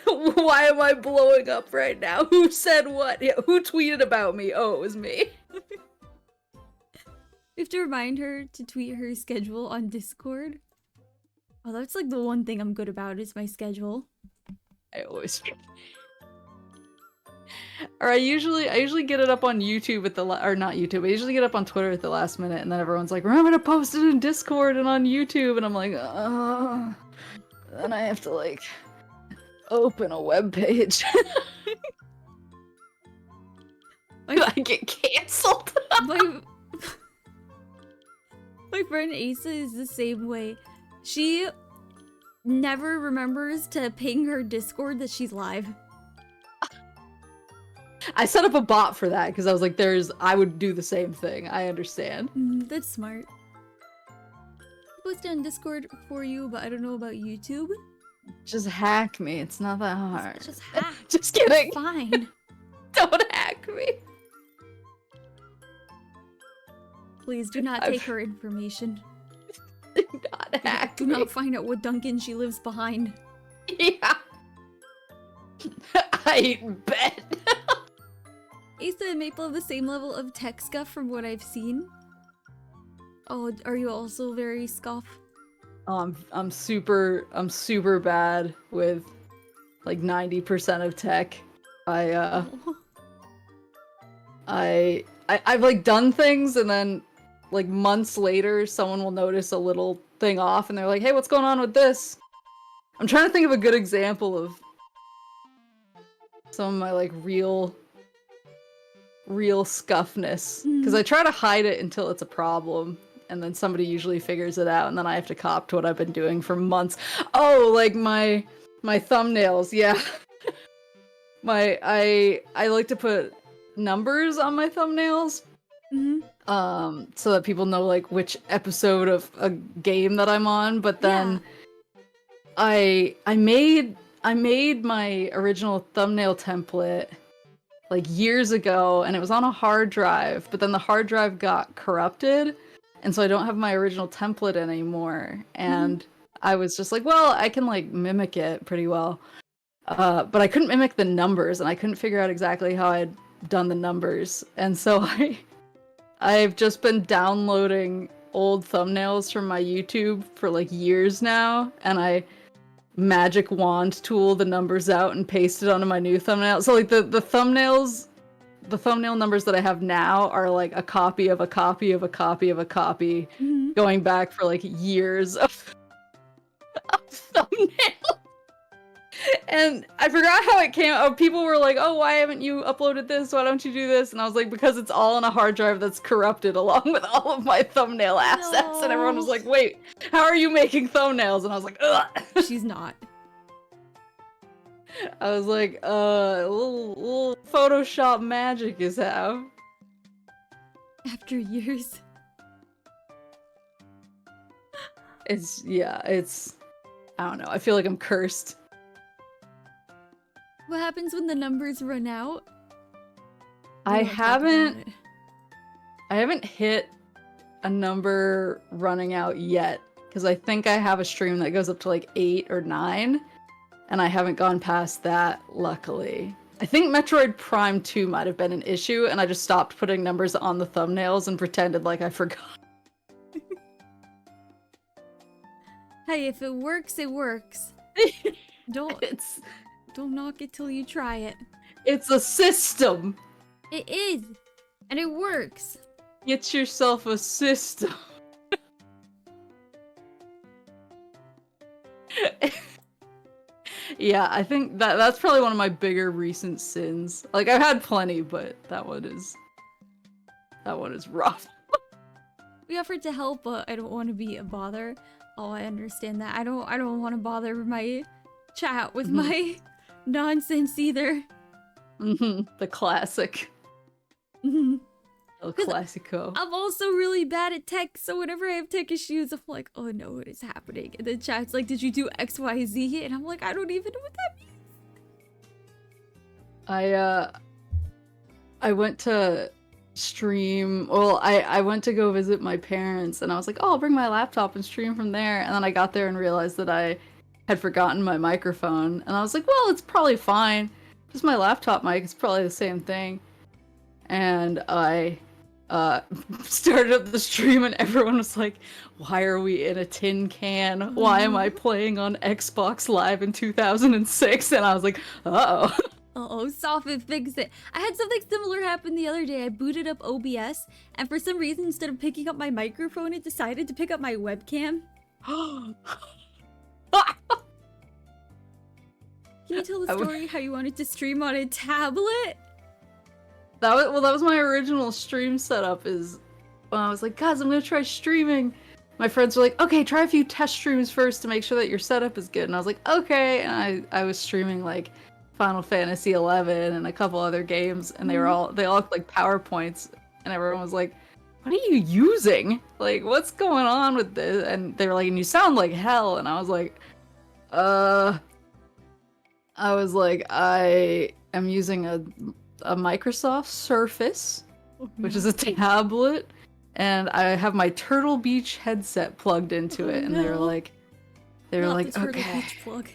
Why am I blowing up right now? Who said what? Yeah, who tweeted about me? Oh, it was me. We have to remind her to tweet her schedule on Discord. Oh, that's like the one thing I'm good about is my schedule. I always or I usually get it up on YouTube at the or not YouTube. I usually get it up on Twitter at the last minute, and then everyone's like, "Remember to post it in Discord and on YouTube," and I'm like, then I have to like open a web page. I get canceled. my friend Asa is the same way. She never remembers to ping her Discord that she's live. I set up a bot for that because I was like, I would do the same thing. I understand. That's smart. I posted on Discord for you, but I don't know about YouTube. Just hack me. It's not that hard. Just hack. Just kidding. Fine. Don't hack me. Please do not take her information. Do not hack Do me. not find out what Duncan she lives behind. Yeah. I bet. Asa and Maple have the same level of tech scuff from what I've seen. Oh, are you also very scuff? I'm super bad with like 90% of tech. I've like done things and then like months later someone will notice a little thing off and they're like, "Hey, what's going on with this?" I'm trying to think of a good example of some of my like real scuffness because I try to hide it until it's a problem. And then somebody usually figures it out, and then I have to cop to what I've been doing for months. Oh, like my thumbnails, yeah. I like to put numbers on my thumbnails, so that people know like which episode of a game that I'm on. But then I made my original thumbnail template like years ago, and it was on a hard drive. But then the hard drive got corrupted. And so I don't have my original template anymore. And I was just like, well, I can like mimic it pretty well. But I couldn't mimic the numbers and I couldn't figure out exactly how I'd done the numbers. And so I've just been downloading old thumbnails from my YouTube for like years now. And I magic wand tool the numbers out and paste it onto my new thumbnail. So like the thumbnails, the thumbnail numbers that I have now are like a copy of a copy of a copy of a copy, going back for like years of thumbnail. And I forgot how it came out. People were like, "Oh, why haven't you uploaded this? Why don't you do this?" And I was like, because it's all on a hard drive that's corrupted along with all of my thumbnail assets. No. And everyone was like, "Wait, how are you making thumbnails?" And I was like, ugh. She's not. I was like, little Photoshop magic is how. After years. It's, I don't know. I feel like I'm cursed. What happens when the numbers run out? I We don't talk about haven't hit a number running out yet, because I think I have a stream that goes up to like 8 or 9, and I haven't gone past that, luckily. I think Metroid Prime 2 might have been an issue, and I just stopped putting numbers on the thumbnails and pretended like I forgot. Hey, if it works, it works. Don't knock it till you try it. It's a system. It is, and it works. Get yourself a system. Yeah, I think that's probably one of my bigger recent sins. Like, I've had plenty, but that one is rough. We offered to help, but I don't want to be a bother. Oh, I understand that. I don't want to bother my chat with my nonsense either. The classic. El Clasico. I'm also really bad at tech, so whenever I have tech issues, I'm like, oh no, what is happening? And then chat's like, did you do XYZ? And I'm like, I don't even know what that means. I went to stream. Well, I went to go visit my parents, and I was like, oh, I'll bring my laptop and stream from there. And then I got there and realized that I had forgotten my microphone, and I was like, well, it's probably fine. Just my laptop mic. It's probably the same thing. And I started up the stream, and everyone was like, why are we in a tin can? Why am I playing on Xbox Live in 2006? And I was like, uh-oh. Uh-oh, Soffit fixed it. I had something similar happen the other day. I booted up OBS, and for some reason, instead of picking up my microphone, it decided to pick up my webcam. Can you tell the story how you wanted to stream on a tablet? That was my original stream setup. Is when I was like, guys, I'm gonna try streaming. My friends were like, okay, try a few test streams first to make sure that your setup is good. And I was like, okay. And I was streaming like Final Fantasy 11 and a couple other games, and they all looked like PowerPoints, and everyone was like, what are you using? Like, what's going on with this? And they were like, and you sound like hell. And I was like, I am using a Microsoft Surface, which is a tablet, and I have my Turtle Beach headset plugged into it. And they were like, okay. Beach plug.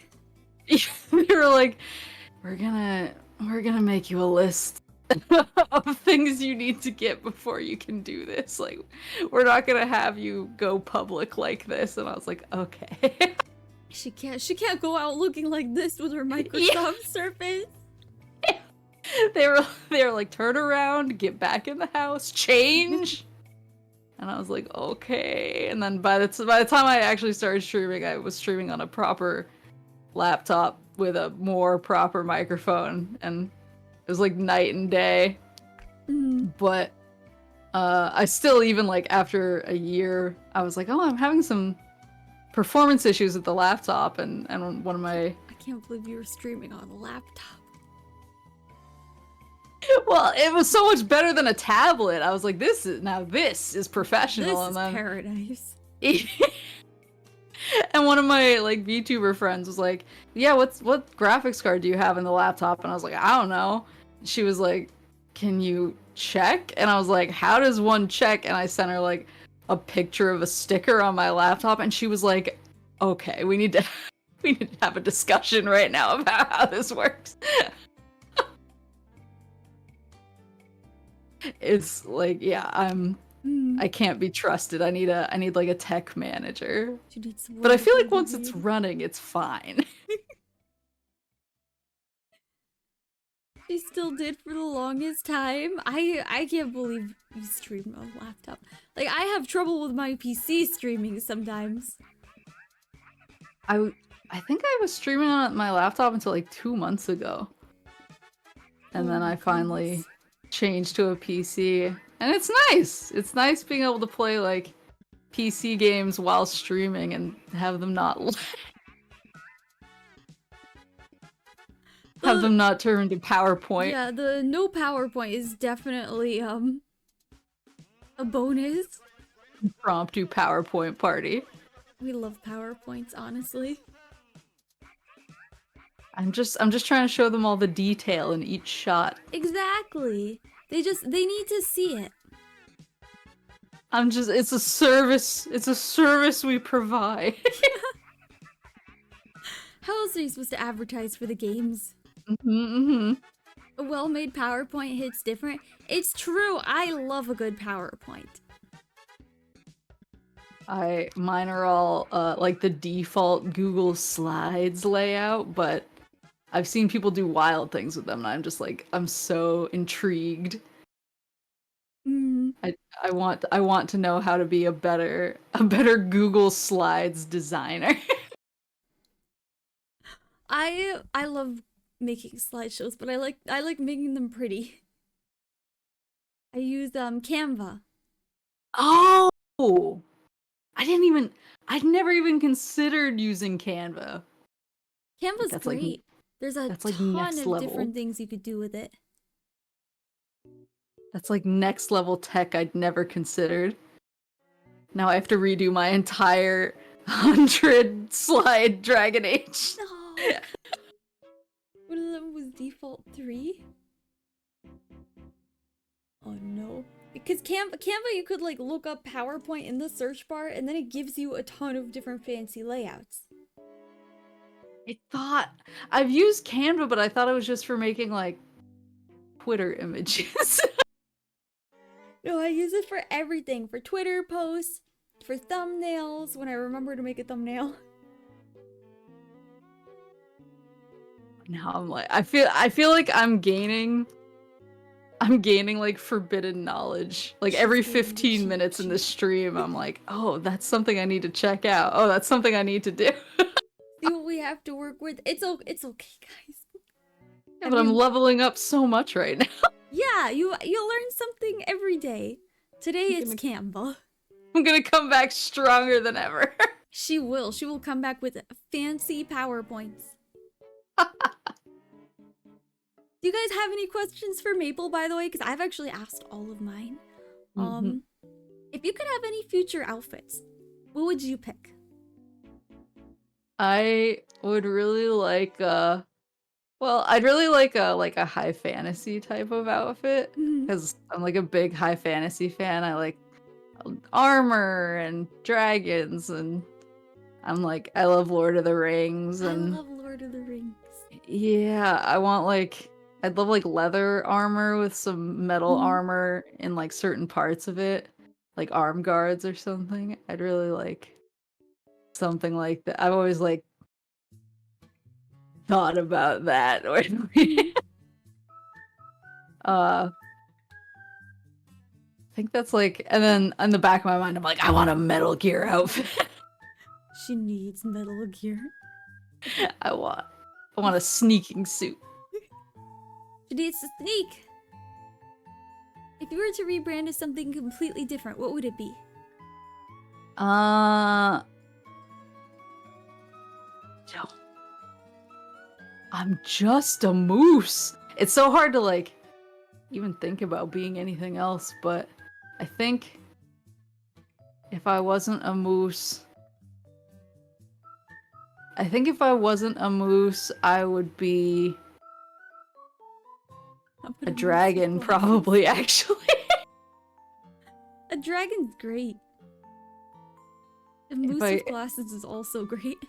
They were like, we're gonna make you a list of things you need to get before you can do this. Like, we're not gonna have you go public like this. And I was like, okay. She can't go out looking like this with her Microsoft Surface. They were like, turn around, get back in the house, change. And I was like, okay. And then by the time I actually started streaming, I was streaming on a proper laptop with a more proper microphone, and it was like night and day. But I still, even like after a year, I was like, oh, I'm having some performance issues with the laptop, and one of my... I can't believe you were streaming on a laptop. Well, it was so much better than a tablet. I was like, this is professional. This is paradise. And one of my like VTuber friends was like, yeah, what graphics card do you have in the laptop? And I was like, I don't know. She was like, can you check? And I was like, how does one check? And I sent her like a picture of a sticker on my laptop, and she was like, okay, we need to have a discussion right now about how this works. It's like, yeah, I can't be trusted. I need like a tech manager. But I feel like once it's running, it's fine. She still did for the longest time. I can't believe you stream on a laptop. Like, I have trouble with my PC streaming sometimes. I think I was streaming on my laptop until like 2 months ago. And then I finally changed to a PC. And it's nice. It's nice being able to play like PC games while streaming and have them not have them not turn into PowerPoint. Yeah, the no PowerPoint is definitely a bonus. Impromptu PowerPoint party. We love PowerPoints, honestly. I'm just trying to show them all the detail in each shot. Exactly. They need to see it. It's a service. It's a service we provide. How else are you supposed to advertise for the games? A well-made PowerPoint hits different. It's true. I love a good PowerPoint. Mine are all like the default Google Slides layout, but I've seen people do wild things with them, and I'm just like, I'm so intrigued. I want to know how to be a better Google Slides designer. I love making slideshows, but I like making them pretty. I use Canva. Oh, I'd never even considered using Canva. Canva's great. Like, There's a ton of different things you could do with it. That's like next level tech I'd never considered. Now I have to redo my entire 100 slide Dragon Age. No. One of them was default 3. Oh no. Because Canva, you could like look up PowerPoint in the search bar and then it gives you a ton of different fancy layouts. I've used Canva, but I thought it was just for making like Twitter images. No, I use it for everything. For Twitter posts, for thumbnails, when I remember to make a thumbnail. Now I'm like, I feel like I'm gaining like forbidden knowledge. Like every 15 minutes in the stream, I'm like, oh, that's something I need to check out. Oh, that's something I need to do. See what we have to work with. It's okay, guys. Yeah, but I'm leveling up so much right now. Yeah, you learn something every day. Today it's Canva. I'm gonna come back stronger than ever. She will. She will come back with fancy PowerPoints. Do you guys have any questions for Maple, by the way? Because I've actually asked all of mine. If you could have any future outfits, what would you pick? I would really like I'd really like a high fantasy type of outfit because I'm like a big high fantasy fan. I like armor and dragons, and I love Lord of the Rings. And I love Lord of the Rings. Yeah, I'd love like leather armor with some metal armor in like certain parts of it, like arm guards or something. I'd really like something like that. I've always like thought about that. I think that's like, and then in the back of my mind, I'm like, I want a Metal Gear outfit. She needs Metal Gear. I want a sneaking suit. She needs to sneak. If you were to rebrand as something completely different, what would it be? I'm just a moose. It's so hard to like even think about being anything else, but I think if I wasn't a moose, I would be a dragon, probably, actually. A dragon's great. A moose with glasses is also great.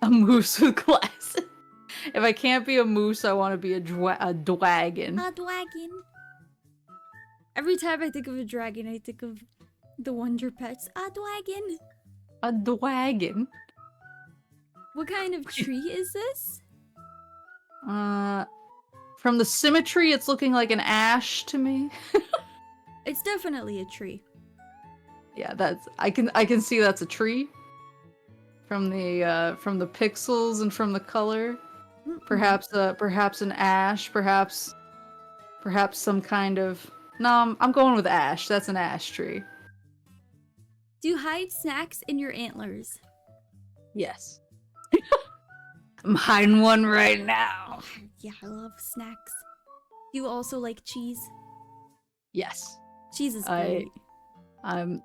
A moose with glasses. If I can't be a moose, I want to be a dwagon. A dwagon. Every time I think of a dragon, I think of the Wonder Pets. A dwagon. A dwagon. What kind of tree is this? From the symmetry, it's looking like an ash to me. It's definitely a tree. Yeah, I can see that's a tree. From the pixels and from the color. Perhaps an ash, perhaps some kind of... No, I'm going with ash. That's an ash tree. Do you hide snacks in your antlers? Yes. I'm hiding one right now. Yeah, I love snacks. Do you also like cheese? Yes. Cheese is great. I'm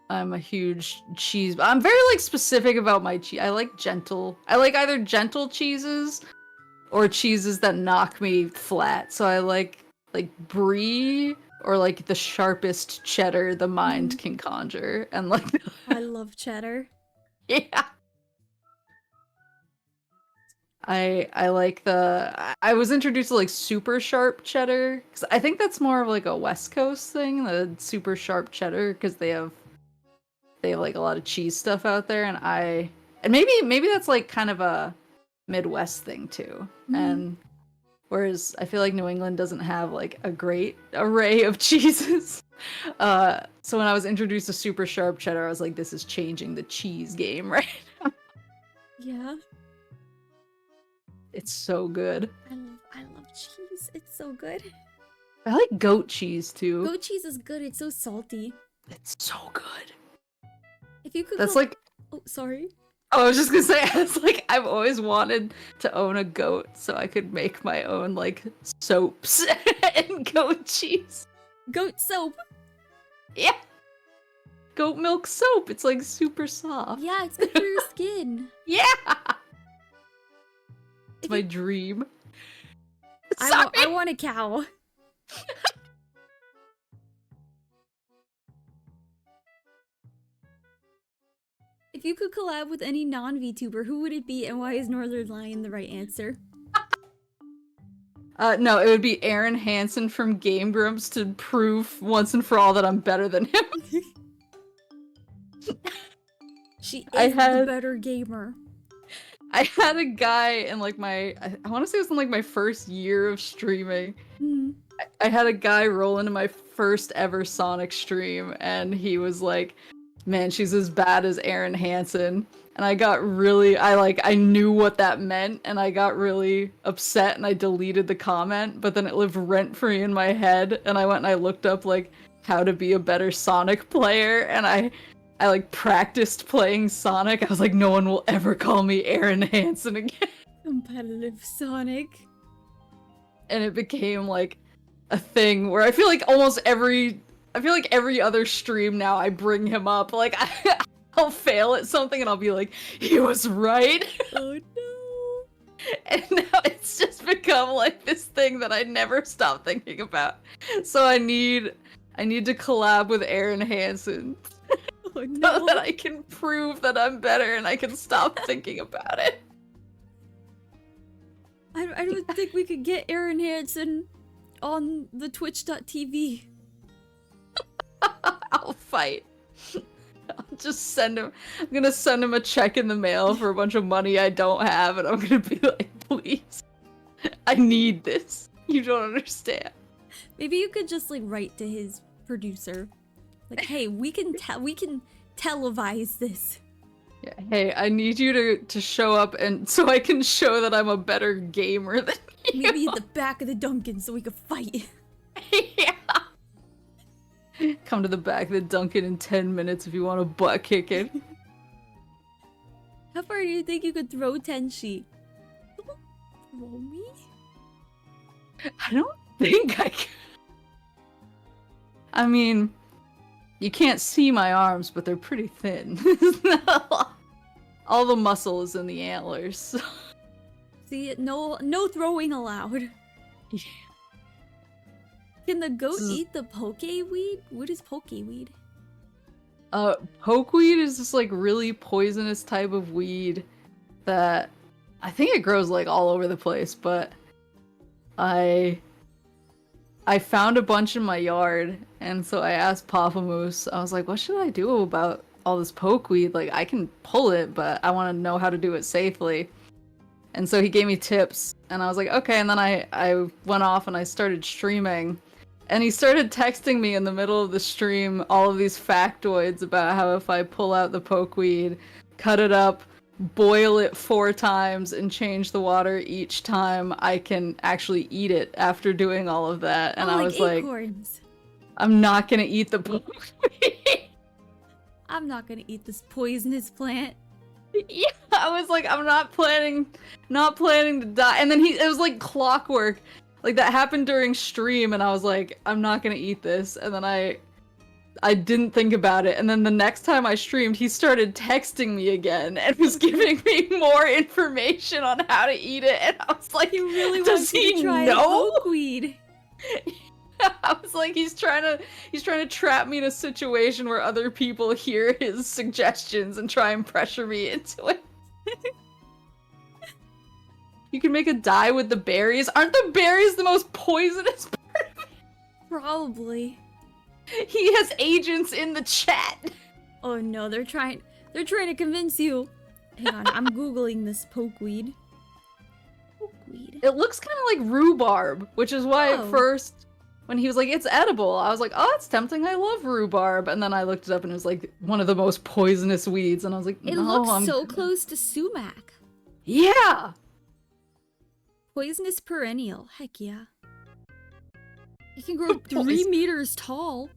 a huge cheese. I'm very like specific about my cheese. I like either gentle cheeses or cheeses that knock me flat. So I like brie or like the sharpest cheddar the mind can conjure. And like I love cheddar. Yeah. I like I was introduced to like super sharp cheddar because I think that's more of like a West Coast thing, the super sharp cheddar, because they have like a lot of cheese stuff out there, and maybe that's like kind of a Midwest thing too. And whereas I feel like New England doesn't have like a great array of cheeses. So when I was introduced to super sharp cheddar, I was like, this is changing the cheese game right now. Yeah. It's so good. I love cheese. It's so good. I like goat cheese too. Goat cheese is good. It's so salty. It's so good. If you could Oh, sorry. Oh, I was just gonna say, I've always wanted to own a goat so I could make my own like soaps and goat cheese. Goat soap. Yeah. Goat milk soap. It's like super soft. Yeah, it's good for your skin. Yeah. It's If my you- dream. I want a cow. If you could collab with any non-VTuber, who would it be and why is Northern Lion the right answer? No, it would be Aaron Hansen from Game Grumps to prove once and for all that I'm better than him. She I is the had- better gamer. I had a guy in like I want to say it was in like my first year of streaming. I had a guy roll into my first ever Sonic stream and he was like, man, she's as bad as Aaron Hansen. And I got really, I knew what that meant and I got really upset and I deleted the comment, but then it lived rent-free in my head and I went and I looked up like how to be a better Sonic player and I like practiced playing Sonic. I was like, no one will ever call me Aaron Hansen again. Competitive Sonic. And it became like a thing where I feel like every other stream now I bring him up. Like I'll fail at something and I'll be like, he was right. Oh no. And now it's just become like this thing that I never stop thinking about. So I need to collab with Aaron Hansen. Oh So no. that I can prove that I'm better and I can stop thinking about it. I don't think we could get Aaron Hansen on the Twitch.tv. I'll fight. I'll just send him. I'm gonna send him a check in the mail for a bunch of money I don't have, and I'm gonna be like, please, I need this. You don't understand. Maybe you could just like write to his producer, like, "Hey, we can televise this." Yeah, hey, I need you to show up, and so I can show that I'm a better gamer than you. Maybe at the back of the Dunkin' so we could fight. Yeah. Come to the back of the Dunkin' in 10 minutes if you want a butt kicking. How far do you think you could throw Tenshi? Throw me? I don't think I can. I mean, you can't see my arms, but they're pretty thin. All the muscle is in the antlers. See, no throwing allowed. Yeah. Can the goat eat the pokeweed? What is pokeweed? Pokeweed is this like really poisonous type of weed that I think it grows like all over the place, but I found a bunch in my yard, and so I asked Papa Moose, I was like, what should I do about all this pokeweed? Like, I can pull it, but I want to know how to do it safely. And so he gave me tips, and I was like, okay, and then I went off and I started streaming. And he started texting me in the middle of the stream all of these factoids about how if I pull out the pokeweed, cut it up, boil it 4 times, and change the water each time, I can actually eat it after doing all of that. And I was acorns. like, I'm not gonna eat the pokeweed. I'm not gonna eat this poisonous plant. Yeah, I was like, I'm not planning to die. And then it was like clockwork. Like, that happened during stream, and I was like, I'm not gonna eat this. And then I didn't think about it. And then the next time I streamed, he started texting me again and was giving me more information on how to eat it. And I was like, He really does wants you he to try know? pokeweed. I was like, he's trying to trap me in a situation where other people hear his suggestions and try and pressure me into it. You can make a dye with the berries. Aren't the berries the most poisonous part of it? Probably. He has agents in the chat. Oh no, they're trying to convince you. Hang on, I'm googling this pokeweed. Pokeweed. It looks kind of like rhubarb, which is why Oh. at first, when he was like, it's edible, I was like, oh, it's tempting, I love rhubarb. And then I looked it up and it was like one of the most poisonous weeds. And I was like, It no, looks I'm so good." close to sumac. Yeah! Poisonous perennial. Heck yeah. It can grow 3 Poison- meters tall.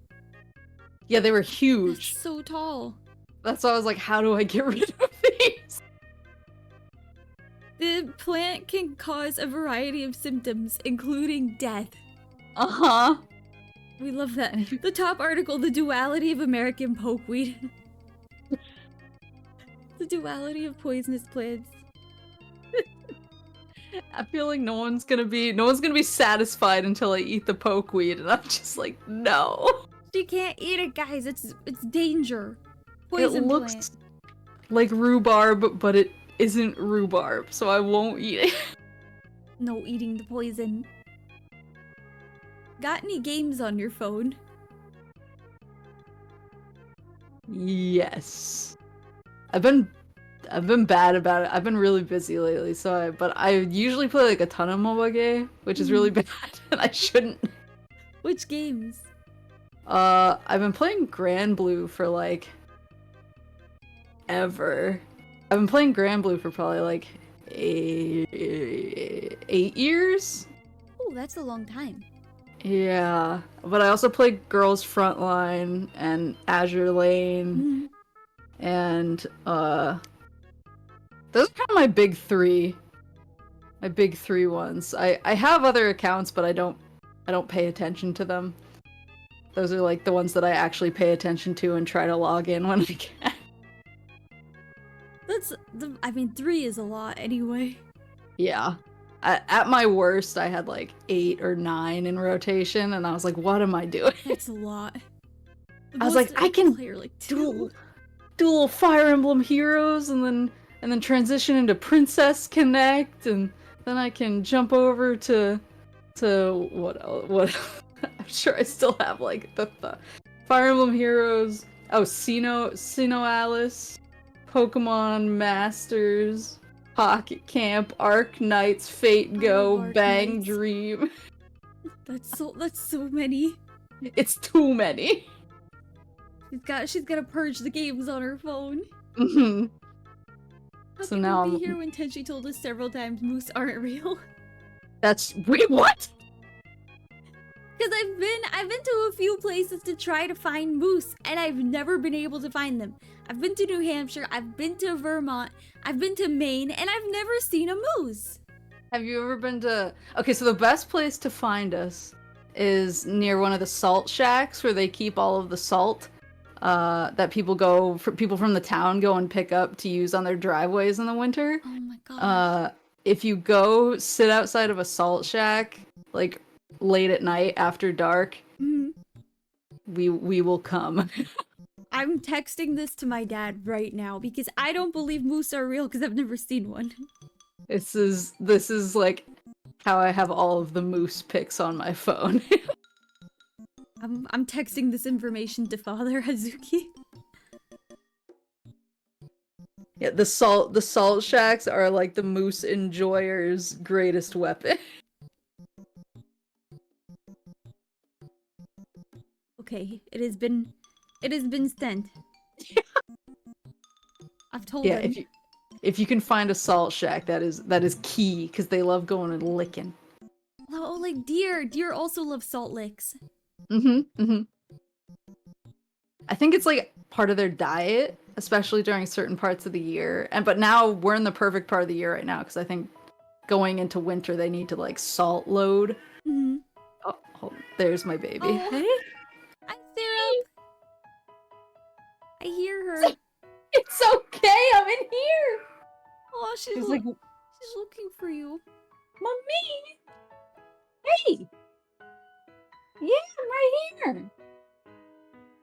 Yeah, they were That's huge. so tall. That's why I was like, how do I get rid of these? The plant can cause a variety of symptoms, including death. Uh-huh. We love that. The top article, the duality of American pokeweed. The duality of poisonous plants. I feel like no one's gonna be satisfied until I eat the pokeweed, and I'm just like, no. You can't eat it, guys. It's danger. Poison It looks plant. like rhubarb, but it isn't rhubarb, so I won't eat it. No eating the poison. Got any games on your phone? Yes. I've been bad about it. I've been really busy lately, but I usually play like a ton of mobile game, which is really bad, and I shouldn't. Which games? I've been playing Grand Blue for like ever. I've been playing Grand Blue for probably like 8 years. Oh, that's a long time. Yeah, but I also play Girls Frontline and Azure Lane, and those are kind of my big three. My big three ones. I have other accounts, but I don't pay attention to them. Those are like the ones that I actually pay attention to and try to log in when I can. I mean, 3 is a lot anyway. Yeah. At my worst, I had like 8 or 9 in rotation, and I was like, what am I doing? That's a lot. I was like, I can like do little Fire Emblem Heroes, and then transition into Princess Connect, and then I can jump over to what I'm sure I still have like the Fire Emblem Heroes. Oh, Sino Alice, Pokemon Masters, Pocket Camp, Arc Knights, Fate Go, Arc Bang Knights. Dream. That's so many. It's too many. She's gotta purge the games on her phone. Mm-hmm. How So can now we be I'm- here when Tenshi told us several times moose aren't real? Wait, what? Because I've been to a few places to try to find moose, and I've never been able to find them. I've been to New Hampshire, I've been to Vermont, I've been to Maine, and I've never seen a moose. Have you ever been to... Okay, so the best place to find us is near one of the salt shacks where they keep all of the salt that people from the town go and pick up to use on their driveways in the winter. Oh my god. If you go sit outside of a salt shack, like late at night after dark, we will come. I'm texting this to my dad right now because I don't believe moose are real because I've never seen one. This is like how I have all of the moose pics on my phone. I'm texting this information to Father Hazuki. Yeah, the salt shacks are like the moose enjoyer's greatest weapon. Okay, it has been sent. I've told Yeah, him. if you can find a salt shack, that is key because they love going and licking. Oh, like deer. Deer also love salt licks. Mm-hmm. I think it's like part of their diet, especially during certain parts of the year. But now we're in the perfect part of the year right now because I think going into winter they need to like salt load. Mm-hmm. Oh, there's my baby. Oh. Hey, Hi, Syrup. I hear her. it's okay. I'm in here. Oh, she's like, looking for you. Mommy. Hey. Yeah, I'm right here.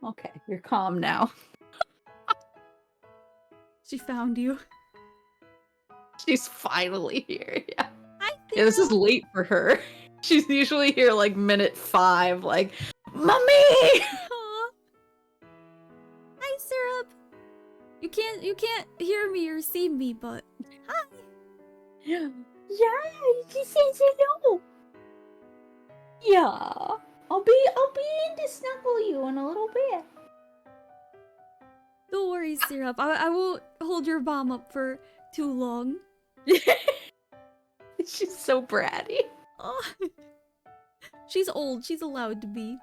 Okay, you're calm now. She found you. She's finally here. Yeah. Hi, Yeah, this is Syrup. late for her. She's usually here like minute 5, like, Mommy! Aw. Hi, Syrup. You can't hear me or see me, but hi. Yeah, she says hello. Yeah. I'll be in to snuggle you in a little bit. Don't worry, Syrup. I won't hold your bomb up for too long. She's so bratty. Oh. She's old. She's allowed to be.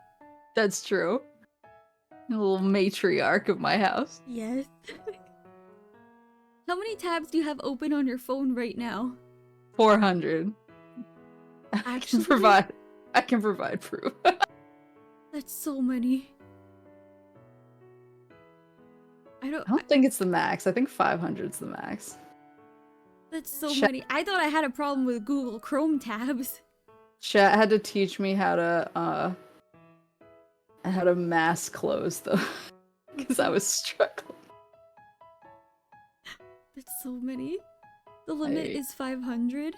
That's true. A little matriarch of my house. Yes. How many tabs do you have open on your phone right now? 400. Actually? I can provide proof. That's so many. I don't think it's the max. I think 500's the max. That's so Chat- many. I thought I had a problem with Google Chrome tabs. Chat had to teach me how to mass close though, because I was struggling. That's so many. The limit is 500.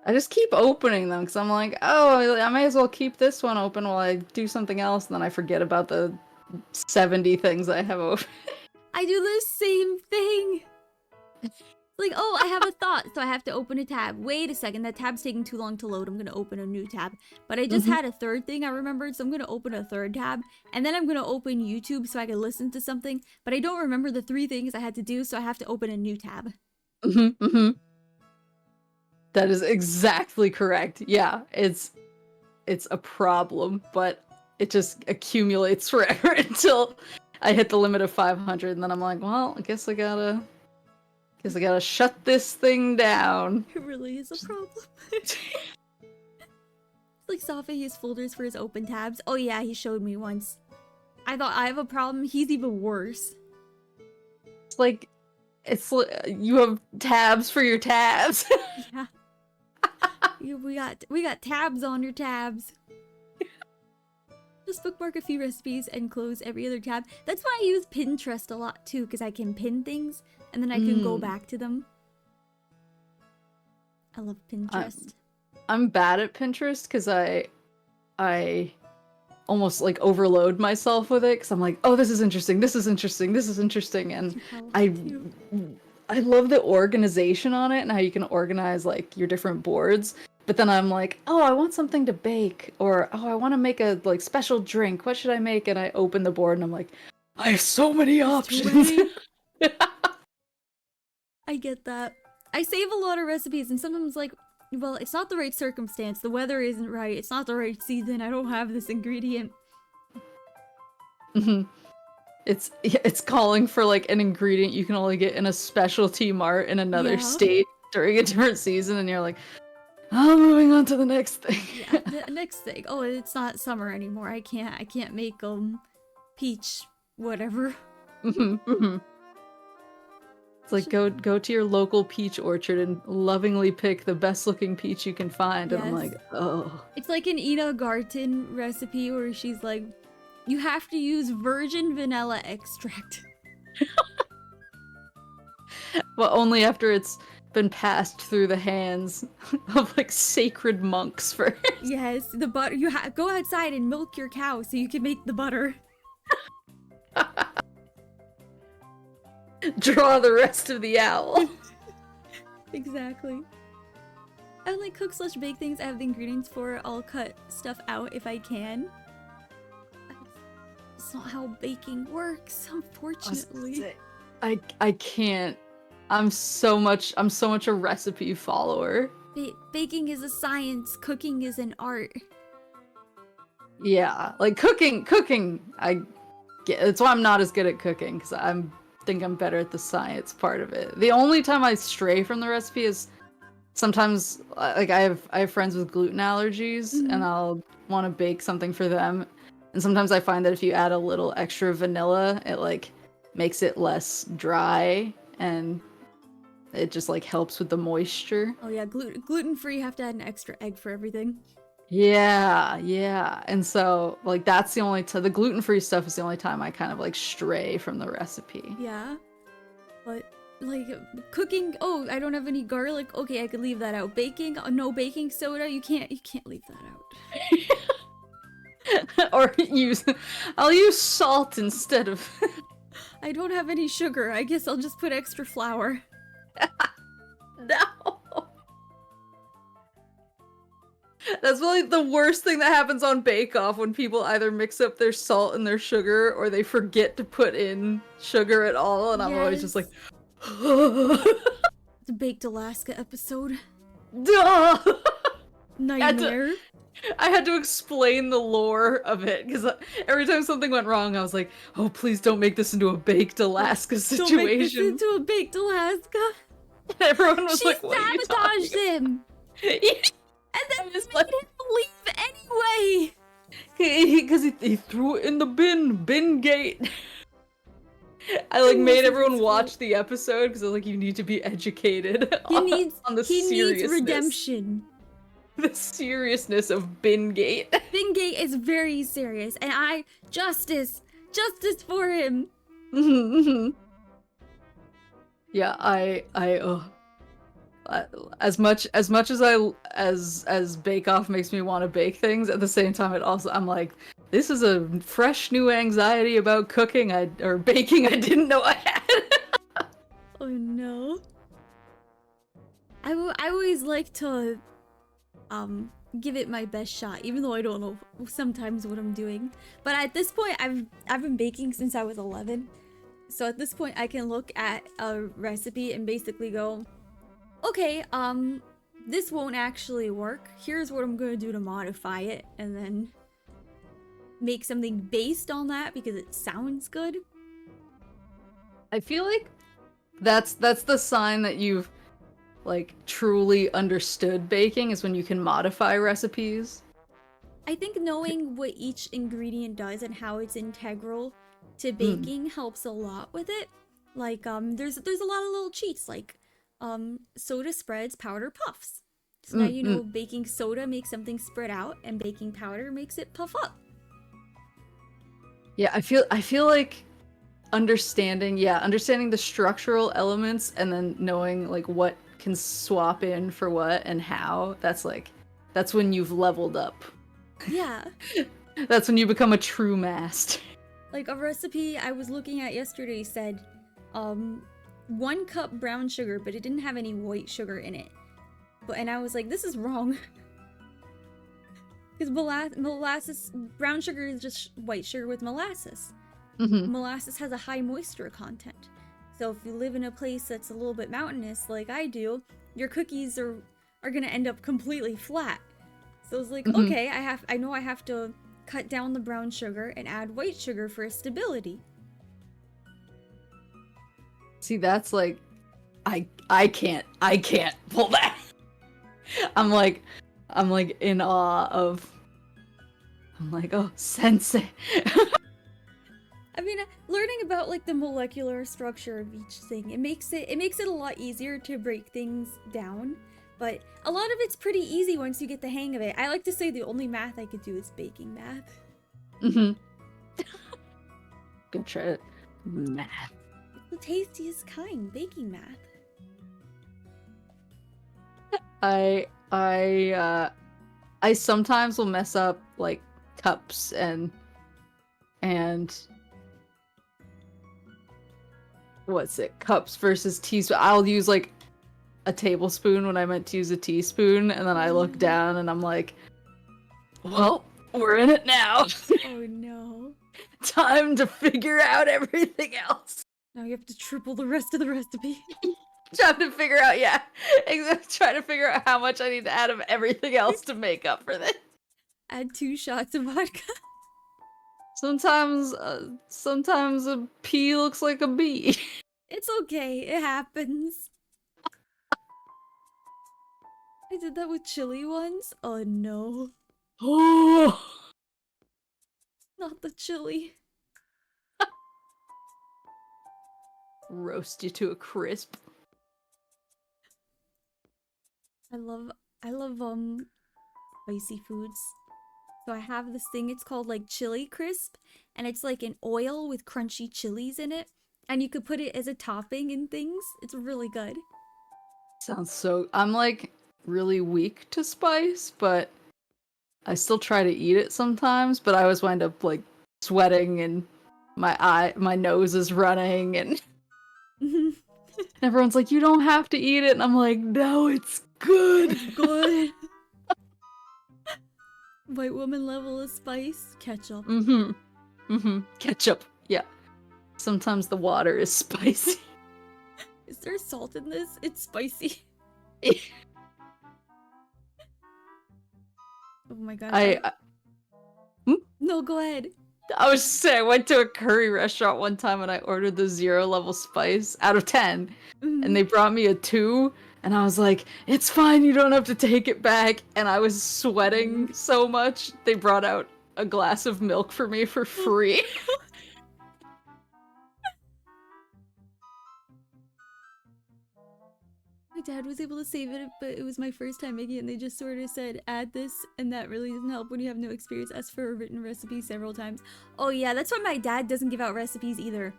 I just keep opening them because I'm like, oh, I may as well keep this one open while I do something else, and then I forget about the 70 things I have open. I do the same thing. Like, oh, I have a thought, so I have to open a tab. Wait a second, that tab's taking too long to load. I'm gonna open a new tab. But I just had a third thing I remembered, so I'm gonna open a third tab. And then I'm gonna open YouTube so I can listen to something. But I don't remember the 3 things I had to do, so I have to open a new tab. That is exactly correct. Yeah, it's a problem, but it just accumulates forever until I hit the limit of 500, and then I'm like, well, I guess I gotta shut this thing down. It really is a problem. Like, Safa used folders for his open tabs. Oh yeah, he showed me once. I thought I have a problem. He's even worse. It's like you have tabs for your tabs. Yeah. We got tabs on your tabs. Just bookmark a few recipes and close every other tab. That's why I use Pinterest a lot too, because I can pin things and then I can go back to them. I love Pinterest. I'm bad at Pinterest because I almost like overload myself with it because I'm like, oh, this is interesting, this is interesting, this is interesting, and I love the organization on it and how you can organize like your different boards. But then I'm like, oh, I want something to bake, or oh, I want to make a like special drink. What should I make? And I open the board and I'm like, I have so many options. I get that. I save a lot of recipes and sometimes like, well, it's not the right circumstance. The weather isn't right. It's not the right season. I don't have this ingredient. It's calling for like an ingredient you can only get in a specialty mart in another state during a different season, and you're like, oh, moving on to the next thing. Yeah, the next thing. Oh, it's not summer anymore. I can't make peach whatever. It's like go to your local peach orchard and lovingly pick the best looking peach you can find. And I'm like, oh. It's like an Ina Garten recipe where she's like, you have to use virgin vanilla extract. Well, only after it's been passed through the hands of like sacred monks first. Yes, the butter. You go outside and milk your cow so you can make the butter. Draw the rest of the owl. Exactly. I like cook/bake things I have the ingredients for. I'll cut stuff out if I can. It's not how baking works, unfortunately. I can't. I'm so much a recipe follower. Baking is a science, cooking is an art. Yeah, like cooking, I get. That's why I'm not as good at cooking, because think I'm better at the science part of it. The only time I stray from the recipe is sometimes, like I have friends with gluten allergies, and I'll want to bake something for them, and sometimes I find that if you add a little extra vanilla, it like makes it less dry, and it just like helps with the moisture. Oh yeah, gluten-free, you have to add an extra egg for everything. Yeah. And so like that's the only the gluten-free stuff is the only time I kind of like stray from the recipe. Yeah. But like cooking, oh, I don't have any garlic. Okay, I could leave that out. Baking, no baking soda, you can't leave that out. Or I'll use salt instead of I don't have any sugar. I guess I'll just put extra flour. No. That's really the worst thing that happens on Bake Off, when people either mix up their salt and their sugar, or they forget to put in sugar at all, and I'm always just like, The Baked Alaska episode. duh! Nightmare. I had to explain the lore of it, because every time something went wrong, I was like, oh, please don't make this into a Baked Alaska situation. Don't make this into a Baked Alaska. And everyone was She like, what are you sabotaged him. And then just made him leave anyway. because he threw it in the bin gate. I like made everyone watch the episode because I was like, you need to be educated on the he needs seriousness. redemption. The seriousness of bin gate. Bin gate is very serious, and justice for him. Yeah, as much as Bake Off makes me want to bake things, at the same time I'm like, this is a fresh new anxiety about cooking or baking I didn't know I had. Oh no. I always like to give it my best shot, even though I don't know sometimes what I'm doing. But at this point, I've been baking since I was 11. So at this point, I can look at a recipe and basically go, okay, this won't actually work. Here's what I'm gonna do to modify it, and then make something based on that because it sounds good. I feel like that's the sign that you've like truly understood baking, is when you can modify recipes. I think knowing what each ingredient does and how it's integral to baking helps a lot with it. Like there's a lot of little cheats, like soda spreads powder puffs. So now you know baking soda makes something spread out and baking powder makes it puff up. Yeah, I feel like understanding the structural elements and then knowing like what can swap in for what and how, that's when you've leveled up. Yeah. That's when you become a true master. Like a recipe I was looking at yesterday said 1 cup brown sugar, but it didn't have any white sugar in it. And I was like, this is wrong. Because molasses, brown sugar is just white sugar with molasses. Molasses has a high moisture content. So if you live in a place that's a little bit mountainous, like I do, your cookies are gonna end up completely flat. So I was like, okay, I know I have to cut down the brown sugar and add white sugar for stability. See, that's like, I can't pull that. I'm like in awe of. I'm like, oh, sensei. I mean, learning about like the molecular structure of each thing, it makes it a lot easier to break things down. But a lot of it's pretty easy once you get the hang of it. I like to say the only math I could do is baking math. Good try it. Math. The tastiest kind, baking math. I sometimes will mess up like cups and what's it? Cups versus teaspoon. I'll use like a tablespoon when I meant to use a teaspoon, and then I look down and I'm like, well, we're in it now. Oh no. Time to figure out everything else. Now you have to triple the rest of the recipe. Trying to figure out, trying to figure out how much I need to add of everything else to make up for this. Add 2 shots of vodka. Sometimes a pea looks like a bee. It's okay, it happens. I did that with chili once. Oh no. Oh. Not the chili. Roast you to a crisp. I love spicy foods. So I have this thing, it's called like chili crisp, and it's like an oil with crunchy chilies in it, and you could put it as a topping in things. It's really good. Sounds so. I'm like really weak to spice, but I still try to eat it sometimes, but I always wind up like sweating and my nose is running and everyone's like, you don't have to eat it, and I'm like, no, it's good. It's good. White woman level of spice, ketchup. Ketchup, yeah. Sometimes the water is spicy. Is there salt in this? It's spicy. Oh my god. No, go ahead. I was just saying, I went to a curry restaurant one time and I ordered the 0 level spice out of 10. And they brought me a 2. And I was like, it's fine, you don't have to take it back. And I was sweating so much. They brought out a glass of milk for me for free. My dad was able to save it, but it was my first time making it, and they just sort of said, add this, and that really doesn't help when you have no experience. Ask for a written recipe several times. Oh yeah, that's why my dad doesn't give out recipes either.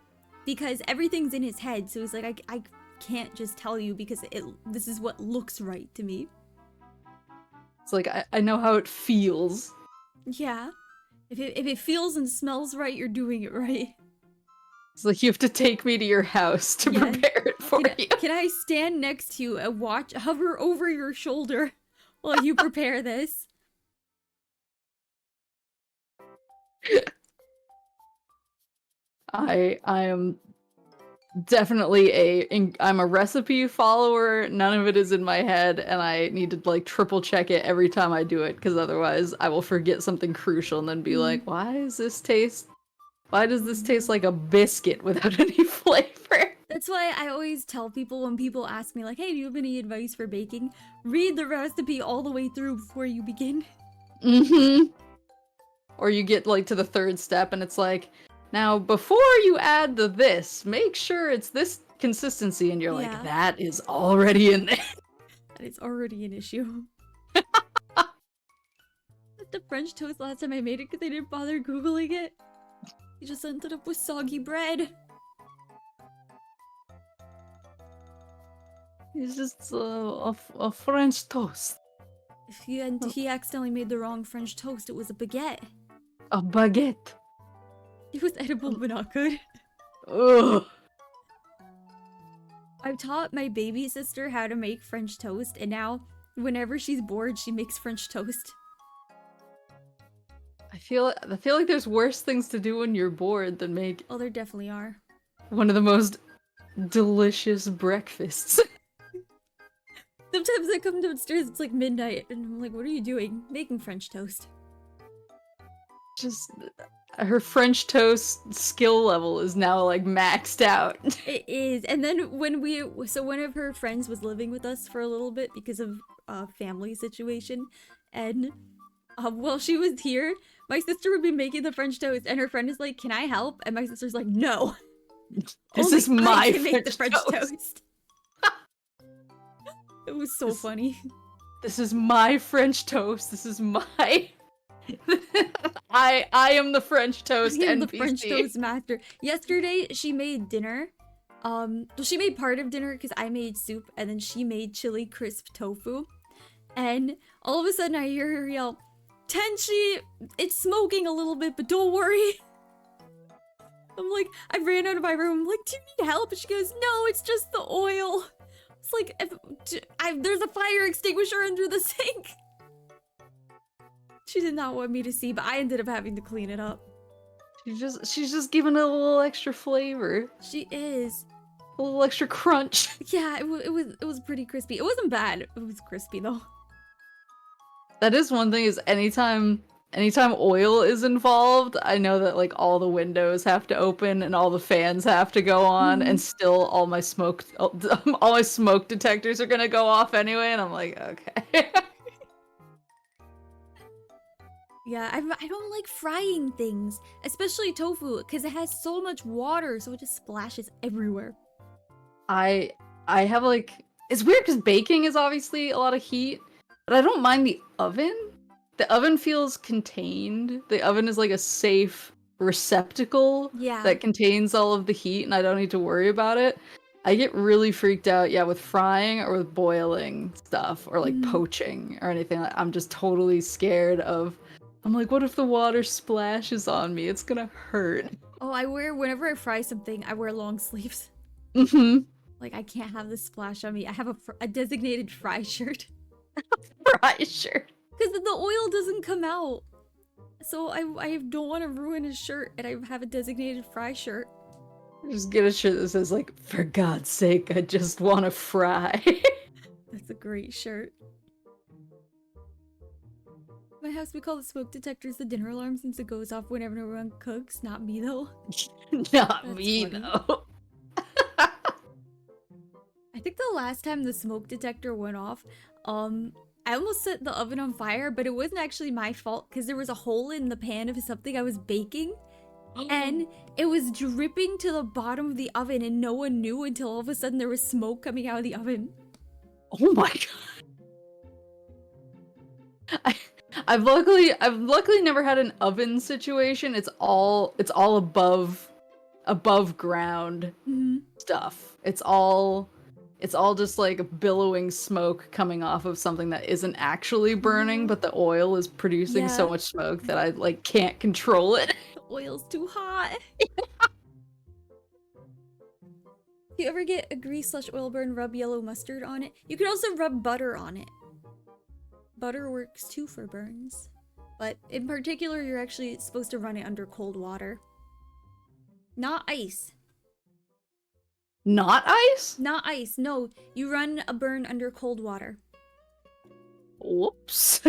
Because everything's in his head, so he's like, I can't just tell you because this is what looks right to me. It's like, I know how it feels. Yeah. If it feels and smells right, you're doing it right. It's like, you have to take me to your house to prepare it for you. Can I stand next to you and hover over your shoulder while you prepare this? I am definitely I'm a recipe follower. None of it is in my head, and I need to like triple check it every time I do it, because otherwise I will forget something crucial and then be like, why does this taste like a biscuit without any flavor? That's why I always tell people when people ask me like, hey, do you have any advice for baking? Read the recipe all the way through before you begin. Mm-hmm. Or you get like to the third step and it's like, now before you add this, make sure it's this consistency, and you're like, that is already in there. That is already an issue. The French toast last time I made it because they didn't bother Googling it. You just ended up with soggy bread. It's just a French toast. If he accidentally made the wrong French toast, it was a baguette. A baguette. It was edible but not good. Ugh. I've taught my baby sister how to make French toast, and now whenever she's bored, she makes French toast. I feel like there's worse things to do when you're bored than make Oh, there definitely are. one of the most delicious breakfasts. Sometimes I come downstairs, it's like midnight, and I'm like, what are you doing? Making French toast. Just her French toast skill level is now like maxed out. It is. And then so one of her friends was living with us for a little bit because of a family situation, and while she was here, my sister would be making the French toast, and her friend is like, can I help? And my sister's like, no. This is my I can make the French toast. toast. It was so funny. This is my French toast. This is my I am the French toast I am NPC. the French toast master. Yesterday, she made dinner. Well, she made part of dinner because I made soup, and then she made chili crisp tofu. And all of a sudden, I hear her yell, Tenshi, it's smoking a little bit, but don't worry. I'm like, I ran out of my room. I'm like, do you need help? And she goes, no, it's just the oil. It's like, there's a fire extinguisher under the sink. She did not want me to see, but I ended up having to clean it up. She's just giving it a little extra flavor. She is. A little extra crunch. Yeah, it was pretty crispy. It wasn't bad. It was crispy though. That is one thing, is anytime oil is involved, I know that like all the windows have to open and all the fans have to go on, and still all my smoke detectors are gonna go off anyway, and I'm like, okay. Yeah, I don't like frying things, especially tofu, because it has so much water, so it just splashes everywhere. I have like, it's weird because baking is obviously a lot of heat, but I don't mind the oven. The oven feels contained. The oven is like a safe receptacle that contains all of the heat, and I don't need to worry about it. I get really freaked out, with frying or with boiling stuff, or like poaching or anything. I'm just totally scared of. I'm like, what if the water splashes on me? It's gonna hurt. Oh, whenever I fry something, I wear long sleeves. Like, I can't have this splash on me. I have a designated fry shirt. Fry shirt. Because the oil doesn't come out. So I don't want to ruin his shirt, and I have a designated fry shirt. Just get a shirt that says like, for God's sake, I just want to fry. That's a great shirt. My house, we call the smoke detectors the dinner alarm since it goes off whenever everyone cooks. Not me, though. Not me, though. I think the last time the smoke detector went off, I I almost set the oven on fire, but it wasn't actually my fault because there was a hole in the pan of something I was baking. And it was dripping to the bottom of the oven and no one knew until all of a sudden there was smoke coming out of the oven. Oh my god. I've luckily never had an oven situation. It's all above ground stuff. It's all just like billowing smoke coming off of something that isn't actually burning, but the oil is producing so much smoke that I like can't control it. The oil's too hot. You ever get a grease/oil burn, rub yellow mustard on it? You can also rub butter on it. Butter works too for burns. But in particular, you're actually supposed to run it under cold water. Not ice. Not ice? Not ice, no. You run a burn under cold water. Whoops.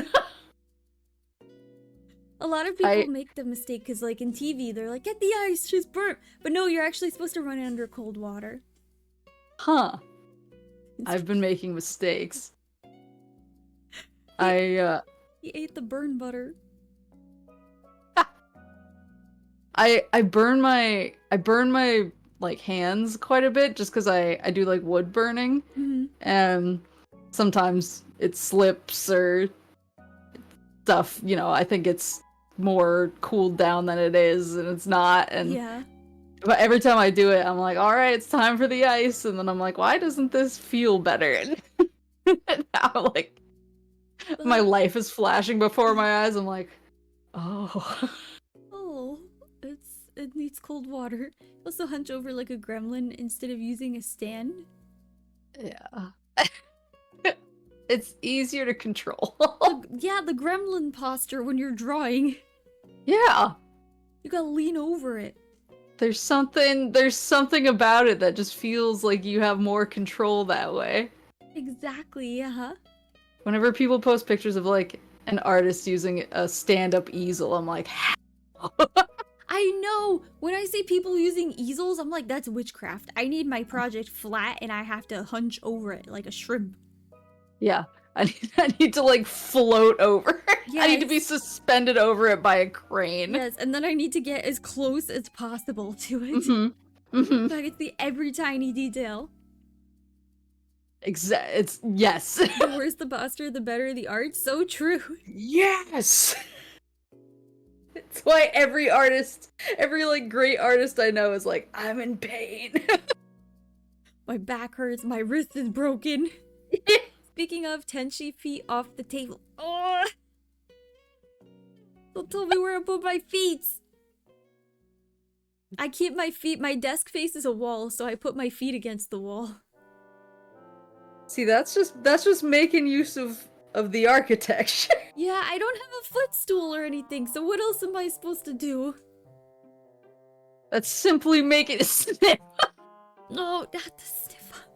A lot of people make the mistake because, like, in TV, they're like, get the ice, she's burnt. But no, you're actually supposed to run it under cold water. Huh. I've been making mistakes. He ate the burn butter. I burn my like hands quite a bit just because I do like wood burning, and sometimes it slips or stuff. You know, I think it's more cooled down than it is, and it's not. And but every time I do it, I'm like, all right, it's time for the ice, and then I'm like, why doesn't this feel better? And now like my life is flashing before my eyes. I'm like, oh. Oh, it needs cold water. Also hunch over like a gremlin instead of using a stand. Yeah. It's easier to control. The gremlin posture when you're drawing. Yeah. You gotta lean over it. There's something about it that just feels like you have more control that way. Exactly, yeah. Whenever people post pictures of like an artist using a stand-up easel, I'm like, how? I know! When I see people using easels, I'm like, that's witchcraft. I need my project flat and I have to hunch over it like a shrimp. Yeah. I need to like float over. Yes. I need to be suspended over it by a crane. Yes, and then I need to get as close as possible to it. So I can see every tiny detail. It's yes. The worse the posture, the better the art. So true. Yes. It's why every like great artist I know is like, I'm in pain. My back hurts. My wrist is broken. Speaking of, Tenshi, feet off the table. Oh! Don't tell me where to put my feet. I keep my desk faces a wall, so I put my feet against the wall. See, that's just making use of the architecture. Yeah, I don't have a footstool or anything, so what else am I supposed to do? That's simply making a sniff. No, not the sniff.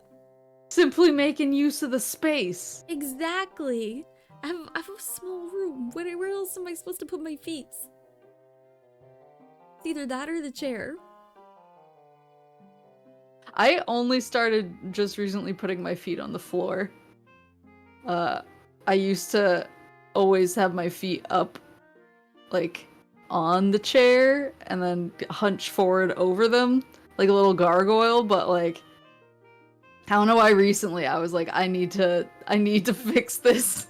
Simply making use of the space. Exactly. I have a small room. Where else am I supposed to put my feet? It's either that or the chair. I only started just recently putting my feet on the floor. I used to always have my feet up, like, on the chair, and then hunch forward over them, like a little gargoyle, but, like, I don't know why recently I was like, I need to fix this.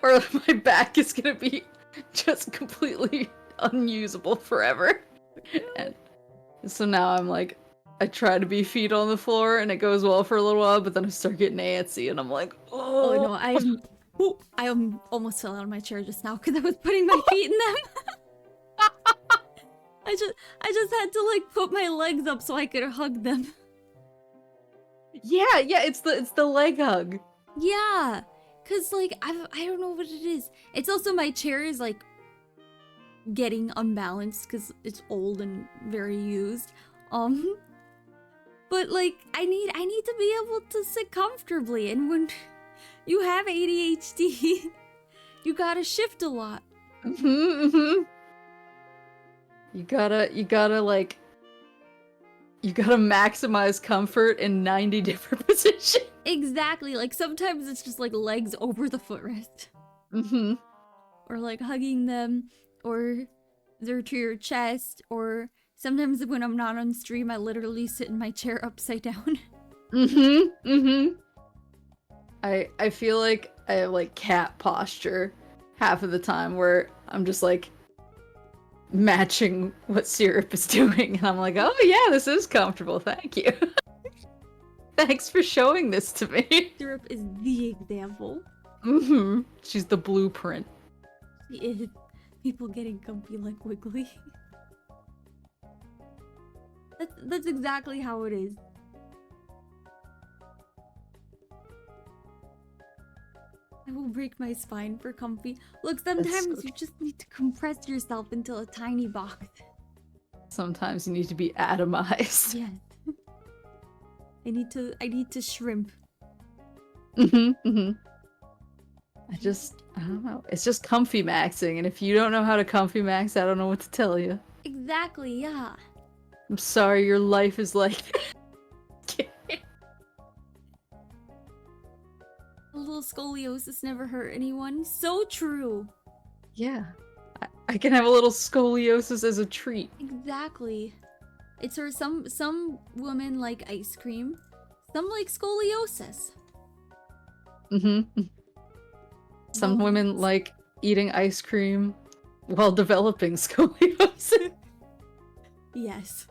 Or my back is gonna be just completely unusable forever. And so now I'm like, I try to be feet on the floor and it goes well for a little while, but then I start getting antsy and I'm like, oh no, I almost fell out of my chair just now because I was putting my feet in them. I just had to like put my legs up so I could hug them. Yeah, it's the leg hug. Yeah, cause like I don't know what it is. It's also my chair is like getting unbalanced because it's old and very used. But like I need to be able to sit comfortably, and when you have ADHD, you gotta shift a lot. You gotta like you gotta maximize comfort in 90 different positions. Exactly. Like sometimes it's just like legs over the footrest. Mm-hmm. Or like hugging them, or they're to your chest, or sometimes when I'm not on stream, I literally sit in my chair upside down. Mm-hmm. Mm-hmm. I feel like I have like cat posture half of the time where I'm just like matching what Syrup is doing, and I'm like, oh yeah, this is comfortable, thank you. Thanks for showing this to me. Syrup is the example. Mm-hmm. She's the blueprint. She is. People getting comfy like Wiggly. That's exactly how it is. I will break my spine for comfy. Look, sometimes you just need to compress yourself into a tiny box. Sometimes you need to be atomized. Yes. I need to shrimp. Mm-hmm. Mm-hmm. I don't know. It's just comfy maxing, and if you don't know how to comfy max, I don't know what to tell you. Exactly, yeah. I'm sorry, your life is like A little scoliosis never hurt anyone. So true. yeah. I can have a little scoliosis as a treat. Exactly. It's for some women like ice cream. Some like scoliosis. Mm-hmm. Some Both women ways. like eating ice cream while developing scoliosis. Yes.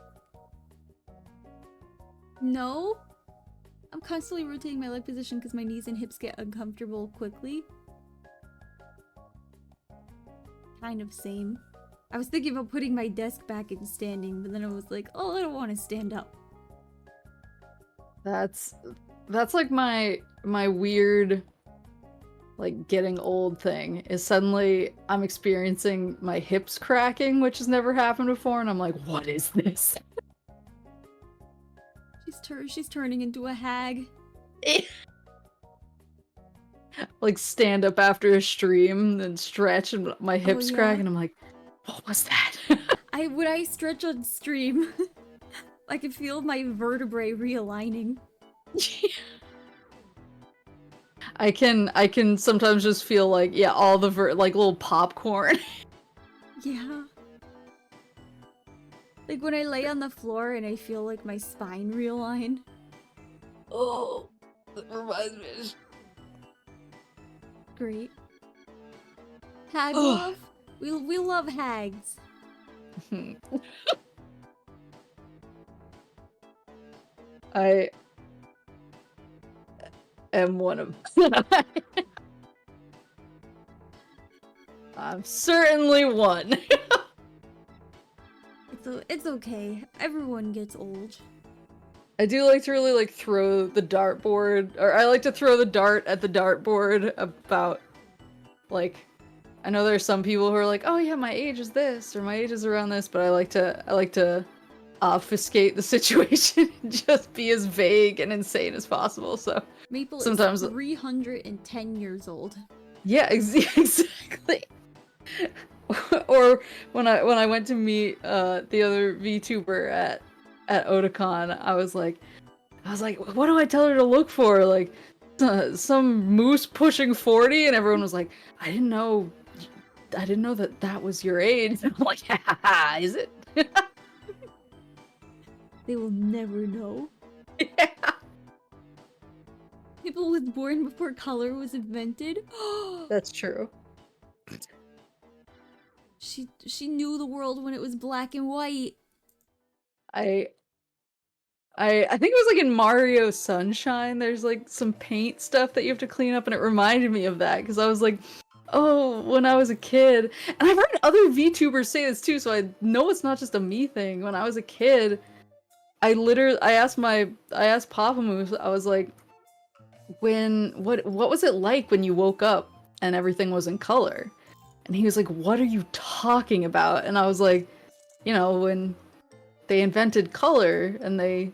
No? I'm constantly rotating my leg position because my knees and hips get uncomfortable quickly. Kind of same. I was thinking about putting my desk back in standing, but then I was like, oh, I don't want to stand up. That's like my weird like getting old thing is suddenly I'm experiencing my hips cracking, which has never happened before, and I'm like, what is this? She's turning into a hag. Like stand up after a stream and stretch and my hips yeah. crack, and I'm like, what was that? When I stretch on stream, I can feel my vertebrae realigning. I can sometimes just feel like, yeah, all the like little popcorn. Yeah. Like when I lay on the floor and I feel like my spine realign. Oh, that reminds me. Great. Hag Ugh. love? We love hags. I am one of I'm certainly one. It's okay. Everyone gets old. I do like to really like throw the dartboard, or I like to throw the dart at the dartboard about like, I know there's some people who are like, oh yeah, my age is this or my age is around this, but I like to obfuscate the situation and just be as vague and insane as possible. So Maple sometimes is 310 years old. yeah, exactly. Or when I went to meet the other VTuber at Otakon, I was like, what do I tell her to look for? Like some moose pushing 40, and everyone was like, I didn't know that was your age. And I'm like, ha, is it? They will never know. Yeah. People was born before color was invented. That's true. She knew the world when it was black and white. I think it was like in Mario Sunshine, there's like some paint stuff that you have to clean up, and it reminded me of that because I was like, oh, when I was a kid, and I've heard other VTubers say this too, so I know it's not just a me thing. When I was a kid, I asked Papa Moose, I was like, what was it like when you woke up and everything was in color? And he was like, what are you talking about? And I was like, you know, when they invented color and they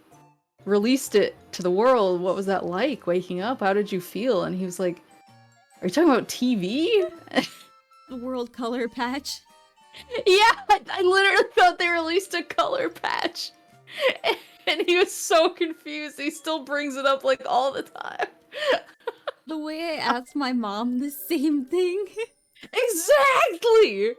released it to the world, what was that like waking up? How did you feel? And he was like, are you talking about TV? The world color patch. Yeah, I literally thought they released a color patch. And he was so confused. He still brings it up like all the time. The way I asked my mom the same thing. Exactly!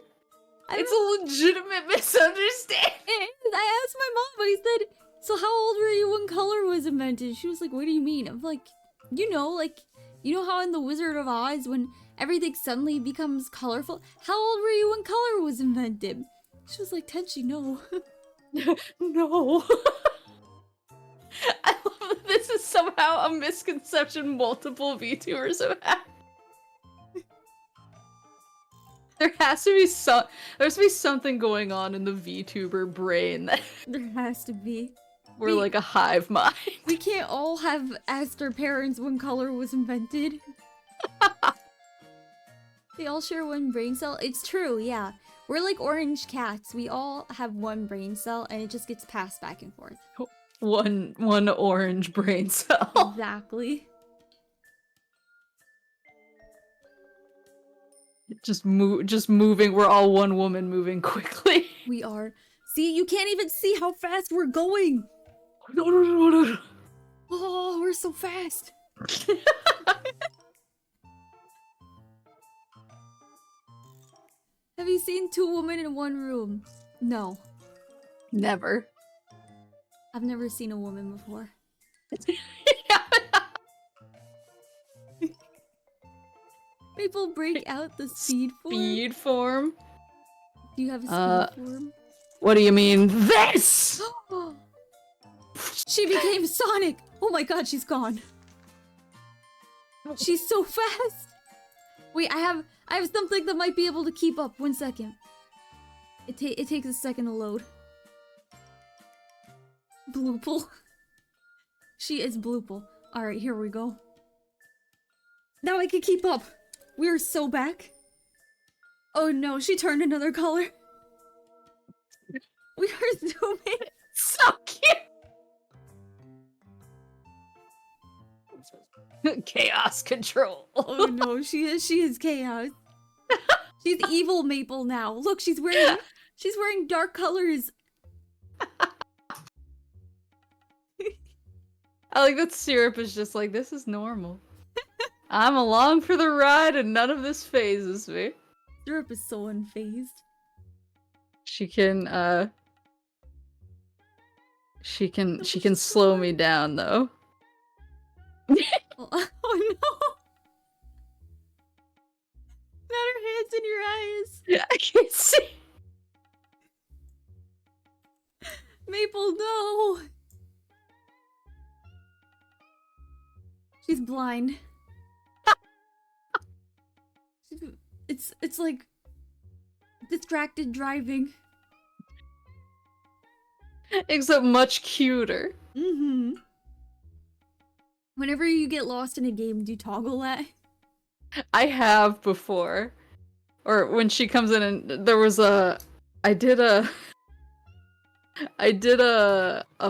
I It's a legitimate misunderstanding. I asked my mom, but he said, so how old were you when color was invented? She was like, what do you mean? I'm like, you know how in The Wizard of Oz, when everything suddenly becomes colorful? How old were you when color was invented? She was like, Tenshi, no. No. I love that this is somehow a misconception multiple VTubers have had. There has to be something going on in the VTuber brain that There has to be. we're like a hive mind. We can't all have asked our parents when color was invented. They all share one brain cell. It's true, yeah. We're like orange cats. We all have one brain cell and it just gets passed back and forth. One orange brain cell. Exactly. Just moving. We're all one woman moving quickly. We are. See, you can't even see how fast we're going. No. Oh, we're so fast. Have you seen two women in one room? No. Never. I've never seen a woman before. Maple, break out the speed form. Speed form? Do you have a speed form? What do you mean, this? She became Sonic! Oh my god, she's gone. She's so fast! Wait, I have something that might be able to keep up. 1 second. It takes a second to load. Bloople. She is Bloople. Alright, here we go. Now I can keep up! We are so back. Oh no, she turned another color. We are zooming. So cute! Chaos control. Oh no, she is chaos. She's evil Maple now. Look, she's wearing dark colors. I like that Syrup is just like, this is normal. I'm along for the ride and none of this phases me. Syrup is so unfazed. She can slow me down though. Oh, oh no! Not her hands in your eyes. Yeah, I can't see. Maple, no! She's blind. It's like distracted driving. Except much cuter. Mm-hmm. Whenever you get lost in a game, do you toggle that? I have before. Or when she comes in and there was I did a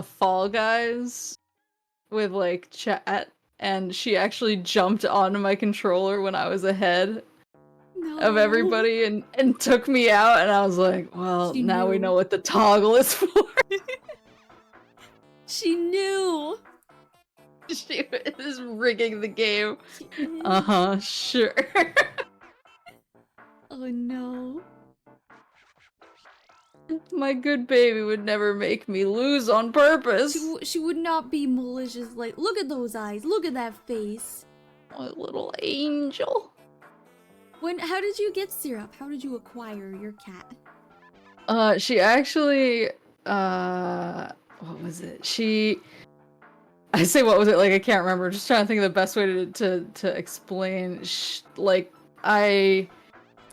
Fall Guys with like chat and she actually jumped onto my controller when I was ahead of everybody and took me out and I was like, well, She now we knew. know what the toggle is for. She knew! She is rigging the game. She is. Uh-huh, sure. Oh no. My good baby would never make me lose on purpose. She would not be malicious like, look at those eyes, look at that face. My little angel. How did you get Syrup? How did you acquire your cat? She actually, what was it? I say what was it, like I can't remember. Just trying to think of the best way to explain.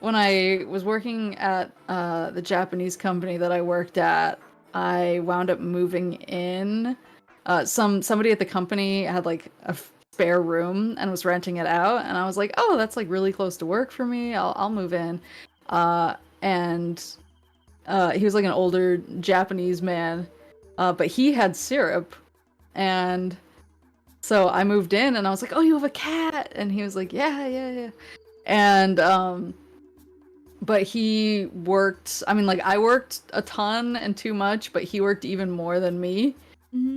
When I was working at the Japanese company that I worked at, I wound up moving in. Somebody at the company had like a spare room and was renting it out, and I was like, oh, that's like really close to work for me. I'll move in. And he was like an older Japanese man, but he had Syrup, and so I moved in and I was like, oh, you have a cat? And he was like, yeah. And but he worked, I mean, like, I worked a ton and too much, but he worked even more than me.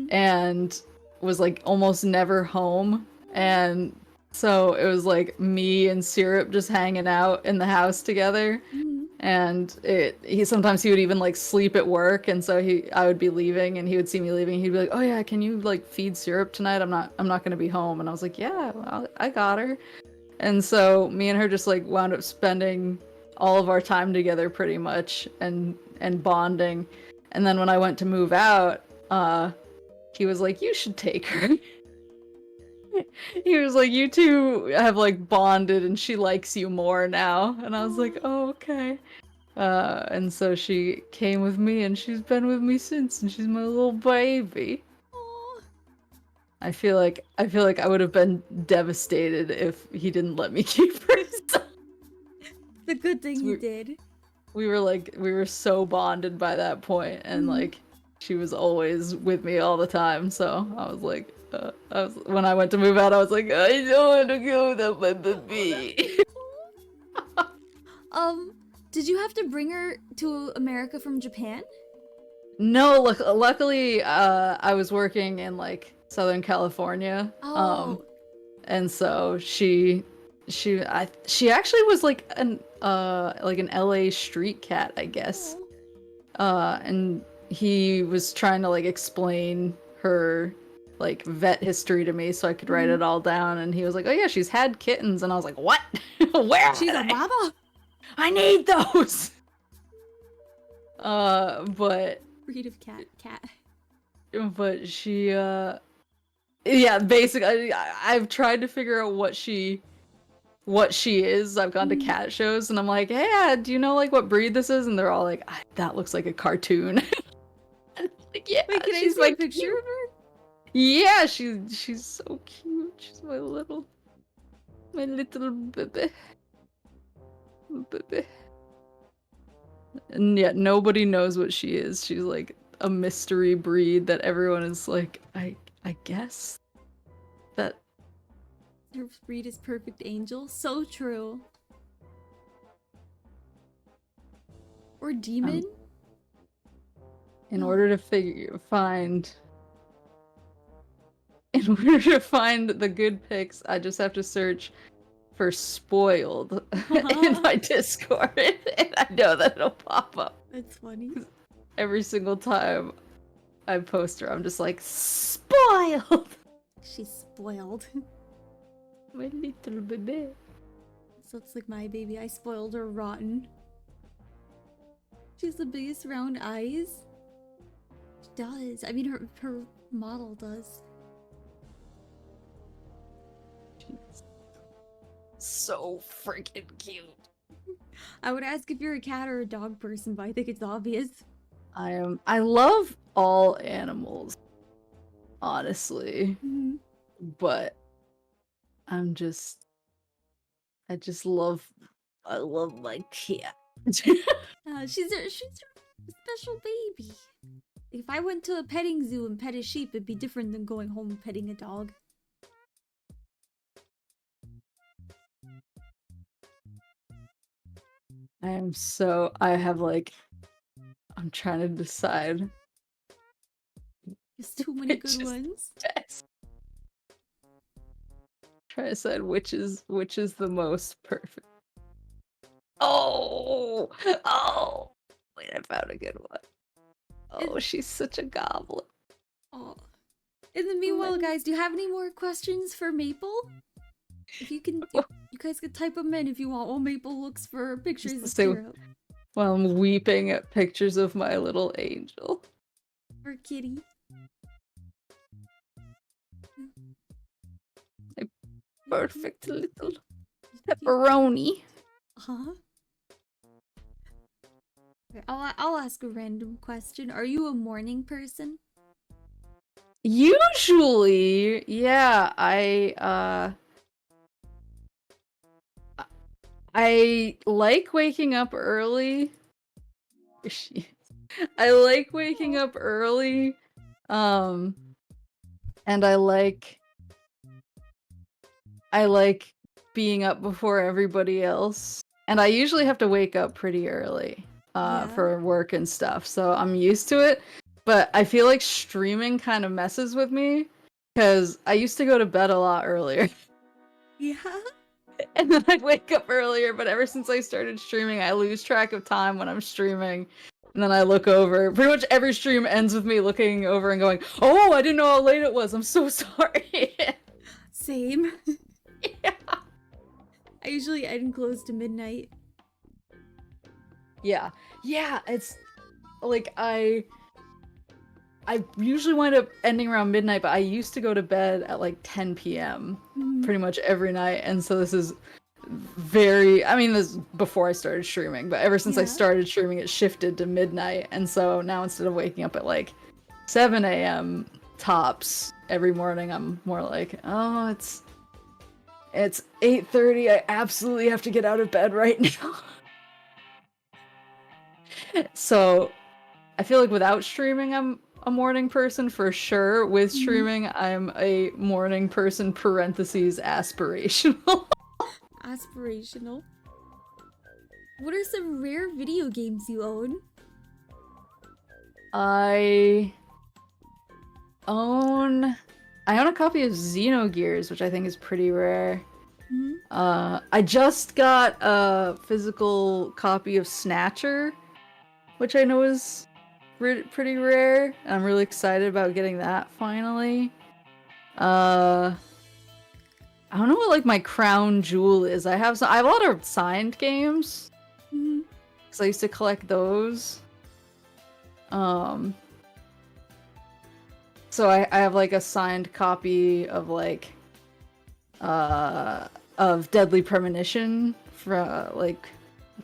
and was like almost never home. And so it was like me and Syrup just hanging out in the house together. And he sometimes he would even like sleep at work, and so I would be leaving and he would see me leaving. He'd be like, "Oh yeah, can you like feed Syrup tonight? I'm not gonna be home." And I was like, "Yeah, I got her." And so me and her just like wound up spending all of our time together pretty much and bonding. And then when I went to move out, he was like, "You should take her." He was like, "You two have like bonded and she likes you more now." And I was like, "Oh, okay." And so she came with me and she's been with me since, and she's my little baby. Aw. I feel like I would have been devastated if he didn't let me keep her. The good thing you did. We were so bonded by that point, and like she was always with me all the time. So I was like, when I went to move out, I was like, I don't want to go without my baby. Did you have to bring her to America from Japan? No, luckily, I was working in like Southern California. Oh. And so she actually was like an LA street cat, I guess. And he was trying to like explain her like vet history to me so I could write it all down, and he was like, "Oh yeah, she's had kittens." And I was like, "What? Where?" She's a mama. I need those. But Breed of cat. But she yeah, basically I've tried to figure out what she is. I've gone to cat shows and I'm like, "Hey, do you know like what breed this is?" And they're all like, "That looks like a cartoon." And I'm like, "Yeah, Wait, can I she's see a picture of her? Yeah, she's so cute. She's my little baby. And yet nobody knows what she is. She's like a mystery breed that everyone is like, I guess that Her breed is perfect angel. So true. Or demon? in order to find the good pics, I just have to search for spoiled in my Discord, and I know that it'll pop up. That's funny. Every single time I post her, I'm just like, spoiled! She's spoiled. My little baby. So it's like my baby. I spoiled her rotten. She has the biggest round eyes. She does. I mean, her model does. She's so freaking cute. I would ask if you're a cat or a dog person, but I think it's obvious. I love all animals, honestly. But I love my cat. She's a special baby. If I went to a petting zoo and pet a sheep, it'd be different than going home and petting a dog. I'm trying to decide. There's too many good ones. Try to decide which is the most perfect. Oh! Wait, I found a good one. Oh, she's such a goblin. Oh. In the meanwhile, guys, do you have any more questions for Maple? If you can, you guys could type them in if you want. While Maple looks for pictures of Syrup. While I'm weeping at pictures of my little angel. Or kitty. A perfect little pepperoni. Huh? Okay, I'll ask a random question. Are you a morning person? Usually, yeah, I like waking up early. I like waking up early. And I like being up before everybody else. And I usually have to wake up pretty early for work and stuff. So I'm used to it. But I feel like streaming kind of messes with me because I used to go to bed a lot earlier. Yeah. And then I'd wake up earlier, but ever since I started streaming, I lose track of time when I'm streaming. And then I look over. Pretty much every stream ends with me looking over and going, "Oh, I didn't know how late it was. I'm so sorry." Same. Yeah. I usually end close to midnight. Yeah. Yeah, it's like I usually wind up ending around midnight, but I used to go to bed at like 10 p.m. pretty much every night, and so this is I mean, this is before I started streaming, but ever since I Yeah. started streaming, it shifted to midnight, and so now instead of waking up at like 7 a.m. tops every morning, I'm more like, oh, it's 8:30. I absolutely have to get out of bed right now. So I feel like without streaming, I'm a morning person for sure. With streaming, I'm a morning person, parentheses, aspirational. Aspirational. What are some rare video games you own? I own a copy of Xenogears, which I think is pretty rare. I just got a physical copy of Snatcher, which I know is pretty rare. And I'm really excited about getting that finally. I don't know what like my crown jewel is. I have a lot of signed games because I used to collect those. So I have like a signed copy of like of Deadly Premonition for like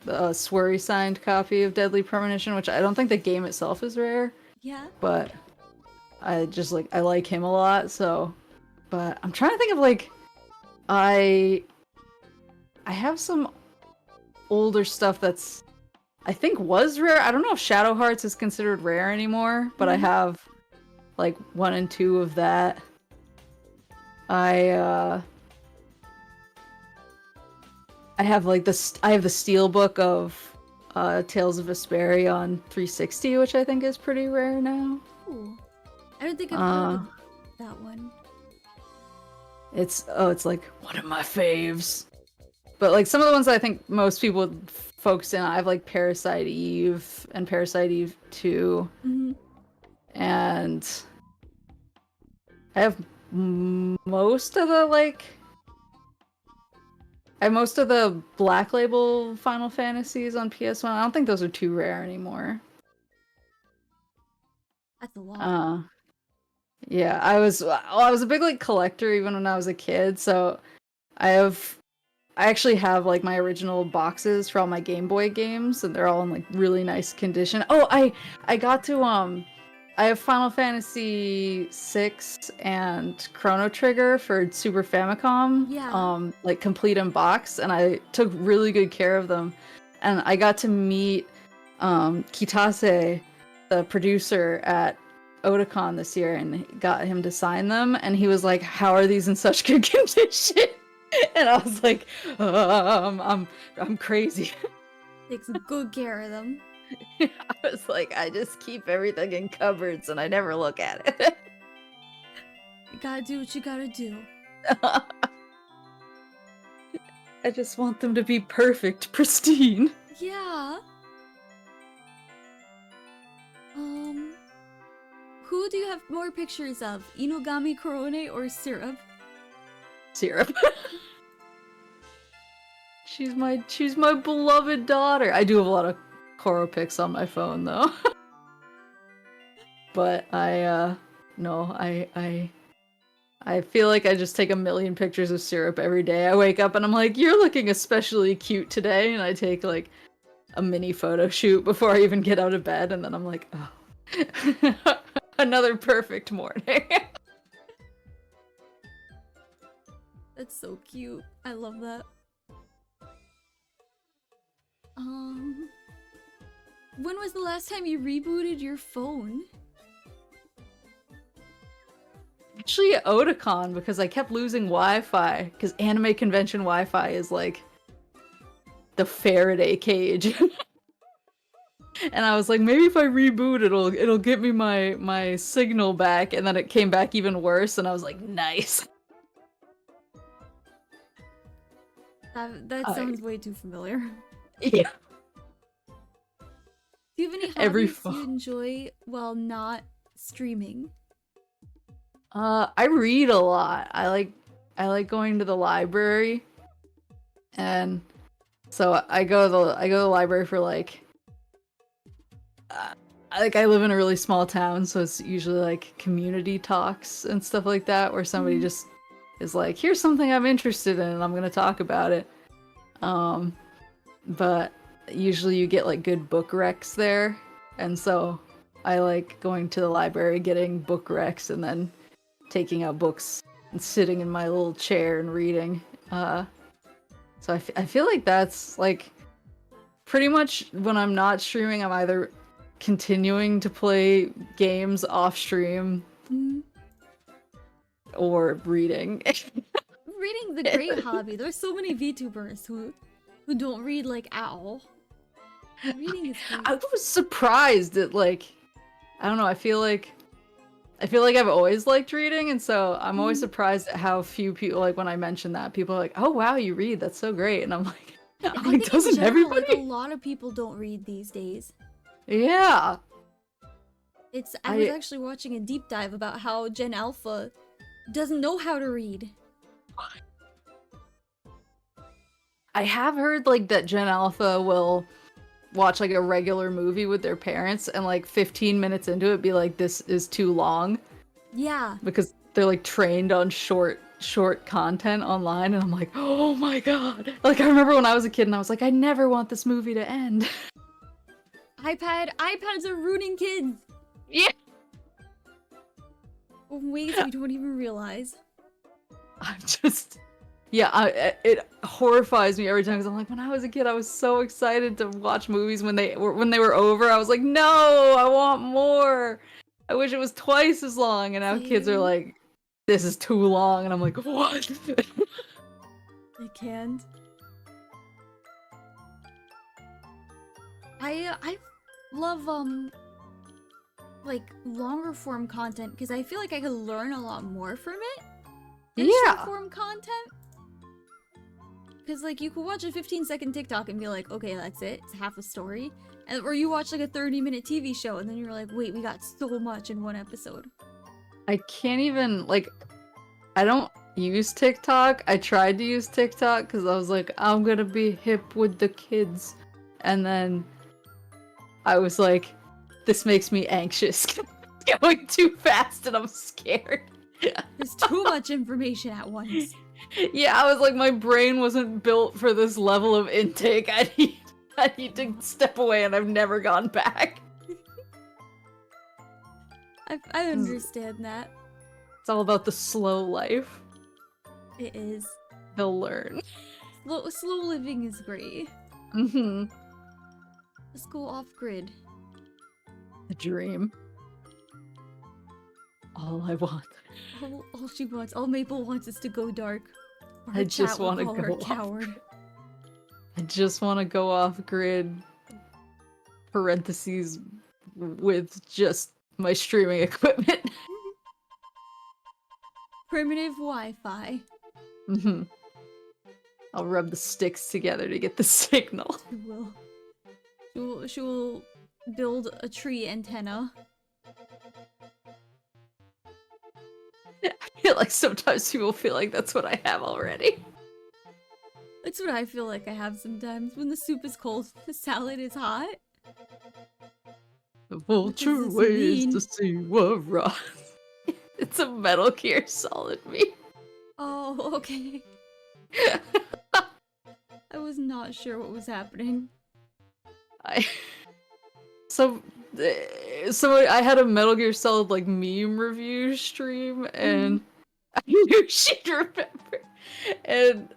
a Swery signed copy of Deadly Premonition, which I don't think the game itself is rare, Yeah. but I like him a lot. So, but I'm trying to think of like I have some older stuff that's I think was rare. I don't know if Shadow Hearts is considered rare anymore, but I have like 1 and 2 of that. I have like I have the Steelbook of Tales of Vesperia on 360, which I think is pretty rare now. Ooh. I don't think I've heard of that one. It's like one of my faves. But like some of the ones that I think most people would focus in on, I have like Parasite Eve and Parasite Eve 2. And I have most of the Black Label Final Fantasies on PS1. I don't think those are too rare anymore. That's a lot. Yeah, I was a big like collector even when I was a kid, so I actually have like my original boxes for all my Game Boy games, and they're all in like really nice condition. Oh, I got to I have Final Fantasy VI and Chrono Trigger for Super Famicom. Yeah. Like complete in box, and I took really good care of them. And I got to meet Kitase, the producer at Otakon this year, and got him to sign them, and he was like, "How are these in such good condition?" And I was like, I'm crazy. Takes good care of them. I was like, I just keep everything in cupboards and I never look at it. You gotta do what you gotta do. I just want them to be perfect, pristine. Yeah. Who do you have more pictures of? Inogami Korone or Syrup? Syrup. She's my beloved daughter. I do have a lot of Koro pics on my phone though. But I feel like I just take a million pictures of Syrup every day. I wake up and I'm like, "You're looking especially cute today," and I take like a mini photo shoot before I even get out of bed, and then I'm like, "Oh, another perfect morning." That's so cute. I love that. When was the last time you rebooted your phone? Actually, at Otakon, because I kept losing Wi-Fi, because anime convention Wi-Fi is like the Faraday cage. And I was like, maybe if I reboot, it'll get me my signal back. And then it came back even worse, and I was like, nice. That sounds way too familiar. Yeah. Do you have any Every hobbies you enjoy while not streaming? I read a lot. I like going to the library, and so I go to the library for like I live in a really small town, so it's usually like community talks and stuff like that, where somebody just is like, here's something I'm interested in and I'm gonna talk about it. But usually you get like good book recs there, and so I like going to the library, getting book recs, and then taking out books and sitting in my little chair and reading. So I feel like that's like pretty much when I'm not streaming, I'm either continuing to play games off stream or reading. Reading's a great hobby. There's so many VTubers who don't read like at all. Reading is great. I was surprised at like, I don't know, I feel like I've always liked reading, and so I'm always surprised at how few people, like when I mention that, people are like, oh wow, you read, that's so great. And I'm like, doesn't everybody? Like, a lot of people don't read these days. Yeah. I was actually watching a deep dive about how Gen Alpha doesn't know how to read. I have heard like that Gen Alpha will watch like a regular movie with their parents, and like 15 minutes into it be like, this is too long. Yeah. Because they're like trained on short content online, and I'm like, oh my god. Like I remember when I was a kid and I was like, I never want this movie to end. iPads are ruining kids. Yeah. In ways we don't even realize. I'm just, yeah, it horrifies me every time, because I'm like, when I was a kid, I was so excited to watch movies when they were over. I was like, no, I want more. I wish it was twice as long. And now kids are like, this is too long, and I'm like, what? I can't. I love like longer form content, because I feel like I could learn a lot more from it than short form content. Because like you could watch a 15-second TikTok and be like, okay, that's it, it's half a story. Or you watch like a 30-minute TV show and then you're like, wait, we got so much in one episode. I can't even, like, I don't use TikTok. I tried to use TikTok because I was like, I'm gonna be hip with the kids. And then I was like, this makes me anxious. It's going too fast and I'm scared. There's too much information at once. Yeah, I was like, my brain wasn't built for this level of intake. I need to step away, and I've never gone back. I understand that. It's all about the slow life. It is. They'll learn. Slow living is great. Mm-hmm. Let's go off-grid. The dream. All I want. All she wants, all Maple wants is to go dark. I just want to go coward. I just want to go off grid. Parentheses with just my streaming equipment. Primitive Wi-Fi. Mm-hmm. I'll rub the sticks together to get the signal. She will build a tree antenna. I feel like sometimes people feel like that's what I have already. That's what I feel like I have sometimes. When the soup is cold, the salad is hot. The vulture ways to see what rots. It's a Metal Gear Solid meme. Oh, okay. I was not sure what was happening. So I had a Metal Gear Solid like meme review stream, and I knew she'd remember. And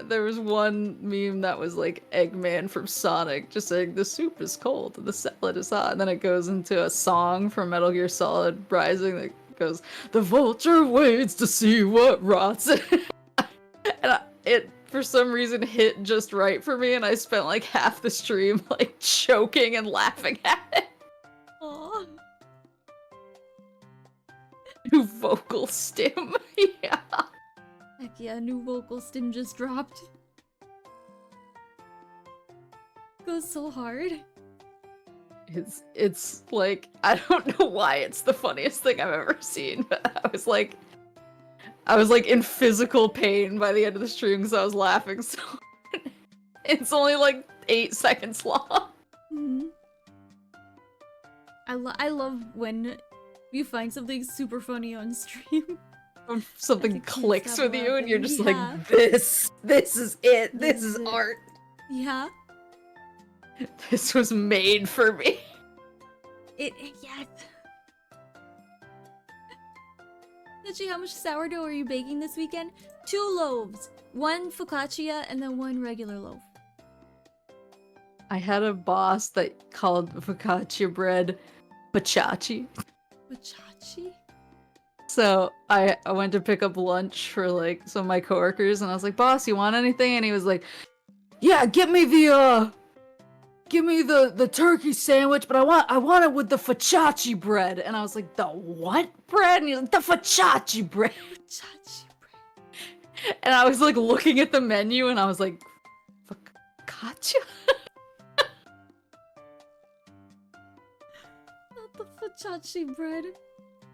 there was one meme that was like Eggman from Sonic just saying the soup is cold and the salad is hot, and then it goes into a song from Metal Gear Solid Rising that goes, the vulture waits to see what rots. And it for some reason hit just right for me, and I spent like half the stream like choking and laughing at it. Aw. New vocal stim. Yeah. Heck yeah, new vocal stim just dropped. Goes so hard. It's like, I don't know why it's the funniest thing I've ever seen, but I was like in physical pain by the end of the stream because I was laughing so hard. It's only like 8 seconds long. Mm-hmm. I love when you find something super funny on stream. When something I can't clicks stop with you and you're just laughing. like, this is it. This This is is it. art. Yeah. This was made for me. Yes. Tenshi, how much sourdough are you baking this weekend? 2 loaves. 1 focaccia and then 1 regular loaf. I had a boss that called focaccia bread bachachi. Bachachi? So I went to pick up lunch for like some of my coworkers, and I was like, "Boss, you want anything?" And he was like, "Yeah, get me the turkey sandwich, but I want it with the focaccia bread." And I was like, "The what bread?" And he's like, "The focaccia bread." Bachachi bread. And I was like looking at the menu, and I was like, "Focaccia?" Not the focaccia bread.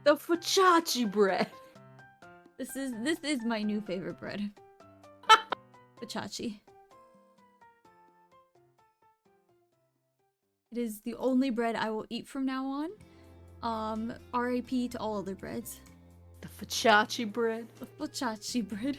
The focaccia bread. This is my new favorite bread. Focaccia. It is the only bread I will eat from now on. RIP to all other breads. The focaccia bread. The focaccia bread.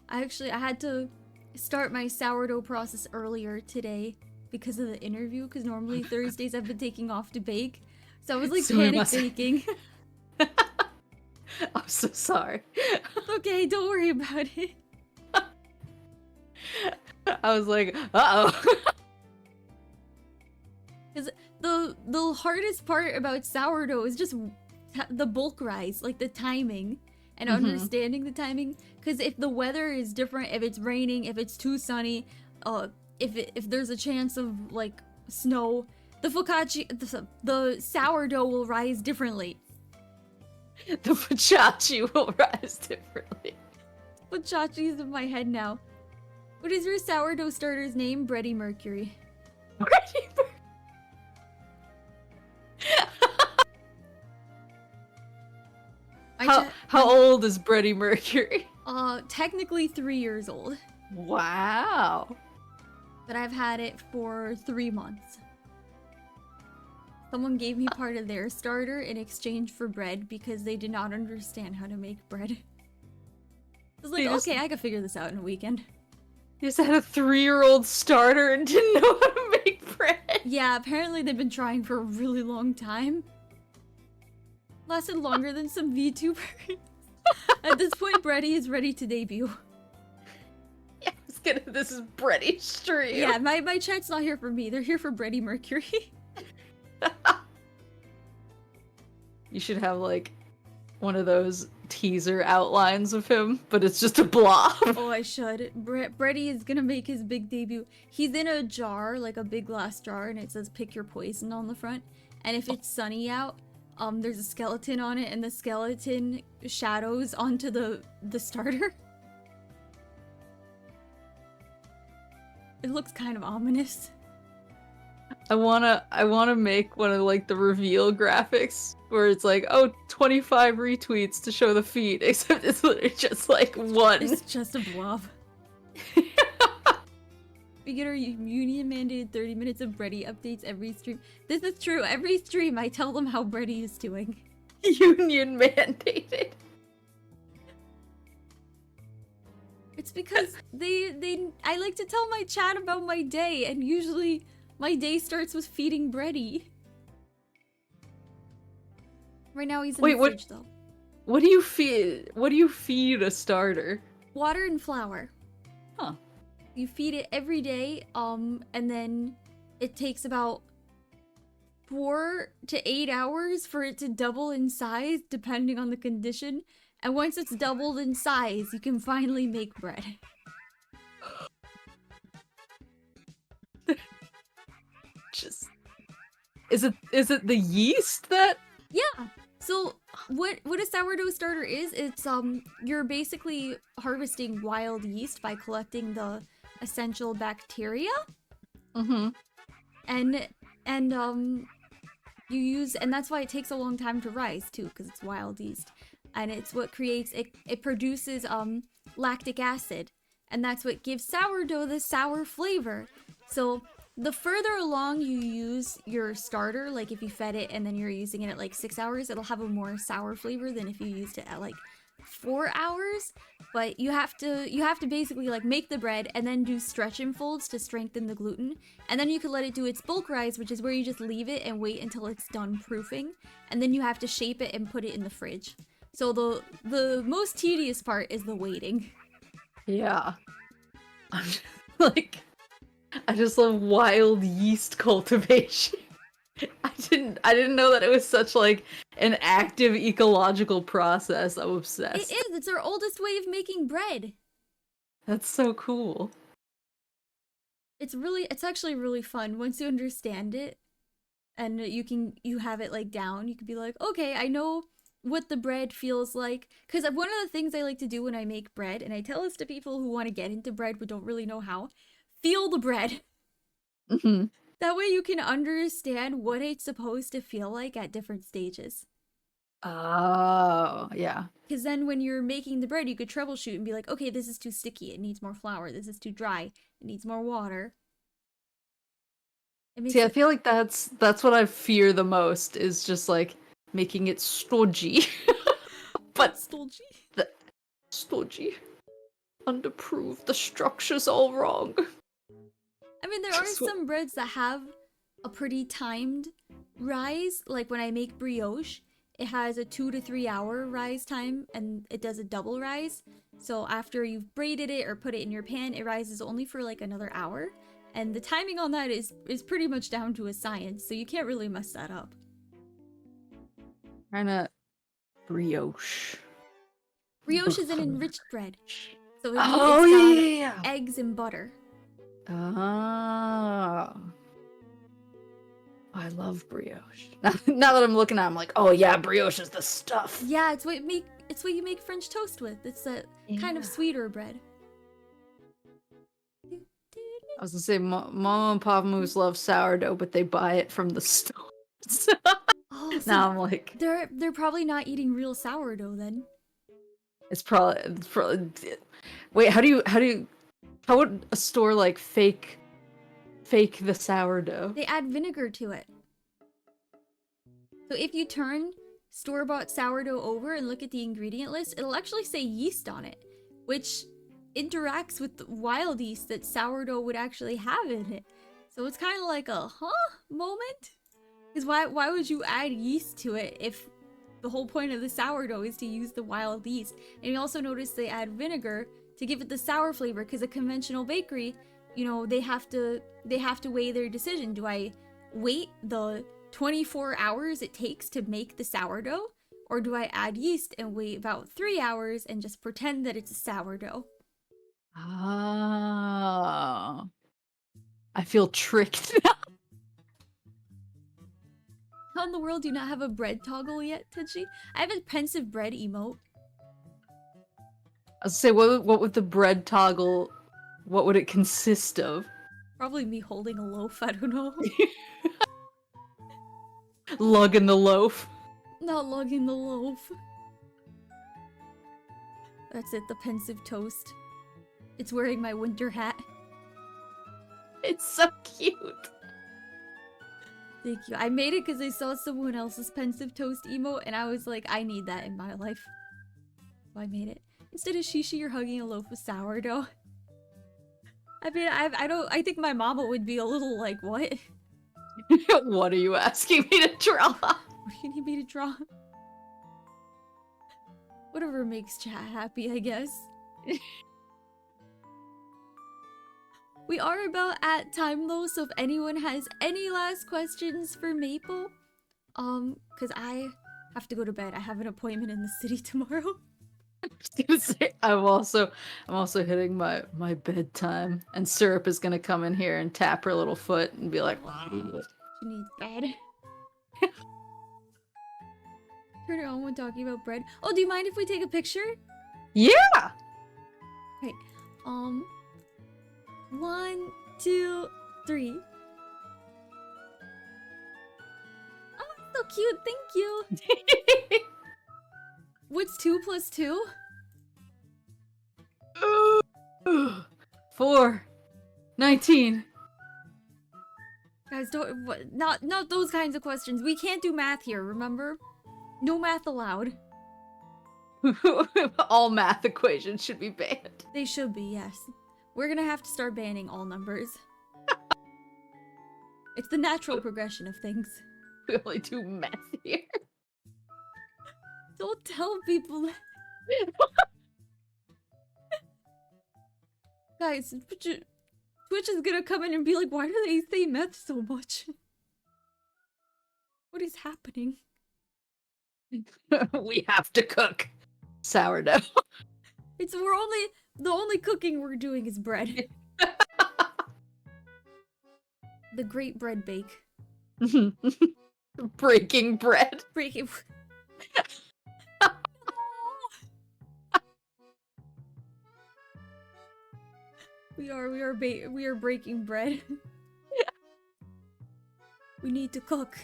I had to start my sourdough process earlier today because of the interview, because normally Thursdays I've been taking off to bake. So I was like So you panic must- baking. I'm so sorry. Okay, don't worry about it. I was like, uh-oh. The hardest part about sourdough is just the bulk rise, like the timing and understanding the timing. Because if the weather is different, if it's raining, if it's too sunny, if there's a chance of like snow, the sourdough will rise differently. The focaccia will rise differently. Focaccia's in my head now. What is your sourdough starter's name? Bready Mercury. How old is Freddie Mercury? Technically 3 years old, Wow. but I've had it for 3 months. Someone gave me part of their starter in exchange for bread because they did not understand how to make bread. I was like, okay, I can figure this out in a weekend. You just had a 3-year-old starter and didn't know how to make bread. Yeah, apparently they've been trying for a really long time. Lasted longer than some VTubers. At this point, Bready is ready to debut. Yeah, this is Bready stream. Yeah, my chat's not here for me. They're here for Bready Mercury. You should have like one of those teaser outlines of him, but it's just a blob. Oh, I should. Bready is gonna make his big debut. He's in a jar, like a big glass jar, and it says "Pick your poison" on the front. And if it's sunny out, there's a skeleton on it, and the skeleton shadows onto the starter. It looks kind of ominous. I wanna make one of like the reveal graphics where it's like, oh, 25 retweets to show the feet, except it's literally just like one. It's just a blob. We get our union mandated 30 minutes of Bready updates every stream. This is true. Every stream I tell them how Bready is doing. Union mandated. It's because I like to tell my chat about my day, and usually my day starts with feeding Bready. Right now he's in the fridge though. What do you feed? What do you feed a starter? Water and flour. Huh. You feed it every day, and then it takes about 4 to 8 hours for it to double in size, depending on the condition. And once it's doubled in size, you can finally make bread. Just is it the yeast that? Yeah. So what a sourdough starter is, it's you're basically harvesting wild yeast by collecting the essential bacteria. Mm-hmm. And you use, and that's why it takes a long time to rise too, because it's wild yeast. And it's what creates it produces lactic acid, and that's what gives sourdough the sour flavor. So the further along you use your starter, like if you fed it and then you're using it at like 6 hours, it'll have a more sour flavor than if you used it at like 4 hours. But you have to basically like make the bread and then do stretch and folds to strengthen the gluten, and then you can let it do its bulk rise, which is where you just leave it and wait until it's done proofing, and then you have to shape it and put it in the fridge. So the most tedious part is the waiting. Yeah. I'm like, I just love wild yeast cultivation. I didn't know that it was such like an active ecological process. I'm obsessed. It is. It's our oldest way of making bread. That's so cool. It's actually really fun once you understand it, and you have it like down. You can be like, okay, I know what the bread feels like. Because one of the things I like to do when I make bread, and I tell this to people who want to get into bread but don't really know how, feel the bread. Mm-hmm. That way you can understand what it's supposed to feel like at different stages. Oh, yeah. Because then when you're making the bread, you could troubleshoot and be like, okay, this is too sticky, it needs more flour. This is too dry, it needs more water. It makes See, I feel like that's what I fear the most, is just like making it stodgy. But stodgy. Stodgy. Underproved. The structure's all wrong. I mean, there are some breads that have a pretty timed rise. Like when I make brioche, it has a 2 to 3 hour rise time, and it does a double rise. So after you've braided it or put it in your pan, it rises only for like another hour. And the timing on that is pretty much down to a science, so you can't really mess that up. Kinda brioche. Brioche is an enriched bread. So it's got eggs and butter. Oh. I love brioche. Now that I'm looking at it, I'm like, oh yeah, brioche is the stuff. Yeah, it's what you make French toast with. It's a kind of sweeter bread. I was gonna say, Mama and Papa Moose love sourdough, but they buy it from the store. Oh, so now I'm like, they're probably not eating real sourdough then. It's probably. Wait, how would a store like fake the sourdough? They add vinegar to it. So if you turn store-bought sourdough over and look at the ingredient list, it'll actually say yeast on it, which interacts with the wild yeast that sourdough would actually have in it. So it's kind of like a moment. Because why would you add yeast to it if the whole point of the sourdough is to use the wild yeast? And you also notice they add vinegar to give it the sour flavor, because a conventional bakery, you know, they have to weigh their decision. Do I wait the 24 hours it takes to make the sourdough, or do I add yeast and wait about 3 hours and just pretend that it's a sourdough? Oh. I feel tricked now. How in the world do you not have a bread toggle yet, Tenshi? I have a pensive bread emote. I was gonna say, what would the bread toggle, what would it consist of? Probably me holding a loaf, I don't know. Lugging the loaf. Not lugging the loaf. That's it, the pensive toast. It's wearing my winter hat. It's so cute. Thank you. I made it because I saw someone else's pensive toast emote, and I was like, I need that in my life. So I made it. Instead of Shishi, you're hugging a loaf of sourdough. I mean, I think my mama would be a little like, what? What are you asking me to draw? What do you need me to draw? Whatever makes chat happy, I guess. We are about at time though, so if anyone has any last questions for Maple, because I have to go to bed. I have an appointment in the city tomorrow. was gonna say, I'm also hitting my bedtime, and Syrup is gonna come in here and tap her little foot and be like, She needs bed. Turn it on when talking about bread. Oh, do you mind if we take a picture? yeah. Okay. 1, 2, 3. Oh, so cute. Thank you. What's 2 plus 2? 4, 19. Guys, not those kinds of questions. We can't do math here, remember? No math allowed. All math equations should be banned. They should be, yes. We're gonna have to start banning all numbers. It's the natural progression of things. We only do math here. Don't tell people that. Guys, Twitch is gonna come in and be like, why do they say meth so much? What is happening? We have to cook sourdough. The only cooking we're doing is bread. The great bread bake. Breaking bread. Breaking. We are breaking bread. We need to cook.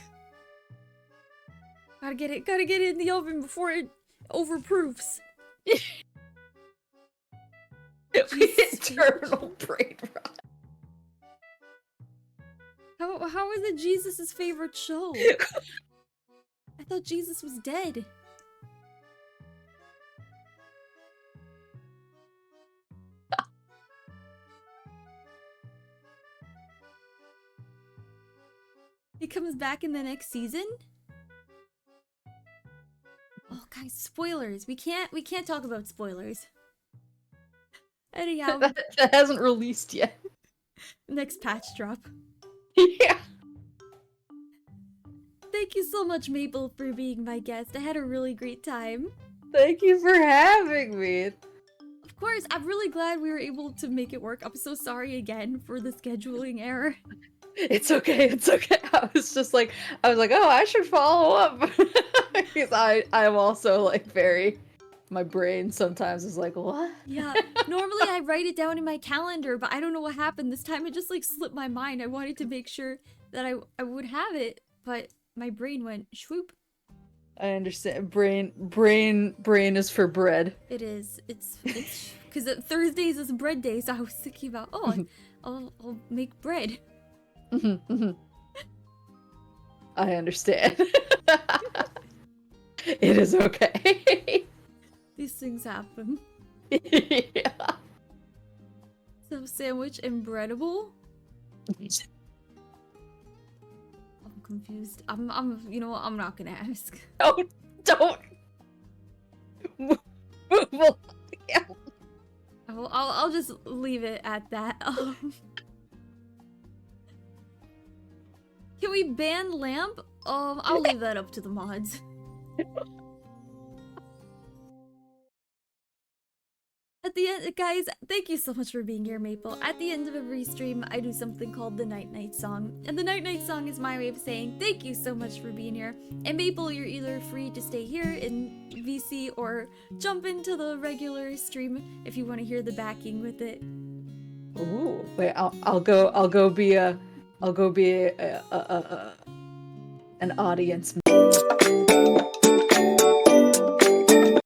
Gotta get it in the oven before it overproofs. Eternal brain rot. How is it Jesus' favorite show? I thought Jesus was dead. He comes back in the next season? Oh guys, spoilers. We can't talk about spoilers. Anyhow, That hasn't released yet. next patch drop. Yeah. Thank you so much, Maple, for being my guest. I had a really great time. Thank you for having me. Of course, I'm really glad we were able to make it work. I'm so sorry again for the scheduling error. It's okay. It's okay. I was like, oh, I should follow up because I'm also like very. My brain sometimes is like, what? Yeah, normally I write it down in my calendar, but I don't know what happened. This time it just like slipped my mind. I wanted to make sure that I would have it, but my brain went swoop. I understand. Brain is for bread. It is. It's because Thursdays is bread day, so I was thinking about, oh, I'll make bread. I understand. It is okay. These things happen. Yeah. So sandwich and breadable? I'm confused. You know what? I'm not gonna ask. Don't. Well, yeah. I'll just leave it at that. Can we ban lamp? I'll leave that up to the mods. At the end, guys, thank you so much for being here, Maple. At the end of every stream, I do something called the Night Night Song. And the Night Night Song is my way of saying thank you so much for being here. And Maple, you're either free to stay here in VC or jump into the regular stream if you want to hear the backing with it. Ooh, wait, I'll go be an audience